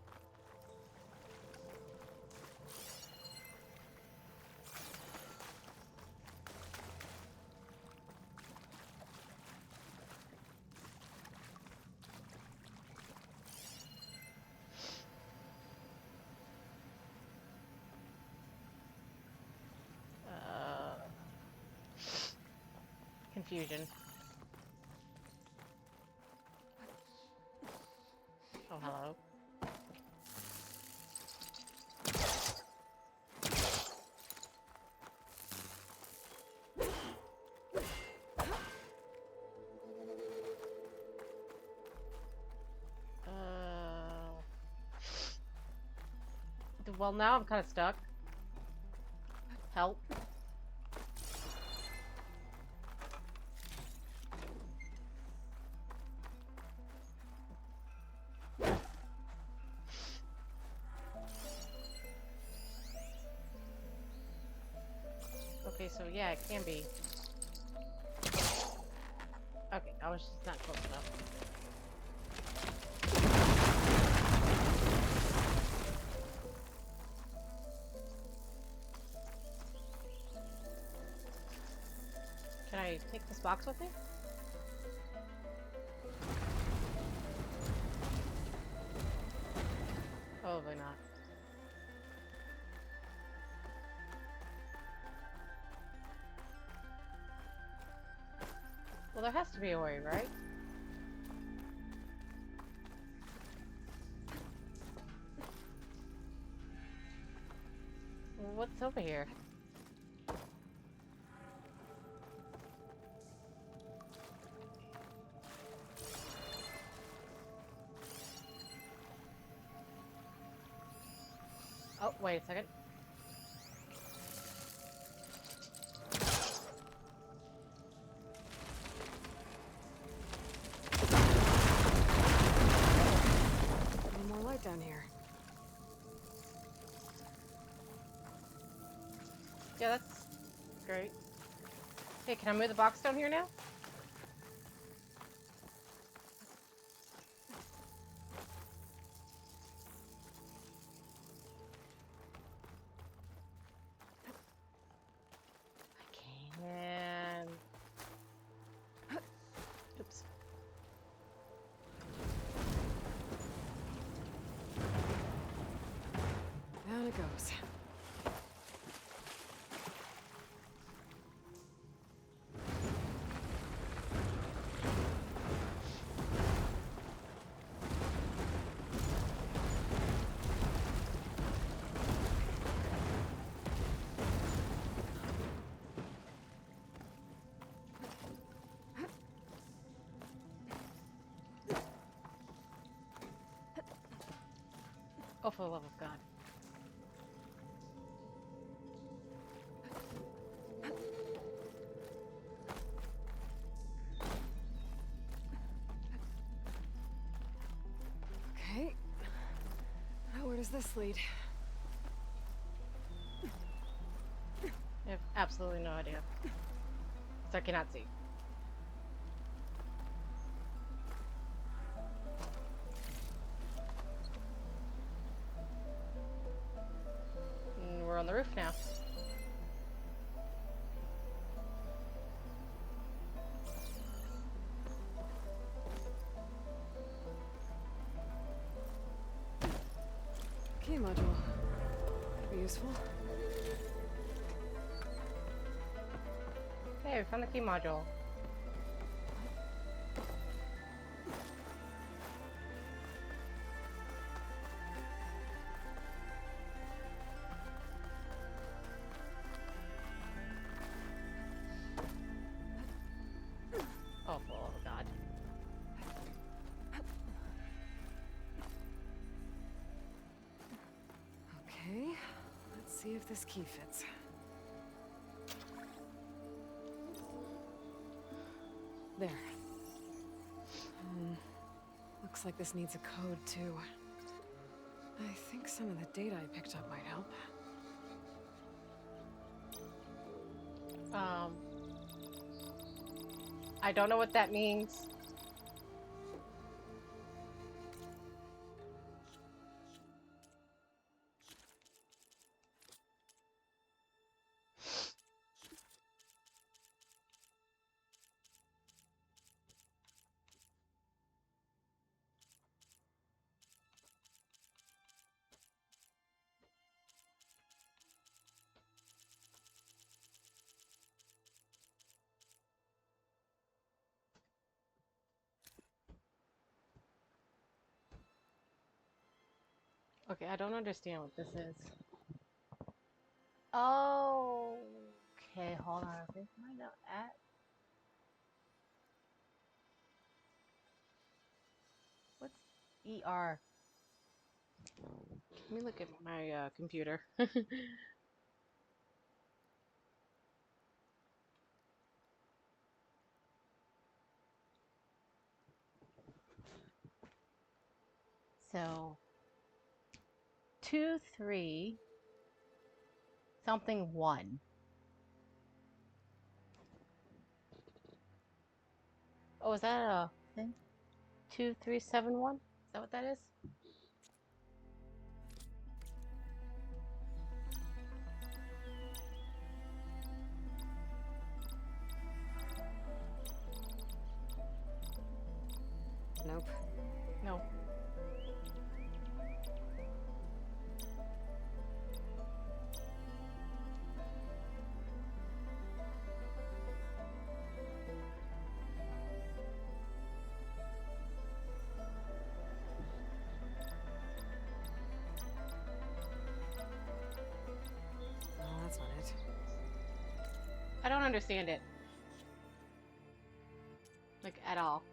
Confusion. Oh, hello. Well, now I'm kind of stuck. Help. Okay, so yeah, it can be. Okay, I was just not close enough. Can I take this box with me? Probably not. Well, there has to be a way, right? Well, what's over here? Oh, wait a second. Any more light down here? Yeah, that's great. Hey, can I move the box down here now? I can. Oops. Down it goes. Oh, for the love of God. does this lead? I have absolutely no idea. So I cannot see. And we're on the roof now. Key module. Could be useful. Hey, we found the key module. Oh, oh God. Okay, let's see if this key fits. There. Looks like this needs a code, too. I think some of the data I picked up might help. I don't know what that means. Okay, I don't understand what this is. Oh, okay, hold on. I think I know at. What's ER? Let me look at my computer. So, 2, 3, something 1. Oh, is that a thing? 2371? Is that what that is? Nope. No. No, that's not it. I don't understand it. Like, at all.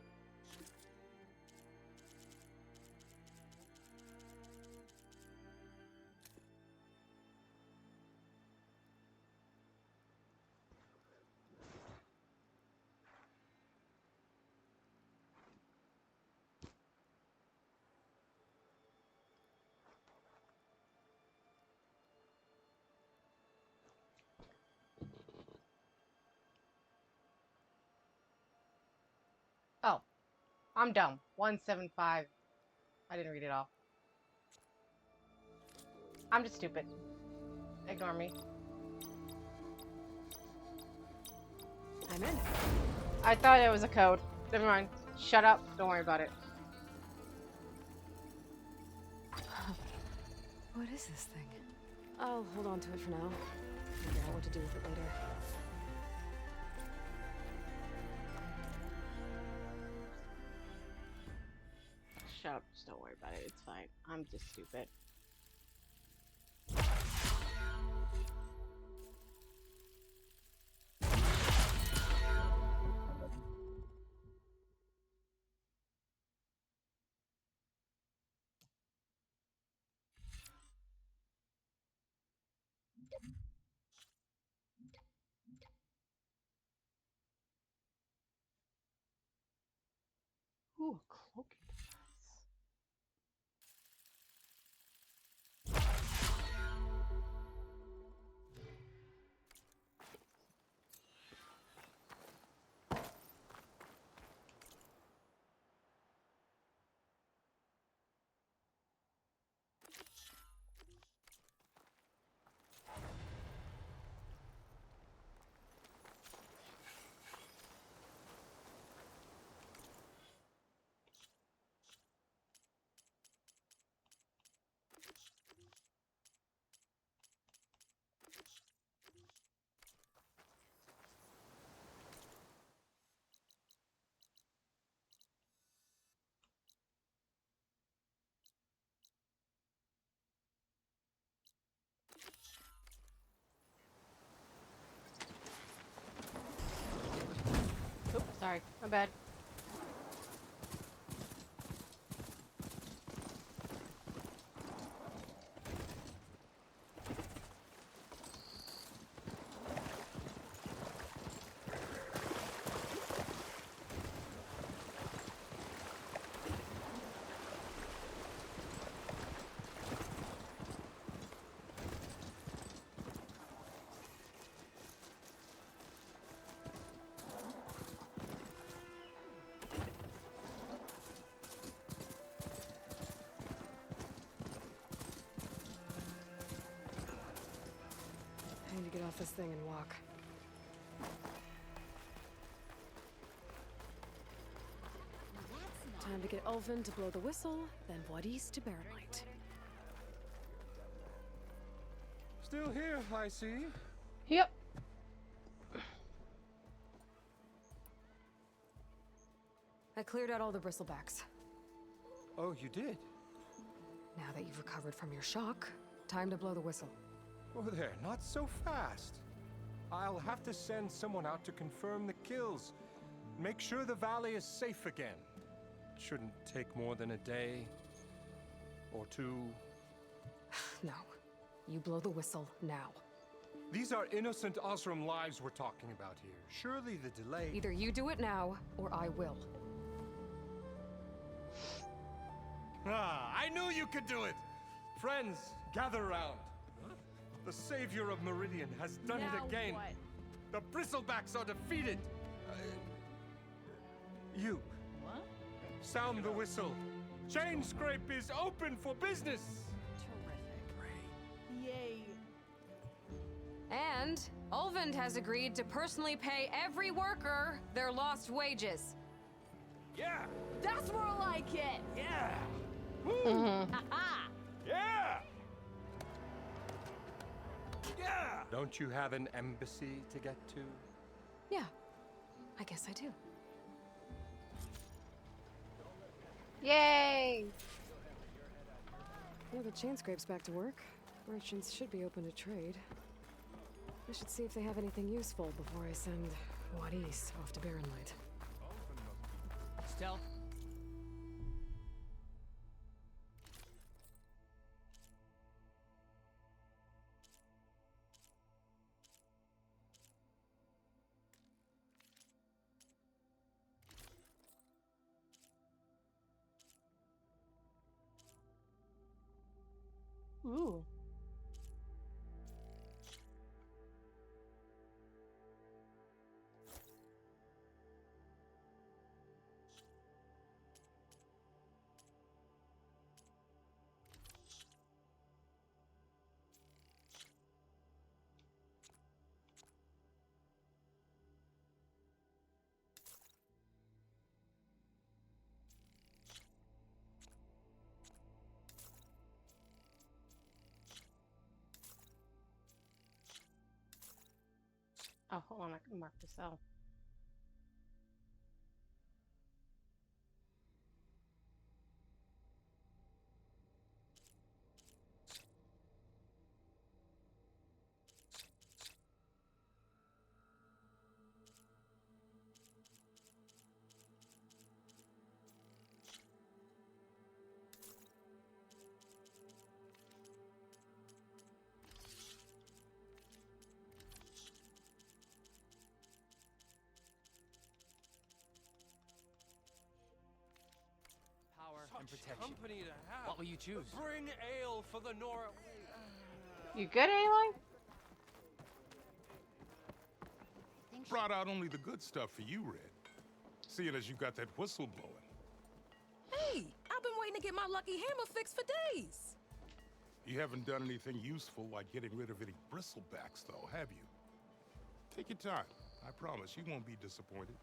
Oh, I'm dumb. 175. I didn't read it all. I'm just stupid. Ignore me. I'm in. I thought it was a code. Never mind. Shut up. Don't worry about it. What is this thing? I'll hold on to it for now. Figure out what to do with it later. Shut up. Just don't worry about it. It's fine. I'm just stupid. Ooh, a cloaking device. Sorry, my bad. I need to get off this thing and walk. Time to get Ulvin to blow the whistle, then Wadis to bear light. Still here, I see. Yep. I cleared out all the bristlebacks. Oh, you did? Now that you've recovered from your shock, time to blow the whistle. Oh, there, not so fast. I'll have to send someone out to confirm the kills. Make sure the valley is safe again. It shouldn't take more than a day or two. No. You blow the whistle now. These are innocent Osram lives we're talking about here. Surely the delay... Either you do it now, or I will. Ah, I knew you could do it! Friends, gather around. The savior of Meridian has done Now it again. what? The Bristlebacks are defeated. You. What? Sound the whistle. Chain Scrape is open for business. Yay. And Ulvin has agreed to personally pay every worker their lost wages. Yeah! That's more like it. Yeah! Ha-ha. Yeah! Yeah! Don't you have an embassy to get to? Yeah, I guess I do. Yay! Well, the chain scrape's back to work. Merchants should be open to trade. I should see if they have anything useful before I send Wadis off to Barrenlight. Stealth. Ooh. Oh, hold on, I can mark this out. Power and Such protection. company to have. What will you choose? Bring ale for the Nora. You good, Aloy? Brought out only the good stuff for you, Red. Seeing as you got that whistle blowing. Hey, I've been waiting to get my lucky hammer fixed for days. You haven't done anything useful like getting rid of any bristlebacks, though, have you? Take your time. I promise you won't be disappointed.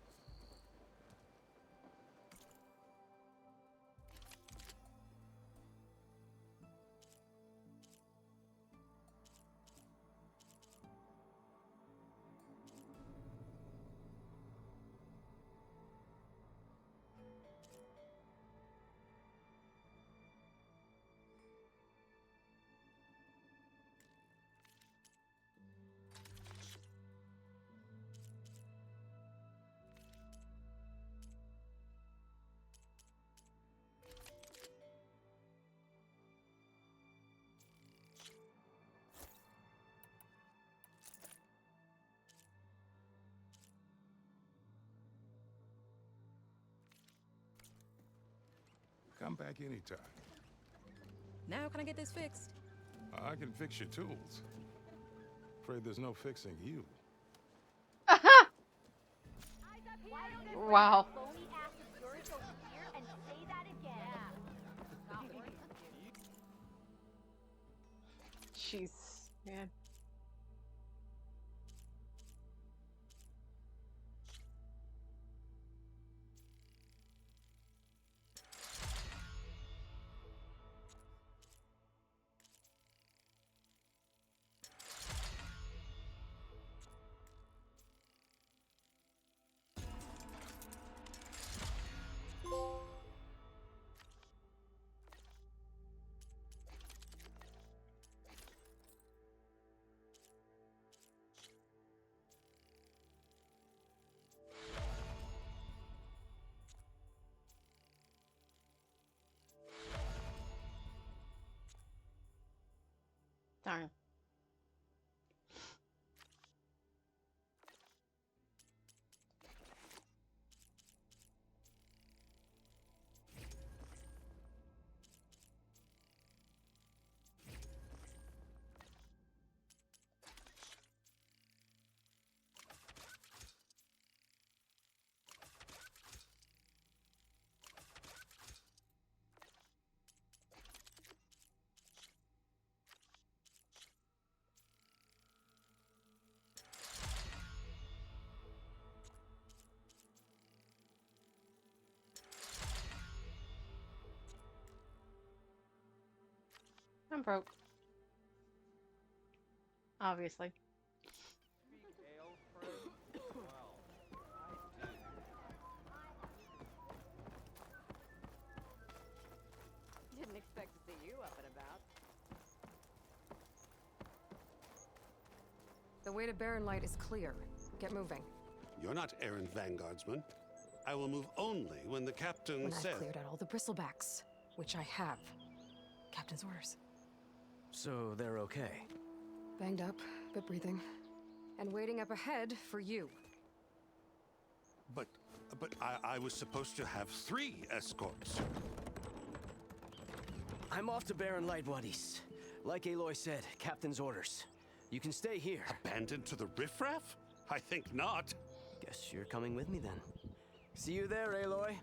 Come back anytime. Now can I get this fixed? I can fix your tools. Afraid there's no fixing you. Wow. Jeez, man. Darn. I'm broke. Obviously. Didn't expect to see you up and about. The way to Barren Light is clear. Get moving. You're not errant vanguardsman. I will move only when the captain When says... I've cleared out all the bristlebacks, which I have. Captain's orders. So they're okay? Banged up, but breathing. And waiting up ahead for you. But I was supposed to have 3 escorts. I'm off to Barren Light, Wadis. Like Aloy said, Captain's orders. You can stay here. Abandoned to the riffraff? I think not. Guess you're coming with me then. See you there, Aloy.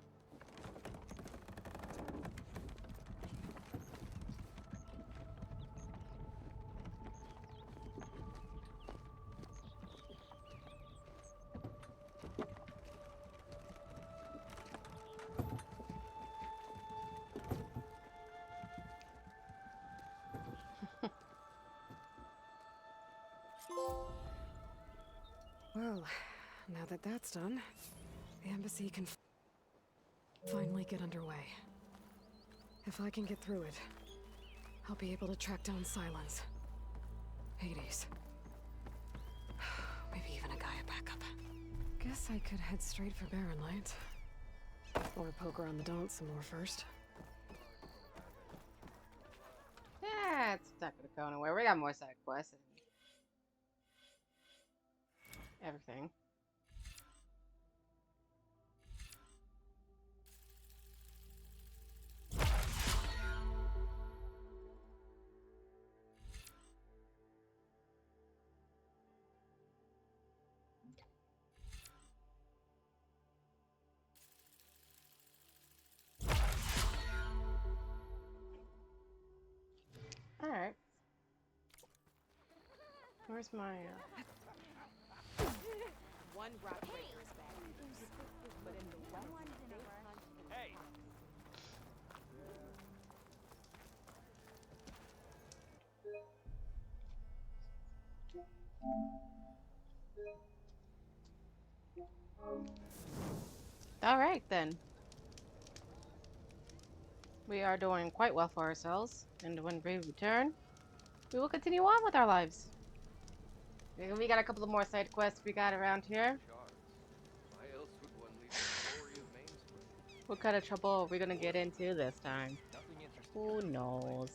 Well, now that that's done, the embassy can finally get underway. If I can get through it, I'll be able to track down Silence, Hades, maybe even a Gaia backup. Guess I could head straight for Barren Light. Or poke around the Daunt some more first. Yeah, it's not gonna go nowhere. We got more side quests and everything. Alright. Where's my, One rock breaker is bad, but in the west, they hunt. Hey! Alright then. We are doing quite well for ourselves, and when we return, we will continue on with our lives. We got a couple of more side quests we got around here. What kind of trouble are we gonna get into this time? Who knows?